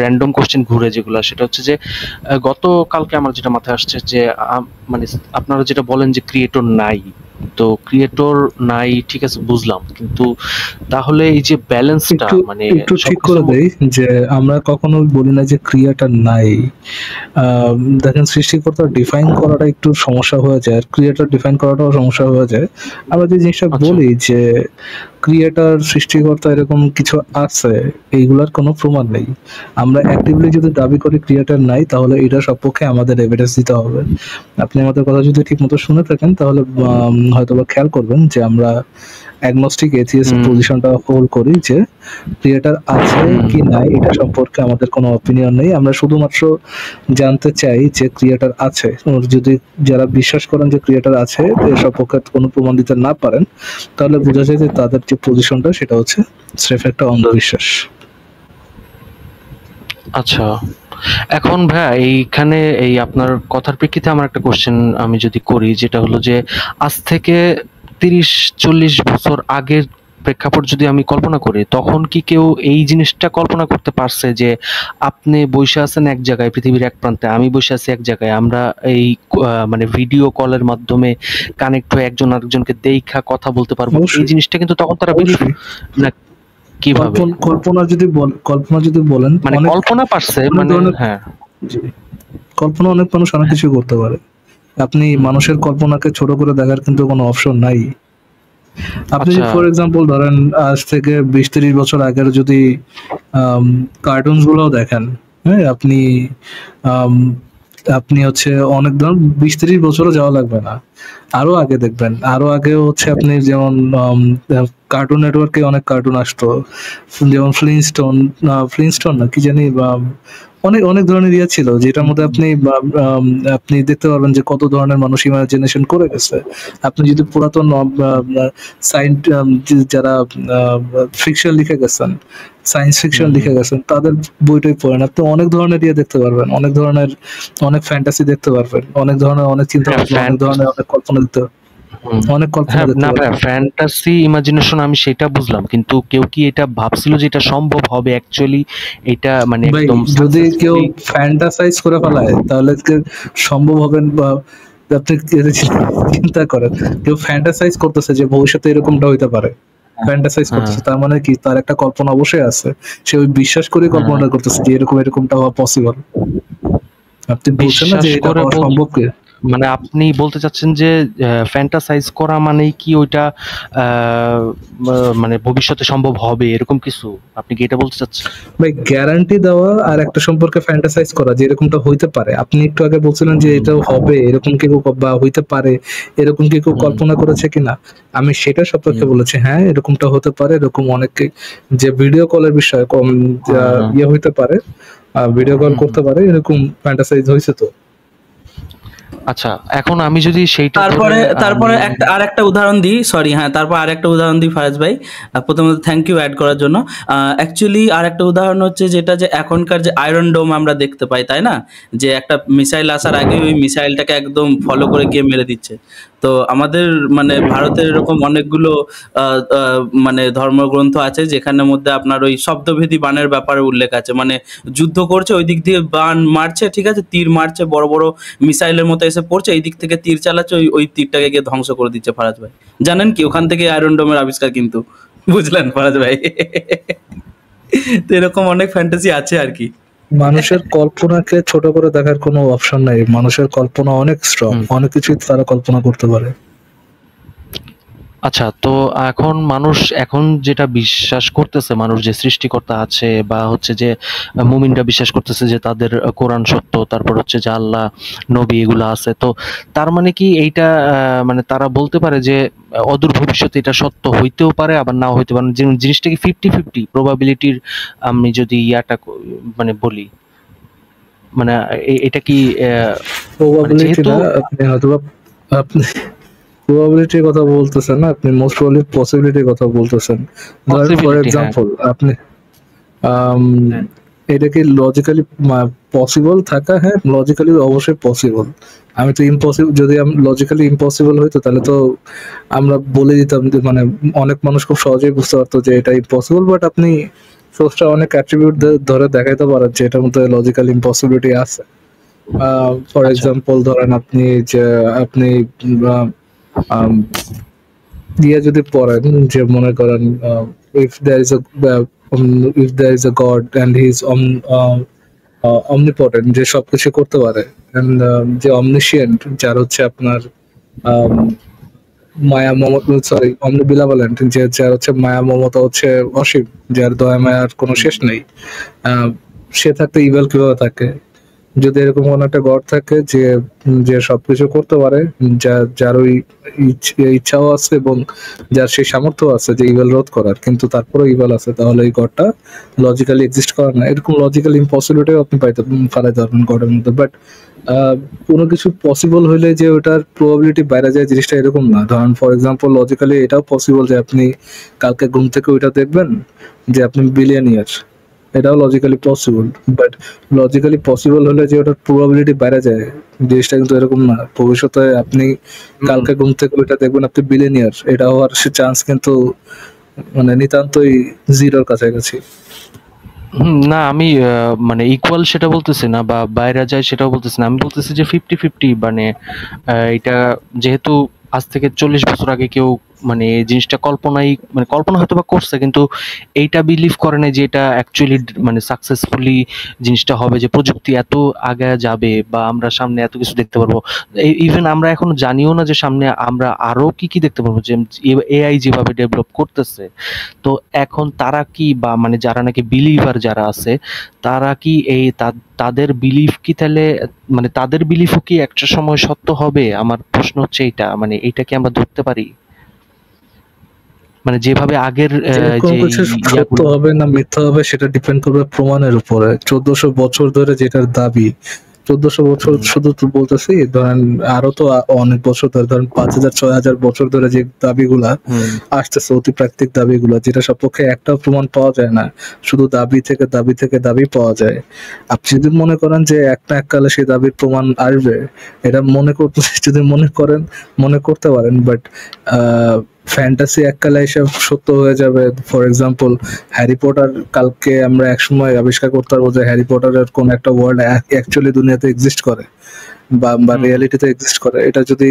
র্যান্ডম কোশ্চেন ঘুরে যেগুলো, সেটা হচ্ছে যে গতকালকে আমার যেটা মাথায় আসছে যে মানে আপনারা যেটা বলেন যে ক্রিয়েটর নাই, তো ক্রিয়েটর নাই ঠিক আছে বুঝলাম, কিন্তু তাহলে এই যে ব্যালেন্সটা মানে একটু ঠিক করে দেই যে আমরা কখনো বলি না যে ক্রিয়েটর নাই। দেখেন, সৃষ্টিকর্তা ডিফাইন করাটা একটু সমস্যা হয়ে যায়, আর ক্রিয়েটর ডিফাইন করাটাও সমস্যা হয়ে যায়। আমরা যে জিনিসটা বলি যে ক্রিয়েটর সৃষ্টিকর্তা এরকম কিছু আছে, এইগুলার কোনো প্রমাণ নেই। আমরা অ্যাক্টিভলি যদি দাবি করি ক্রিয়েটর নাই, তাহলে এটা সপক্ষে আমাদের এভিডেন্স দিতে হবে। আপনি আমাদের কথা যদি ঠিক মতো শুনে থাকেন, তাহলে হয়তোবা খেয়াল করবেন যে আমরা অ্যাগনস্টিক এথিয়েস্ট পজিশনটা হোল্ড করি যে ক্রিয়েটার আছে কি নাই এটা সম্পর্কে আমাদের কোনো অপিনিয়ন নেই। আমরা শুধুমাত্র জানতে চাই যে ক্রিয়েটার আছে। যদি যারা বিশ্বাস করেন যে ক্রিয়েটার আছে এর সপক্ষে কোনো প্রমাণ দিতে না পারেন, তাহলে বোঝা যায় যে তাদের যে পজিশনটা সেটা হচ্ছে স্রেফ একটা অন্ধবিশ্বাস। আচ্ছা, এখন ভাইয়া এইখানে এই আপনার কথার প্রেক্ষিতে আমার একটা কোশ্চেন আমি যদি করি, যেটা হলো যে আজ থেকে 30-40 বছর আগের প্রেক্ষাপট যদি আমি কল্পনা করি, তখন কি কেউ এই জিনিসটা কল্পনা করতে পারছে যে আপনি বসে আছেন এক জায়গায় পৃথিবীর এক প্রান্তে, আমি বসে আছি এক জায়গায়, আমরা এই মানে ভিডিও কলের মাধ্যমে কানেক্ট হয়ে একজন আরেকজনকে দেখা কথা বলতে পারবো? এই জিনিসটা কিন্তু তখন তারা বিলিভ না কিভাবে কল্পনা যদি বলেন মানে কল্পনা পারছে মানে হ্যাঁ কল্পনা অনেক মানুষ অনেক কিছু করতে পারে। আপনি মানুষের কল্পনাকে ছোট করে দেখার কিন্তু কোনো অপশন নাই। আপনি ফর এক্সাম্পল ধরেন আজ থেকে 20-30 বছর আগের যদি কার্টুনস গুলো দেখেন, হ্যাঁ আপনি হচ্ছে অনেক ধরুন 20-30 বছরও যাওয়া লাগবে না, আরো আগে দেখবেন। আরো আগে হচ্ছে আপনি যেমন কার্টুন নেটওয়ার্কে অনেক কার্টুন আসতো, যেমন ফ্লিনস্টোন না কি জানি, বা অনেক অনেক ধরনের ইয়ে ছিল যেটার মধ্যে আপনি দেখতে পারবেন যে কত ধরনের মানুষ ইমাজিনেশন করে গেছে। আপনি যদি পুরাতন যারা ফিকশন লিখে গেছেন, সায়েন্স ফিকশন লিখে গেছেন, তাদের বইটাই পড়েন, আপনি অনেক ধরনের ইয়ে দেখতে পারবেন, অনেক ফ্যান্টাসি দেখতে পারবেন, অনেক ধরনের অনেক চিন্তা ভাবনা, অনেক ধরনের অনেক কল্পনা দেখতে ফ্যান্টাসি ইমাজিনেশন আমি সেটা বুঝলাম, কিন্তু কেউ কি এটা ভাবছিল যে এটা সম্ভব হবে অ্যাকচুয়ালি? এটা মানে একদম যদি কেউ ফ্যান্টাসাইজ করে ফেলায় তাহলে সম্ভব হবে বা আপনি চিন্তা করেন কেউ ফ্যান্টাসাইজ করতেছে যে ভবিষ্যতে এরকমটা হইতে পারে, ফ্যান্টাসাইজ করতেছে, তার মানে কি তার একটা কল্পনা অবশ্যই আছে, সে ওই বিশ্বাস করে কল্পনা করতেছে যে এরকমটা হওয়া পসিবল। আপনি বলছেন না যে এটা হওয়া সম্ভব কি? মানে আপনি বলতে চাচ্ছেন যে ফ্যান্টাসাইজ করা মানে কি ওইটা মানে ভবিষ্যতে সম্ভব হবে এরকম কিছু? আপনি কি এটা বলতে চাচ্ছেন? ভাই গ্যারান্টি দেওয়া আর একটা সম্পর্কে ফ্যান্টাসাইজ করা যে এরকমটা হইতে পারে। আপনি একটু আগে বলছিলেন যে এটা হবে এরকম কি বা হইতে পারে এরকম কি কেউ কল্পনা করেছে কিনা, আমি সেটা সম্পর্কে বলেছি হ্যাঁ এরকমটা হতে পারে। এরকম অনেকে যে ভিডিও কলের বিষয়ে কম ইয়ে হইতে পারে, ভিডিও কল করতে পারে, এরকম ফ্যান্টাসাইজ হয়েছে। তো আচ্ছা, এখন আমি যদি সেইটা তারপরে আরেকটা উদাহরণ দিই, তারপর আরেকটা উদাহরণ দিই ফারাজ ভাই, প্রথমত থ্যাংক ইউ অ্যাড করার জন্য। অ্যাকচুয়ালি আরেকটা উদাহরণ হচ্ছে যেটা যে এখনকার যে আয়রন ডোম আমরা দেখতে পাই, তাই না, যে একটা মিসাইল আসার আগে ওই মিসাইলটাকে একদম ফলো করে গিয়ে মেরে দিচ্ছে। তো আমাদের মানে ভারতের এরকম অনেকগুলো মানে ধর্মগ্রন্থ আছে যেখানের মধ্যে আপনার ওই শব্দভেদী বানের ব্যাপারে উল্লেখ আছে, মানে যুদ্ধ করছে ওই দিক দিয়ে বান মারছে, ঠিক আছে, তীর মারছে, বড় বড় মিসাইলের মতো এসে পড়ছে, এই দিক থেকে তীর চালাচ্ছে, ওই তীরটাকে গিয়ে ধ্বংস করে দিচ্ছে। ফারাজ ভাই জানেন কি ওখান থেকে আয়রন ডোমের আবিষ্কার কিন্তু, বুঝলেন ফারাজ ভাই? তো এরকম অনেক ফ্যান্টাসি আছে আর কি। মানুষের কল্পনাকে ছোট করে দেখার কোনো অপশন নাই, মানুষের কল্পনা অনেক স্ট্রং, অনেক কিছুই তারা কল্পনা করতে পারে। আচ্ছা, তো এখন মানুষ এখন যেটা বিশ্বাস করতেছে, মানুষ যে সৃষ্টিকর্তা আছে বা হচ্ছে যে মুমিনরা বিশ্বাস করতেছে যে তাদের কোরআন সত্য, তারপর হচ্ছে যে আল্লাহ নবী এগুলো আছে, তো তার মানে কি এইটা মানে তারা বলতে পারে যে অদূর ভবিষ্যতে এটা সত্য হইতেও পারে আবার নাও হইতে পারে, জিনিসটা কি 50-50 প্রবাবিলিটির? আমি যদি ইয়াটা মানে বলি, মানে এটা কি প্রবাবিলিটি না, আপনি হয়তো আপনি প্রবাবিলিটির কথা বলতেছেন না, আপনি মোস্ট প্রবাবলি পসিবিলিটির কথা বলতেছেন। ফর এক্সাম্পল আপনি এটা কি লজিক্যালি পসিবল থাকা? হ্যাঁ লজিক্যালি অবশ্যই পসিবল। আমি তো ইম্পসিবল, যদি লজিক্যালি ইম্পসিবল হইতো তাহলে তো আমরা বলে দিতাম যে মানে অনেক মানুষ খুব সহজেই বুঝতে পারতো যে এটা ইম্পসিবল, বাট আপনি সোর্সটা অনেক অ্যাট্রিবিউট ধরে দেখাইতে পারেন যে এটার মধ্যে লজিক্যাল ইম্পসিবিলিটি আছে। ফর এক্সাম্পল ধরেন আপনি যে আপনি দিয়ে যদি পড়েন যে মনে করেন if there is a God and he is omnipotent, যে সবকিছু করতে পারে, and যে omniscient যার হচ্ছে আপনার মায়া মমতা, সরি omnibenevolent যে যার হচ্ছে মায়া মমতা হচ্ছে অসীম, যার দয়া মায়ার কোনো শেষ নেই, সে থাকতে ইভেল কিভাবে থাকে? যদি এরকম কোনো একটা গড থাকে যে যে সবকিছু করতে পারে, যার ওই ইচ্ছাও আছে এবং যার সেই সামর্থ্য আছে যে ইভেল রোধ করার, কিন্তু তারপরেও ইভেল আছে, তাহলে এই গডটা লজিক্যালি এক্সিস্ট করে না। এরকম লজিক্যাল ইম্পসিবিলিটিও আপনি ফেলাইতে পারবেন গডের মধ্যে। বাট কোনো কিছু পসিবল হইলে যে ওটার প্রবাবিলিটি বাইরে যায়, জিনিসটা এরকম না। ধরেন ফর এক্সাম্পল লজিক্যালি এটাও পসিবল যে আপনি কালকে ঘুম থেকে ওইটা দেখবেন যে আপনি বিলিয়নিয়ার, এটাও logically possible. But logically possible হলে যে ওটার প্রবাবিলিটি বাইরে যায়, জিনিসটা কিন্তু এরকম না। ভবিষ্যতে আপনি কালকে ঘুম থেকে ওইটা দেখবেন আপনি বিলিয়নিয়ার, এটা হওয়ার চান্স কিন্তু মানে নিতান্তই জিরোর কাছাকাছি। না আমি মানে ইকুয়াল সেটা বলতেছি না, বা বাইরে যায় সেটাও বলতেছি না। আমি বলতেছি যে 50-50, মানে এটা যেহেতু আজ থেকে 40 বছর আগে কেউ মানে এই জিনিসটা কল্পনা হয়তো বা করছে, কিন্তু এইটা বিলিভ করে না যে এটা অ্যাকচুয়ালি মানে সাকসেসফুলি জিনিসটা হবে, যে প্রযুক্তি এত আগে যাবে বা আমরা সামনে এত কিছু দেখতে পারবো। ইভেন আমরা এখনো জানিও না যে সামনে আমরা আরো কি কি দেখতে পারবো, যে এআই যেভাবে ডেভেলপ করতেছে। তো এখন তারা কি, বা মানে যারা নাকি বিলিভার যারা আছে, তারা কি এই তাদের বিলিফ কি তাহলে, মানে তাদের বিলিফও কি একটা সময় সত্য হবে? আমার প্রশ্ন হচ্ছে এইটা, মানে এইটা কি আমরা ধরতে পারি? মানে যেভাবে আগের কোন যে কিছু সত্য ইয়াগুলো। হবে না মিথ্যা হবে সেটা ডিপেন্ড করবে প্রমাণের উপরে। 1400 বছর ধরে যেটার দাবি, 1400 বছর শুধু তো বলতেছি, ধরেন আরো তো অনেক বছর ধরে, ধরেন 5000-6000 বছর ধরে যে দাবিগুলা আসতেছে, অতিপ্রাকৃতিক দাবিগুলা, যেটা সপক্ষে একটাও প্রমাণ পাওয়া যায় না, শুধু দাবি থেকে দাবি থেকে দাবি পাওয়া যায়। আপনি যদি মনে করেন যে একটা এককালে সেই দাবির প্রমাণ আসবে, এটা মনে করতে যদি মনে করতে পারেন, বাট ফ্যান্টাসি এককালে এসব সত্য হয়ে যাবে। ফর এক্সাম্পল হ্যারি পটার, কালকে আমরা একসময় আবিষ্কার করতে পারবো যে হ্যারি পটারের কোন একটা ওয়ার্ল্ড অ্যাকচুয়ালি দুনিয়াতে এক্সিস্ট করে বা রিয়ালিটিতে এক্সিস্ট করে। এটা যদি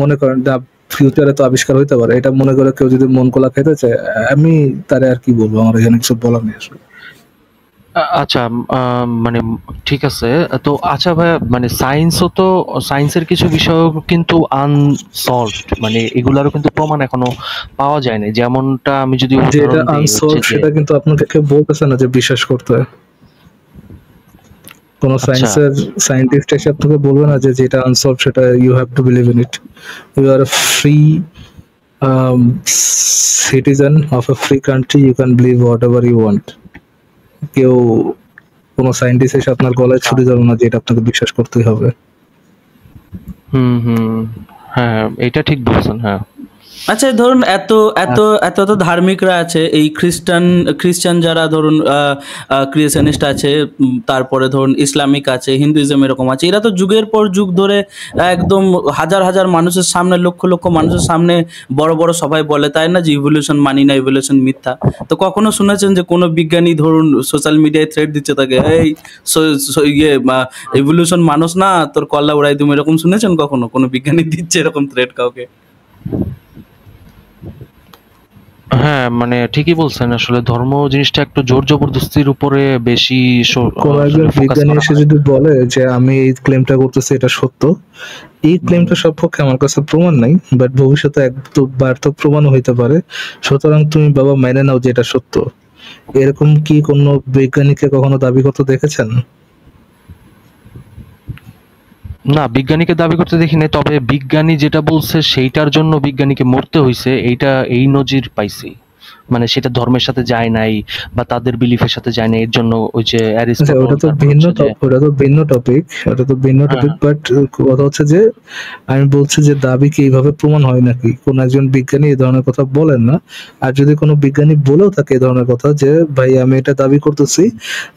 মনে করেন ফিউচারে তো আবিষ্কার হইতে পারে, এটা মনে করে কেউ যদি মন কোলা খেতে চায়, আমি তারে আর কি বলবো, আমার এখানে কিছু বলার নেই আসলে। আচ্ছা, মানে ঠিক আছে। তো আচ্ছা ভাইয়া, মানে সায়েন্সের কিছু বিষয় কিন্তু আনসলভড, মানে এগুলারও কিন্তু প্রমাণ এখনো পাওয়া যায়নি। যেমনটা আমি যদি যেটা উদাহরণ দিই আনসলভ হচ্ছে যে, সেটা কিন্তু আপনাকে কেউ বলতেছে না যে বিশ্বাস করতে। কোন আচ্ছা সায়েন্টিস্ট এসে আপনাকে বলবে না যে যেটা আনসলভ সেটা you have to believe in it. You are free citizen of a free country, you can believe whatever you want. কেউ কোনো সায়েন্টিস্ট এসে আপনার গলায় ছুরি ধরবে না যে এটা আপনাকে বিশ্বাস করতেই হবে। হুম, হ্যাঁ এটা ঠিক বলছেন, হ্যাঁ। আচ্ছা ধরুন এত এত এত এত ধার্মিকরা আছে, এই খ্রিস্টান যারা ধরুন ক্রিয়েশনিস্ট আছে, তারপরে ধরুন ইসলামিক আছে, হিন্দুইজম এরকম আছে, এরা তো যুগের পর যুগ ধরে একদম হাজার হাজার মানুষের সামনে, লক্ষ লক্ষ মানুষের সামনে বড় বড় সবাই বলে, তাই না, যে ইভলিউশন মানি না, ইভলিউশন মিথ্যা। তো কখনো শুনেছেন যে কোনো বিজ্ঞানী ধরুন সোশ্যাল মিডিয়ায় থ্রেড দিচ্ছে তাকে, এই ইভলিউশন মানুষ না, তোর কল্লা উড়াই দিম, এরকম শুনেছেন কখনো কোনো বিজ্ঞানী দিচ্ছে এরকম থ্রেড কাউকে? হ্যাঁ মানে ঠিকই বলছেন, আসলে ধর্ম জিনিসটা একটু জোর জবরদস্তির উপরে বেশি কোন একজন বিজ্ঞানী এসে যদি বলে যে আমি এই ক্লেমটা করতেছি এটা সত্য, এই ক্লেমটা সপক্ষে আমার কাছে প্রমাণ নাই, বাট ভবিষ্যতে একবার তো প্রমাণও হইতে পারে, সুতরাং তুমি বাবা মেনে নাও যে এটা সত্য। এরকম কি কোনো বৈজ্ঞানিককে কখনো দাবি করতে দেখেছেন? না, বিজ্ঞানীকে দাবি করতে দেখি নাই, তবে বিজ্ঞানী যেটা বলছে সেইটার জন্য বিজ্ঞানীকে মরতে হইছে, এই নজির পাইছি। মানে সেটা ধর্মের সাথে যায় নাই বা তাদের বিলিফের সাথে যায় না, এর জন্য ওই যে ওটা তো ভিন্ন টপিক, বাট কথা হচ্ছে যে আমি বলছি যে দাবি কি এইভাবে প্রমাণ হয় নাকি? কোন একজন বিজ্ঞানী এই ধরনের কথা বলেন না। আর যদি কোনো বিজ্ঞানী বলেও থাকে এই ধরনের কথা যে ভাই আমি এটা দাবি করতেছি,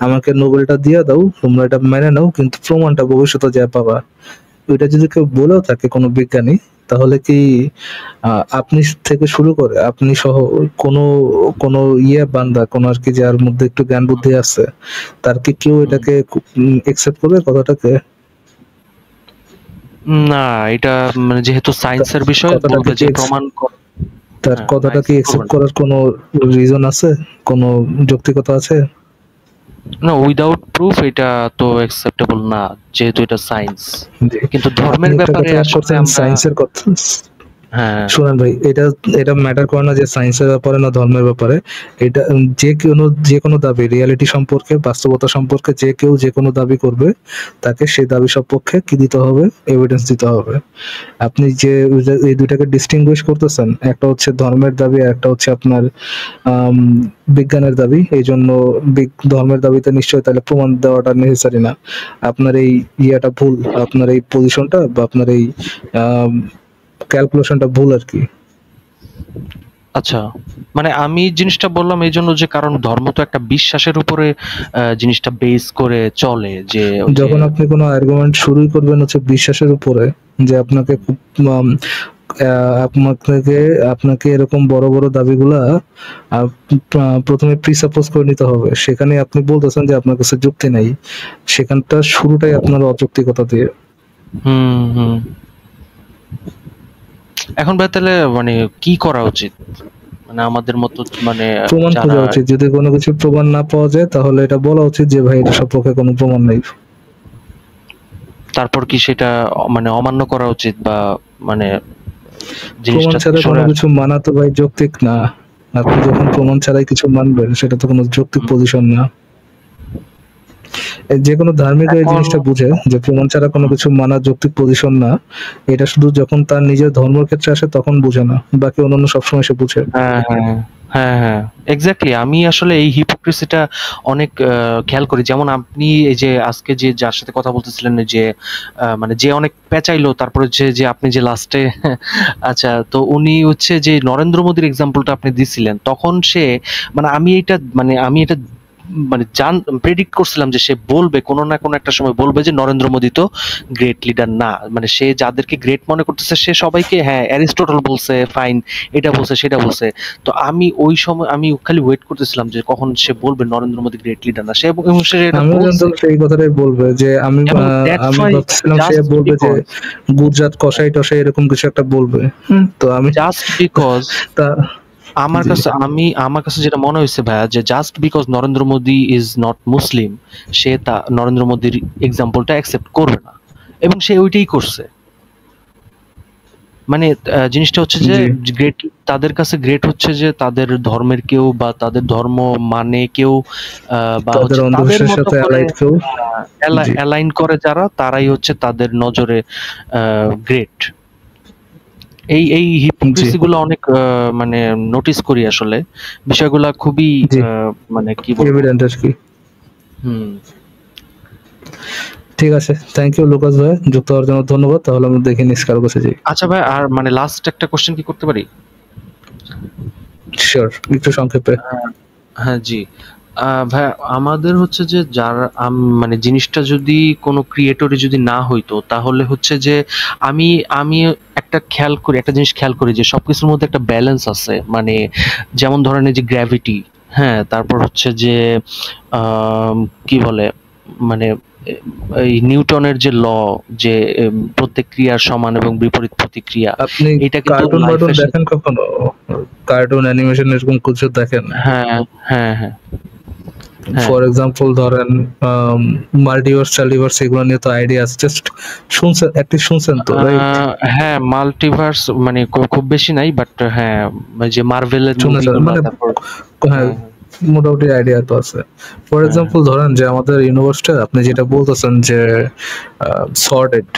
আমাকে নোবেলটা দিয়ে দাও, তোমরা এটা মেনে নাও, কিন্তু প্রমাণটা ভবিষ্যতে যা পাবা, ওইটা যদি কেউ বলেও থাকে কোনো বিজ্ঞানী, তাহলে কি আপনি থেকে শুরু করে আপনি সহ কোনো কোনো বান্দা, কোন আর কি যার মধ্যে একটু জ্ঞান বুদ্ধি আছে, তার কি কেউ এটাকে একসেপ্ট করবে কথাটাকে? না, এটা মানে যেহেতু সায়েন্সের বিষয়, বলবে যে প্রমাণ তার কথাটা কি একসেপ্ট করার কোনো রিজন আছে, কোনো যৌক্তিকতা আছে? না, উইদাউট প্রুফ এটা তো অ্যাকসেপ্টেবল না, যেহেতু এটা সায়েন্স। কিন্তু ধর্মের ব্যাপারে আসলে আমরা সায়েন্সের কথা হ্যাঁ শুনেন ভাই, এটা এটা ম্যাটার করে না যে সায়েন্সের ব্যাপারে না ধর্মের ব্যাপারে। এটা যে কোনো দাবি রিয়ালিটি সম্পর্কে, বাস্তবতা সম্পর্কে যে কেউ যে কোনো দাবি করবে, তাকে সেই দাবি সপক্ষে কি দিতে হবে? এভিডেন্স দিতে হবে। আপনি যে এই দুইটাকে ডিস্টিংগুইশ করতেছেন, একটা হচ্ছে ধর্মের দাবি আর একটা হচ্ছে আপনার আম, বিজ্ঞানের দাবি। এই জন্য ধর্মের দাবিতে নিশ্চয়ই তাহলে প্রমাণ দেওয়াটা নেসেসারি না। আপনার এই ইয়েটা ভুল, আপনার এই পজিশনটা বা আপনার এই ক্যালকুলেশনটা ভুল আর কি। আচ্ছা, মানে আমি জিনিসটা বললাম এই জন্য যে কারণ ধর্ম তো একটা বিশ্বাসের উপরে জিনিসটা বেস করে চলে, যে ওই যে যখন আপনি কোনো আর্গুমেন্ট শুরুই করবেন হচ্ছে বিশ্বাসের উপরে, যে আপনাকে আপনাকে এরকম বড় বড় দাবিগুলা প্রথমে প্রিসাপোজ করে নিতে হবে। সেখানে আপনি বলতেছেন যে আপনার কাছে যুক্তি নাই, সেখানটা শুরুটাই আপনার অযৌক্তিকতা দিয়ে। হুম হুম এখন ভাই তাহলে মানে কি করা উচিত, মানে আমাদের মতো মানে প্রমাণ যারা, খোঁজা উচিত। যদি কোনো কিছু প্রমাণ না পাওয়া যায় তাহলে এটা বলা উচিত যে ভাই এটা সপক্ষে কোনো প্রমাণ নেই। তারপর কি সেটা মানে অমান্য করা উচিত, বা মানে প্রমাণ জিনিসটা ছাড়া কোনো সরে কিছু মানা তো ভাই যৌক্তিক না। আপনি যখন প্রমাণ ছাড়াই কিছু মানবেন সেটা তো কোনো যৌক্তিক পজিশন না। যে কোনো ধার্মিক এই এখন জিনিসটা বুঝে যে প্রমাণ ছাড়া কোনো কিছু মানা যৌক্তিক পজিশন না। এটা শুধু যখন তার নিজের ধর্মের ক্ষেত্রে আসে তখন বুঝে না, বাকি অন্যান্য সবসময় সে বুঝে। হ্যাঁ হ্যাঁ হ্যাঁ হ্যাঁ এক্স্যাক্টলি। আমি আসলে এই হিপোক্রেসিটা অনেক খেয়াল করি। যেমন আপনি এই যে আজকে যে যার সাথে কথা বলতেছিলেন, যে মানে যে অনেক পেঁচাইলো, তারপরে যে আপনি যে লাস্টে আচ্ছা, তো উনি হচ্ছে যে নরেন্দ্র মোদীর এক্সাম্পলটা আপনি দিছিলেন, তখন সে মানে আমি এটা মানে প্রেডিক্ট করছিলাম যে সে বলবে কোনো না কোনো একটা সময় বলবে যে নরেন্দ্র মোদী তো গ্রেট লিডার না। মানে সে যাদেরকে গ্রেট মনে করতেছে সে সবাইকে হ্যাঁ অ্যারিস্টটল বলছে, ফাইন, এটা বলছে সেটা বলছে। তো আমি ওই সময় আমি খালি ওয়েট করতেছিলাম যে কখন সে বলবে নরেন্দ্র মোদী গ্রেট লিডার না। সে এবং সে এটা আমিও বলছে, জানতাম সেই কথাটাই বলবে, যে আমি এবং দ্যাটস আমি ওয়াই ভাবছিলাম সে জাস্ট বলবে যে বিকজ গুজরাট কষাই টসাই এরকম কিছু একটা বলবে। তো আমি জাস্ট বিকজ তা জি আমার কাছে যেটা মনে হয়েছে ভাইয়া, যে just because Narendra Modi is not Muslim, সে তা নরেন্দ্র মোদীর এক্সাম্পলটা অ্যাকসেপ্ট করবে না, এবং সে ওইটাই করছে। মানে জিনিসটা হচ্ছে যে জি গ্রেট, তাদের কাছে গ্রেট হচ্ছে যে তাদের ধর্মের কেউ বা তাদের ধর্ম মানে কেউ বা তাদের হচ্ছে তাদের অন্ধবিশ্বাসের মতো সাথে করে অ্যালাইড কেউ। জি অ্যালাইন করে যারা, তারাই হচ্ছে তাদের নজরে গ্রেট। এই জি হিপোক্রিসি গুলো অনেক মানে নোটিস করি আসলে, বিষয়গুলা খুবই জি মানে কি বলবো। এভিডেন্ট আর কি। হুম ঠিক আছে, থ্যাংক ইউ লুকাস ভাই, যুক্ত হওয়ার জন্য ধন্যবাদ। তাহলে আমরা দেখে নিস কারো কাছে যাই। আচ্ছা ভাই, আর মানে লাস্ট একটা কোশ্চেন কি করতে পারি? শিওর, একটু সংক্ষেপে। হ্যাঁ জি। ভাই আমাদের হচ্ছে যে যারা মানে জিনিসটা যদি কোনো ক্রিয়েটরে যদি না হইতো, তাহলে হচ্ছে যে আমি আমি একটা জিনিস খেয়াল করি যে সবকিছুর মধ্যে একটা ব্যালেন্স আছে। মানে যেমন ধরেন এই যে গ্র্যাভিটি, হ্যাঁ, তারপর হচ্ছে যে আম, কি বলে মানে এই নিউটনের যে ল, যে প্রত্যেক ক্রিয়ার সমান এবং বিপরীত প্রতিক্রিয়া, আপনি এটা কিন্তু কার্টুন লাইফের দেখেন কখনো? কার্টুন অ্যানিমেশন এরকম কিছু দেখেন? হ্যাঁ হ্যাঁ হ্যাঁ হ্যাঁ ফর এক্সাম্পল ধরেন মাল্টিভার্স টাল্টিভার্স এগুলো নিয়ে তো আইডিয়া আছে, জাস্ট শুনছেন, একটি শুনছেন তো, রাইট? হ্যাঁ মাল্টিভার্স মানে খুব বেশি নাই, বাট হ্যাঁ ওই যে মার্ভেলের শুনেছেন মুভিগুলো, মানে, তারপর হ্যাঁ হ্যাঁ মোটামুটি আইডিয়া তো আছে। ফর হ্যাঁ এক্সাম্পল ধরেন যে আমাদের ইউনিভার্সটা আপনি যেটা বলতেছেন যে সর্টেড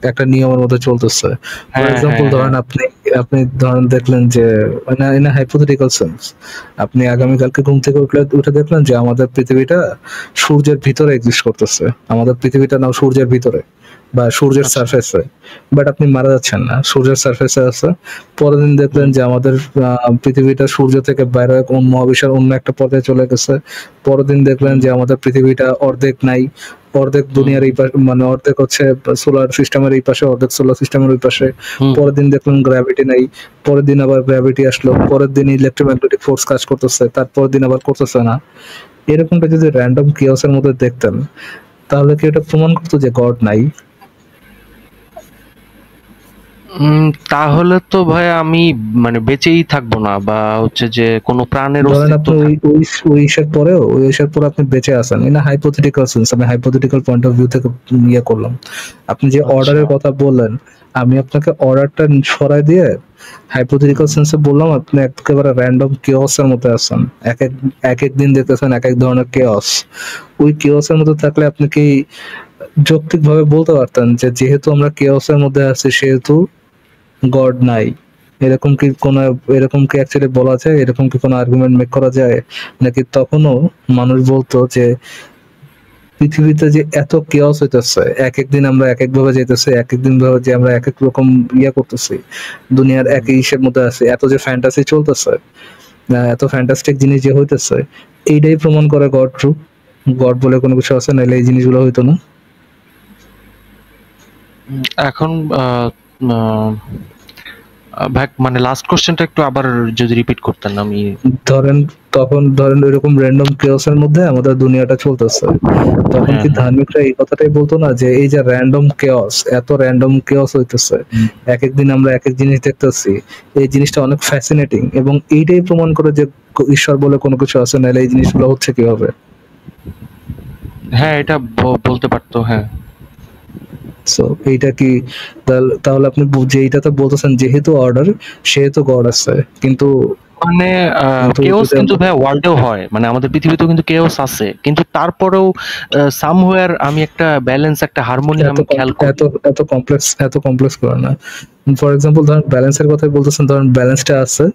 একটা নিয়মের মধ্যে চলতেছে। ফর হ্যাঁ এক্সাম্পল হ্যাঁ হ্যাঁ ধরেন আপনি আপনি ধরেন দেখলেন যে মানে ইন হাইপোথেটিক্যাল সেন্স, আপনি আগামীকালকে ঘুম থেকে উঠে দেখলেন যে আমাদের পৃথিবীটা সূর্যের ভিতরে এক্সিস্ট করতেছে। আমাদের পৃথিবীটা নাও সূর্যের ভিতরে বা সূর্যের আচ্ছা সারফেসে, বাট আপনি মারা যাচ্ছেন না, সূর্যের সারফেসে আছে। পরের দিন দেখলেন হুম যে আমাদের পৃথিবীটা সূর্য থেকে বাইরে মহাবিশ্বের অন্য একটা পর্যায়ে চলে গেছে। পরের দিন দেখলেন হুম যে আমাদের পৃথিবীটা অর্ধেক নাই, অর্ধেক হুম দুনিয়ার এই পাশে, মানে অর্ধেক হচ্ছে সোলার সিস্টেমের এই পাশে, অর্ধেক সোলার সিস্টেমের ওই পাশে। হুম পরের দিন দেখলেন গ্র্যাভিটি নাই, পরের দিন আবার গ্র্যাভিটি আসলো, পরের দিন ইলেকট্রোম্যাগনেটিক ফোর্স কাজ করতেছে, তারপরের দিন আবার করতেছে না। এরকমটা যদি র্যান্ডম কিওসের মধ্যে দেখতেন তাহলে কি এটা প্রমাণ করতো যে গড নাই? তাহলে তো ভাই আমি মানে বেঁচেই থাকবো না, বা হচ্ছে যে কোনো প্রাণের ধরেন অস্তিত্ব আপনি ওই ইসের পরেও ওই ইসের পরে আপনি বেঁচে আছেন, ইন হাইপোথেটিক্যাল সেন্স, আমি হাইপোথেটিক্যাল পয়েন্ট অফ ভিউ থেকে ইয়ে করলাম। আপনি যে আচ্ছা। অর্ডারের কথা বললেন, আমি আপনাকে অর্ডারটা সরাই দিয়ে হাইপোথেটিক্যাল সেন্সে বললাম আপনি একেবারে র্যান্ডম কেওসের মধ্যে আছেন। এক এক দিন দেখতেছেন এক এক ধরনের কেওস। ওই কেওসের মধ্যে থাকলে আপনি কি যৌক্তিকভাবে বলতে পারতেন যে যেহেতু আমরা কেওসের মধ্যে আছি সেহেতু গড নাই? এরকম কি কোনো, এরকম কি অ্যাকচুয়ালি বলা যায়? এরকম কি কোনো আর্গুমেন্ট মেক করা যায়? নাকি তখনও মানুষ বলতো যে পৃথিবীতে যে এত কেওস হইতেছে, এক এক দিন আমরা এক এক ভাবে যাইতেছি, এক এক দিন ভাবে যে আমরা এক এক রকম ইয়া করতেছি, দুনিয়ার একই ইসের মধ্যে আছে, এত যে ফ্যান্টাসি চলতেছে, এত ফ্যান্টাস্টিক জিনিস যে হইতেছে, এইটাই প্রমাণ করে গড ট্রু। গড বলে কোনো কিছু আছে, নাহলে এই জিনিসগুলো হইতো না। এখন ভাই মানে লাস্ট কোশ্চেনটা একটু আবার যদি রিপিট করতেন আমি। ধরেন ধরেন ওইরকম র্যান্ডম কেওসের মধ্যে আমাদের দুনিয়াটা চলতেছে, তখন কি ধার্মিকরা এই কথাটাই বলতো না যে এই যে র্যান্ডম কেওস, এত র্যান্ডম কেওস হইতেছে, এক এক দিন আমরা এক এক জিনিস দেখতেছি, এই জিনিসটা অনেক ফ্যাসিনেটিং এবং এইটাই প্রমাণ করে যে ঈশ্বর বলে কোনো কিছু আছে, নাহলে এই জিনিসগুলো হচ্ছে কিভাবে? হ্যাঁ, এটা বলতে পারতো, হ্যাঁ। সো এইটা কি তাহলে আপনি যে এইটাতে বলতেছেন যেহেতু অর্ডার সেহেতু গড আছে, কিন্তু মানে কেওস কিন্তু ভাই ওয়ার্ল্ডেও হয়, মানে আমাদের পৃথিবীতেও কিন্তু কেওস আছে, কিন্তু তারপরেও সামহোয়ার আমি একটা ব্যালেন্স, একটা হারমোনি আমি খেয়াল করি। এত কমপ্লেক্স করে না। ফর এক্সাম্পল ধরেন ব্যালেন্সের কথাই বলতেছেন, ধরেন ব্যালেন্সটা আছে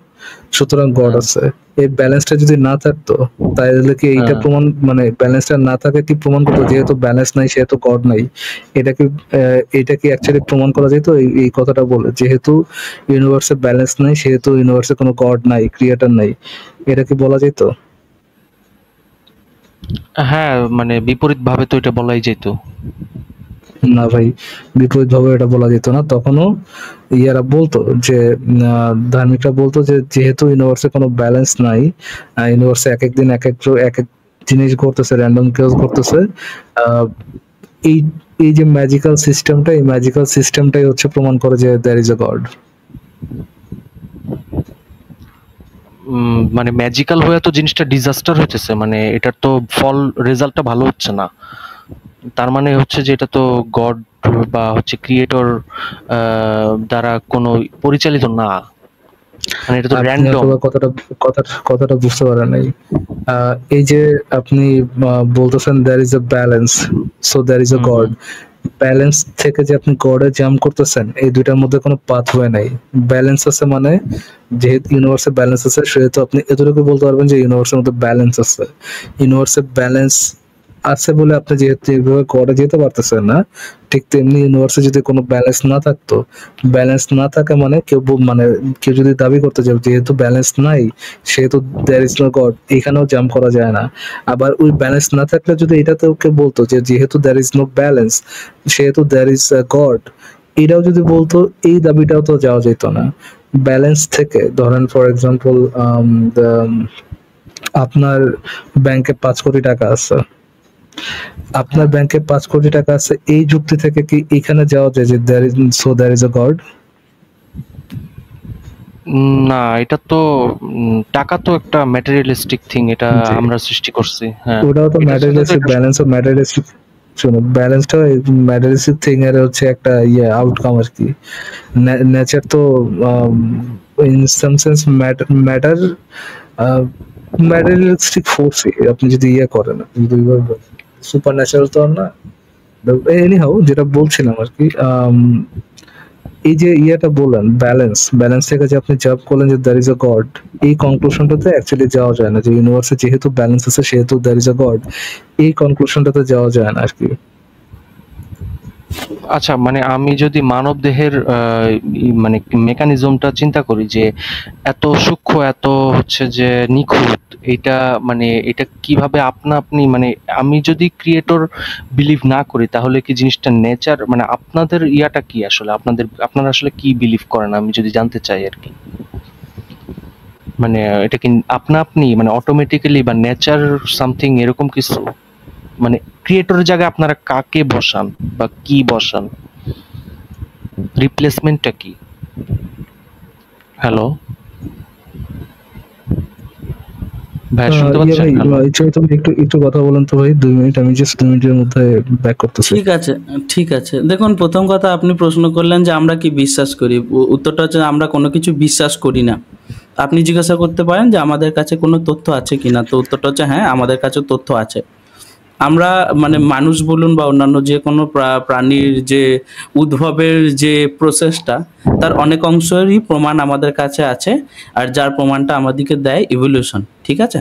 সুতরাং গড আছে। এই ব্যালেন্সটা যদি না থাকতো তাহলে কি এইটা প্রমাণ, মানে ব্যালেন্সটা না থাকে কি প্রমাণ করতো যেহেতু ব্যালেন্স নাই সেহেতু গড নাই? এটা কি অ্যাকচুয়ালি প্রমাণ করা যেত এই কথাটা বলে, যেহেতু ইউনিভার্সে ব্যালেন্স নাই সেহেতু ইউনিভার্সে কোনো গড নাই, ক্রিয়েটর নাই, এটা কি বলা যেত? হ্যাঁ, মানে বিপরীত ভাবে তো এটা বলাই যেত। না ভাই, বিপরীত ভাবে এটা বলা যেত না। তখনও ইয়ারা বলতো যে ধার্মিকরা বলতো যে যেহেতু ইউনিভার্সে কোনো ব্যালেন্স নাই, ইউনিভার্সে এক এক দিন এক এক জিনিস ঘটতেছে, র্যান্ডম কেস ঘটতেছে, এই এই যে ম্যাজিক্যাল সিস্টেমটা, এই ম্যাজিক্যাল সিস্টেমটাই হচ্ছে প্রমাণ করে যে দেয়ার ইজ এ গড। মানে ম্যাজিক্যাল হয়ে তো জিনিসটা ডিজাস্টার হইতেছে, মানে এটার তো ফল রেজাল্টটা ভালো হচ্ছে না। তার মানে হচ্ছে যে এটা তো গড বা হচ্ছে ক্রিয়েটর দ্বারা কোনো পরিচালিত না, মানে এটা তো র্যান্ডম। কথাটা বুঝতে পারেন নাই। এই যে আপনি বলতেছেন there is a balance, so there is a God. Balance থেকে যে আপনি গডে জাম্প করতেছেন, এই দুইটার মধ্যে কোনো পাথওয়ে নাই। ব্যালেন্স আছে মানে যেহেতু ইউনিভার্সে ব্যালেন্স আছে সেহেতু আপনি এতটুকু বলতে পারবেন যে ইউনিভার্সের মধ্যে ব্যালেন্স আছে। ইউনিভার্সে ব্যালেন্স আছে বলে আপনি যেহেতু এইভাবে গডে যেতে পারতেছেন না, ঠিক তেমনি ইউনিভার্সে যদি কোনো ব্যালেন্স না থাকতো, ব্যালেন্স না থাকে মানে কেউ যদি দাবি করতে চায় যেহেতু ব্যালেন্স নাই সেহেতু দেয়ার ইজ নো গড, এখানেও জাম্প করা যায় না। আবার ওই ব্যালেন্স না থাকলে যদি এটাতেও কেউ বলতো যে যেহেতু দেয়ার ইজ নো ব্যালেন্স সেহেতু দেয়ার ইজ গড, এটাও যদি বলতো, এই দাবিটাও তো যাওয়া যেত না। ব্যালেন্স থেকে ধরেন ফর এক্সাম্পল আপনার ব্যাংকে 5 কোটি টাকা আছে, আপনার ব্যাংকে 5 কোটি টাকা আছে, এই যুক্তি থেকে কি এখানে যাওয়া যায় যে দেয়ার ইজ আ গড? না, এটা তো টাকা তো একটা ম্যাটেরিয়ালিস্টিক থিং, এটা আমরা সৃষ্টি করছি। হ্যাঁ, ওটাও তো ম্যাটেরিয়ালিস্টিক, ব্যালেন্স অফ ম্যাটেরিয়ালিস্টিক। শুনো, ব্যালেন্সটা ম্যাটেরিয়ালিস্টিক থিং এর হচ্ছে একটা আউটকাম আর কি। নেচার তো in some sense matter materialistic force, আপনি যদি করেন, যদি সুপার ন্যাচারাল তো না। এনিহাউ যেটা বলছিলাম আর কি, এই যে বললেন ব্যালেন্স থেকে যে আপনি জাম্প করলেন যে দ্যার ইজ আ গড, এই কনক্লুশনটাতে অ্যাকচুয়ালি যাওয়া যায় না যে ইউনিভার্সে যেহেতু ব্যালেন্স আছে সেহেতু দ্যার ইজ আ গড, এই কনক্লুশনটাতে যাওয়া যায় না আর কি। আচ্ছা, মানে আমি যদি মানব দেহের মানে মেকানিজমটা চিন্তা করি যে এত সূক্ষ্ম, এত হচ্ছে যে নিখুঁত, এটা মানে এটা কিভাবে আপনি মানে আমি যদি ক্রিয়েটর বিলিভ না করি তাহলে কি জিনিসটা নেচার, মানে আপনাদের ইয়াটা কি আসলে, আপনারা আসলে কি বিলিভ করেন আমি যদি জানতে চাই আর কি। মানে এটা কি আপনি মানে অটোমেটিক্যালি বা নেচার সামথিং এরকম কিছু, মানে ক্রিয়েটরের জায়গায় আপনারা কাকে বসান বা কি বসান, রিপ্লেসমেন্টটা কি? হ্যালো ভাই, শুনতে ইয়ে পাচ্ছেন? ভাই, হ্যালো তুমি একটু একটু কথা বলেন তো ভাই, 2 মিনিট, আমি জাস্ট 2 মিনিটের মধ্যে ব্যাক করতেছি। ঠিক আছে, ঠিক আছে। দেখুন, প্রথম কথা আপনি প্রশ্ন করলেন যে আমরা কি বিশ্বাস করি। উত্তরটা হচ্ছে আমরা কোনো কিছু বিশ্বাস করি না। আপনি জিজ্ঞাসা করতে পারেন যে আমাদের কাছে কোনো তথ্য আছে কিনা, তো উত্তরটা হচ্ছে হ্যাঁ, আমাদের কাছে তথ্য আছে। আমরা মানে মানুষ বলুন বা অন্যান্য যে কোনো প্রাণীর যে উদ্ভবের যে প্রসেসটা, তার অনেক অংশেরই প্রমাণ আমাদের কাছে আছে। আর যার প্রমাণটা আমাদেরকে দেয় ইভলিউশন। ঠিক আছে?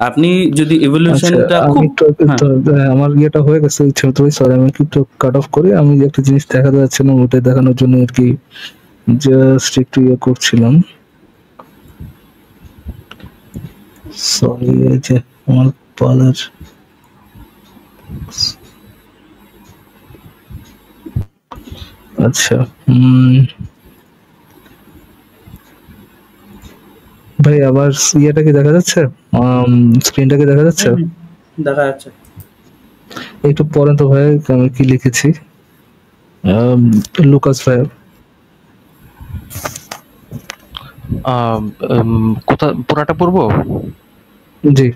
আপনি যদি আচ্ছা, ইভলিউশনটা আমি খুব একটু হ্যাঁ, আমার ইয়েটা হয়ে গেছে, ইচ্ছে মতো সরি, আমি একটু কাট অফ করি। আমি যে একটা জিনিস দেখা যাচ্ছে না, ওটা দেখানোর জন্য আর কি জাস্ট একটু ইয়ে করছিলাম। সরি, এই যে আমার পালার, আচ্ছা ভাই, আবার ইয়েটা কি দেখা যাচ্ছে? স্ক্রিনটা কি দেখা যাচ্ছে? দেখা যাচ্ছে। একটু পরে তো ভাই, আমি কি লিখেছি? লুকাস ভাই, কোথা পুরাটা পড়বো? জি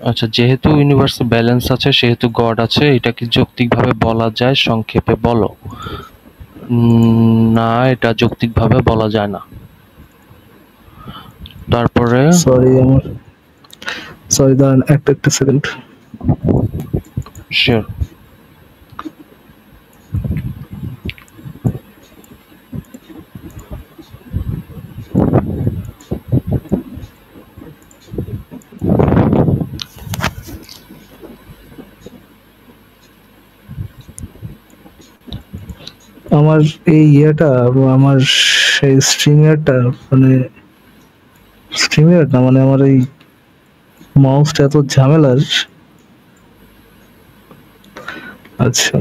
আচ্ছা, যেহেতু ইউনিভার্সে ব্যালেন্স আছে সেহেতু গড আছে, এটা কি যৌক্তিকভাবে বলা যায়? সংক্ষেপে বলো। না, এটা যৌক্তিকভাবে বলা যায় না। তারপরে সরি দাঁড়ান একটা সেকেন্ড। শিওর। আমার এই ইয়েটা, আমার সেই স্ট্রিমিয়ারটা, মানে স্ট্রিমিয়ার না, মানে আমার এই মাউসটা এত ঝামেলার। আচ্ছা,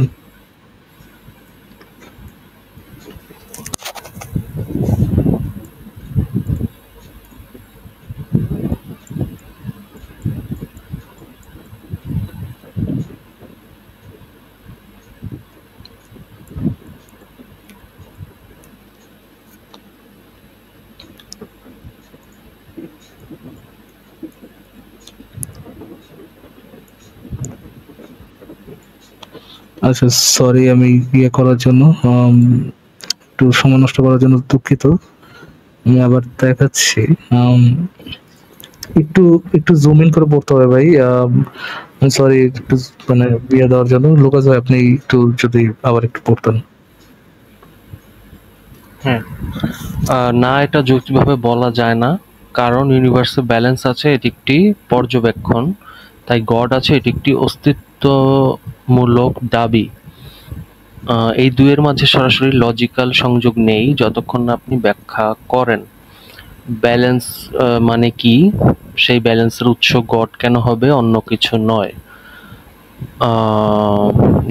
আচ্ছা সরি, আমি ইয়ে করার জন্য একটু সময় নষ্ট করার জন্য দুঃখিত। আমি আবার দেখাচ্ছি। একটু একটু জুম ইন করে পড়তে হবে ভাই। সরি, একটু মানে বিয়ে দেওয়ার জন্য। লোকাস ভাই, আপনি একটু যদি আবার একটু পড়তেন। হ্যাঁ, না, এটা যৌক্তিকভাবে বলা যায় না, কারণ ইউনিভার্সে ব্যালেন্স আছে, এটি একটি পর্যবেক্ষণ। তাই গড আছে, এটি একটি অস্তিত্বমূলক দাবি। এই দুইয়ের মাঝে সরাসরি লজিক্যাল সংযোগ নেই যতক্ষণ না আপনি ব্যাখ্যা করেন। ব্যালেন্স মানে কি, সেই ব্যালেন্সের উৎস গড কেন হবে, অন্য কিছু নয়।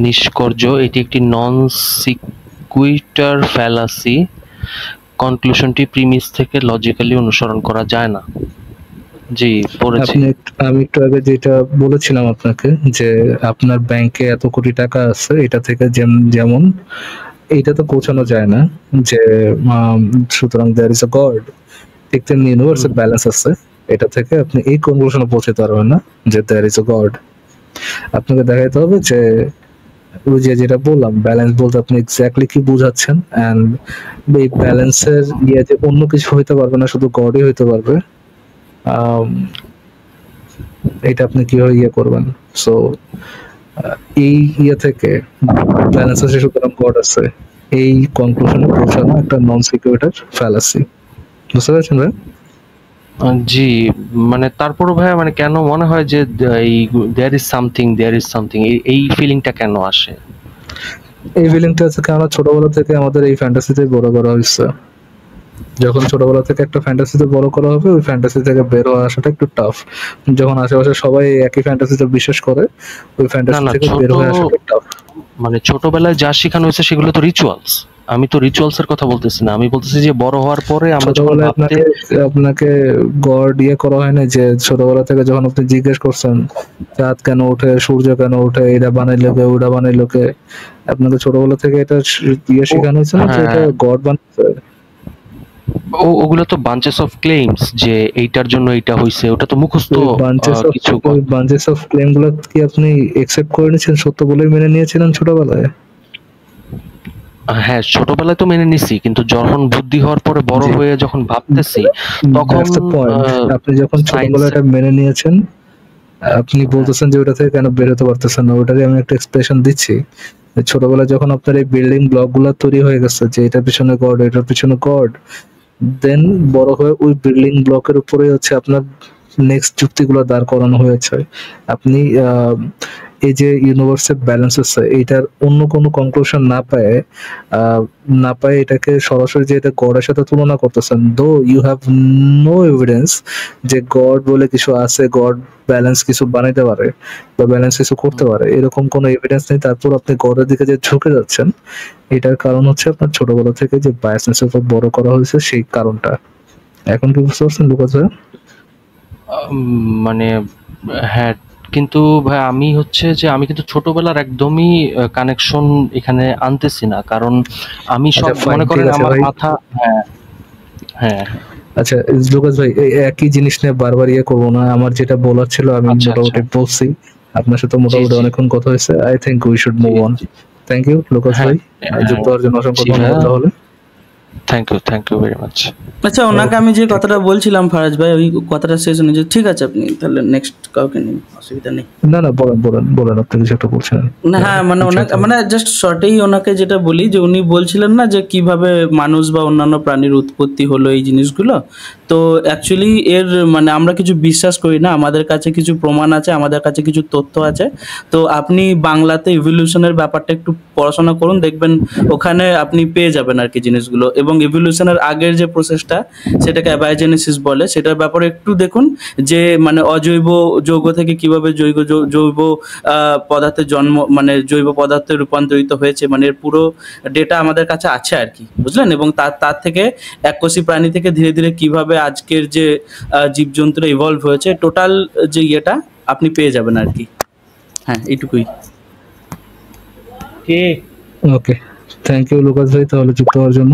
নিষ্কর্য, এটি একটি নন সিকুইটার ফ্যালাসি। কনক্লুশনটি প্রিমিস থেকে লজিক্যালি অনুসরণ করা যায় না। জি, পড়েছি। আমি একটু আগে যেটা বলেছিলাম আপনাকে, যে আপনার ব্যাংকে এত কোটি টাকা আছে, এটা থেকে যেমন এটা তো পৌঁছানো যায় না যে সুতরাং দেয়ার ইজ আ গড, ঠিক তেমনি ইউনিভার্সের ব্যালেন্স আছে, এটা থেকে আপনি এই কনক্লুশনে পৌঁছাতে পারবেন না যে দেয়ার ইজ আ গড। আপনাকে দেখাইতে হবে যে ওই যে যেটা বললাম, ব্যালেন্স বলতে আপনি এক্স্যাক্টলি কি বুঝাচ্ছেন, এন্ড এই ব্যালেন্সের ইয়ে যে অন্য কিছু হইতে পারবে না, শুধু গডই হইতে পারবে। এটা আপনি কিভাবে ইয়ে করবেন? সো এই ইয়ে থেকে ব্যালেন্স আছে সুতরাং গড আছে, এই কনক্লুশনে পৌঁছানো একটা নন সিকিউরিটার ফ্যালাসি। বুঝতে পারছেন ভাই? জি, মানে তারপরও ভাইয়া, মানে কেন মনে হয় যে এই দেয়ার ইজ সামথিং, এই ফিলিংটা কেন আসে? এই ফিলিংটা আছে কারণ ছোটবেলা থেকে আমাদের এই ফ্যান্টাসিতে বড় করা হয়েছে। যখন ছোটবেলা থেকে একটা ফ্যান্টাসিতে বড় করা হবে, ওই ফ্যান্টাসি থেকে বের হওয়া আসাটা একটু টাফ। যখন আশেপাশে সবাই একই ফ্যান্টাসিতে বিশ্বাস করে, ওই ফ্যান্টাসি থেকে বের হয়ে আসাটা টাফ। মানে ছোটবেলায় যা শেখানো হয়েছে সেগুলো তো রিচুয়ালস। আমি তো রিচুয়ালস এর কথা বলতেছি না, আমি বলতেছি যে বড় হওয়ার পরে আমরা যখন ছোটবেলায় ভাবতে আপনাকে গড করা হয় না, যে ছোটবেলা থেকে যখন আপনি জিজ্ঞেস করছেন চাঁদ কেন ওঠে, সূর্য কেন ওঠে, এটা বানাইলো কে, ওটা বানাইলো কে, আপনাকে ছোটবেলা থেকে এটা শেখানো হয়েছে না যে এটা হ্যাঁ, গড বানাইছে? ওগুলো তো বাঞ্চেস অফ ক্লেইমস যে এইটার জন্য এইটা হইছে, ওটা তো মুখস্থ কিছু বাঞ্চেস অফ ক্লেম গুলো কি আপনি একসেপ্ট করে নিয়েছেন, সত্য বলেই মেনে নিয়েছিলেন ছোটবেলায়? হ্যাঁ, ছোটবেলায় তো মেনে নিছি, কিন্তু যখন বুদ্ধি হওয়ার পরে বড় হয়ে যখন ভাবতেছি তখন That's the point. আপনি যখন ছোটবেলায় এটা মেনে নিয়েছেন, আপনি বলতেছেন যে ওটা থেকে কেন বের হতে পারতেছেন না, ওটারই আমি একটা এক্সপ্রেশন দিচ্ছি। ছোটবেলায় যখন আপনার এই বিল্ডিং ব্লক গুলা তৈরি হয়ে গেছে যে এটার পিছনে গড, এটার পিছনে গড, দেন বড় হয়ে ওই বিল্ডিং ব্লকের উপরে হচ্ছে আপনার নেক্সট যুক্তিগুলো দাঁড় করানো হয়েছে। আপনি এই যে ইউনিভার্সের ব্যালেন্স আছে এইটার অন্য কোনো কনক্লুশন না পায় এটাকে সরাসরি যে এটা গডের সাথে তুলনা করতেছেন, though you have no evidence যে গড বলে কিছু আছে, গড ব্যালেন্স কিছু বানাইতে পারে বা ব্যালেন্স কিছু করতে পারে, এরকম কোনো এভিডেন্স নেই। তারপর আপনি গডের দিকে যে ঝুঁকে যাচ্ছেন, এটার কারণ হচ্ছে আপনার ছোটবেলা থেকে যে বায়াসনেসের উপর বড় করা হয়েছে সেই কারণটা। এখন কি বুঝতে পারছেন লুকাস ভাই? মানে হ্যাঁ, কিন্তু ভাই আমি হচ্ছে যে আমি কিন্তু ছোটবেলার একদমই কানেকশন এখানে আনতেছি না, কারণ আমি আচ্ছা, সব fine, মনে ঠিক করেন আছে আমার ভাই। মাথা হ্যাঁ হ্যাঁ আচ্ছা লুকাস ভাই, এই একই জিনিস নিয়ে বারবার করবো না, আমার যেটা বলার ছিল আমি আচ্ছা মোটামুটি আচ্ছা বলছি। আপনার সাথে মোটামুটি জি। অনেকক্ষণ কথা হয়েছে, I think we should move on. Thank you Lucas হ্যাঁ ভাই, যুক্ত হওয়ার জন্য অসংখ্য জি ধন্যবাদ। ভাইয়া, তাহলে থ্যাংক ইউ ভেরি মাচ। আচ্ছা, ওনাকে আমি যে কথাটা বলছিলাম ফারাজ ভাই, ওই কথাটা শেষ হয়ে যে ঠিক আছে, আপনি তাহলে নেক্সট কাউকে নিন, অসুবিধা নেই। না বলেন আপনি কিছু একটা বলছেন। না হ্যাঁ, মানে ওনাকে মানে জাস্ট শর্টেই ওনাকে যেটা বলি যে উনি বলছিলেন না যে কিভাবে মানুষ বা অন্যান্য প্রাণীর উৎপত্তি হলো এই জিনিসগুলো, তো অ্যাকচুয়ালি এর মানে আমরা কিছু বিশ্বাস করি না, আমাদের কাছে কিছু প্রমাণ আছে, আমাদের কাছে কিছু তথ্য আছে। তো আপনি বাংলাতে ইভলিউশনের ব্যাপারটা একটু পড়াশোনা করুন, দেখবেন ওখানে আপনি পেয়ে যাবেন আর কি জিনিসগুলো। এবং ইভলিউশনের আগের যে প্রসেসটা সেটাকে অ্যাবায়োজেনেসিস বলে, সেটার ব্যাপারে একটু দেখুন যে মানে অজৈব যৌগ থেকে কিভাবে জৈব পদার্থের জন্ম, মানে জৈব পদার্থে রূপান্তরিত হয়েছে, মানে এর পুরো ডেটা আমাদের কাছে আছে আর কি, বুঝলেন? এবং তার থেকে এককোষী প্রাণী থেকে ধীরে ধীরে কিভাবে আজকের যে জীবজন্তুরা ইভলভ হয়েছে, টোটাল যে ইয়েটা আপনি পেয়ে যাবেন আর কি। হ্যাঁ, এইটুকুই। ওকে, থ্যাংক ইউ লুকাস ভাই তাহলে যুক্ত হওয়ার জন্য।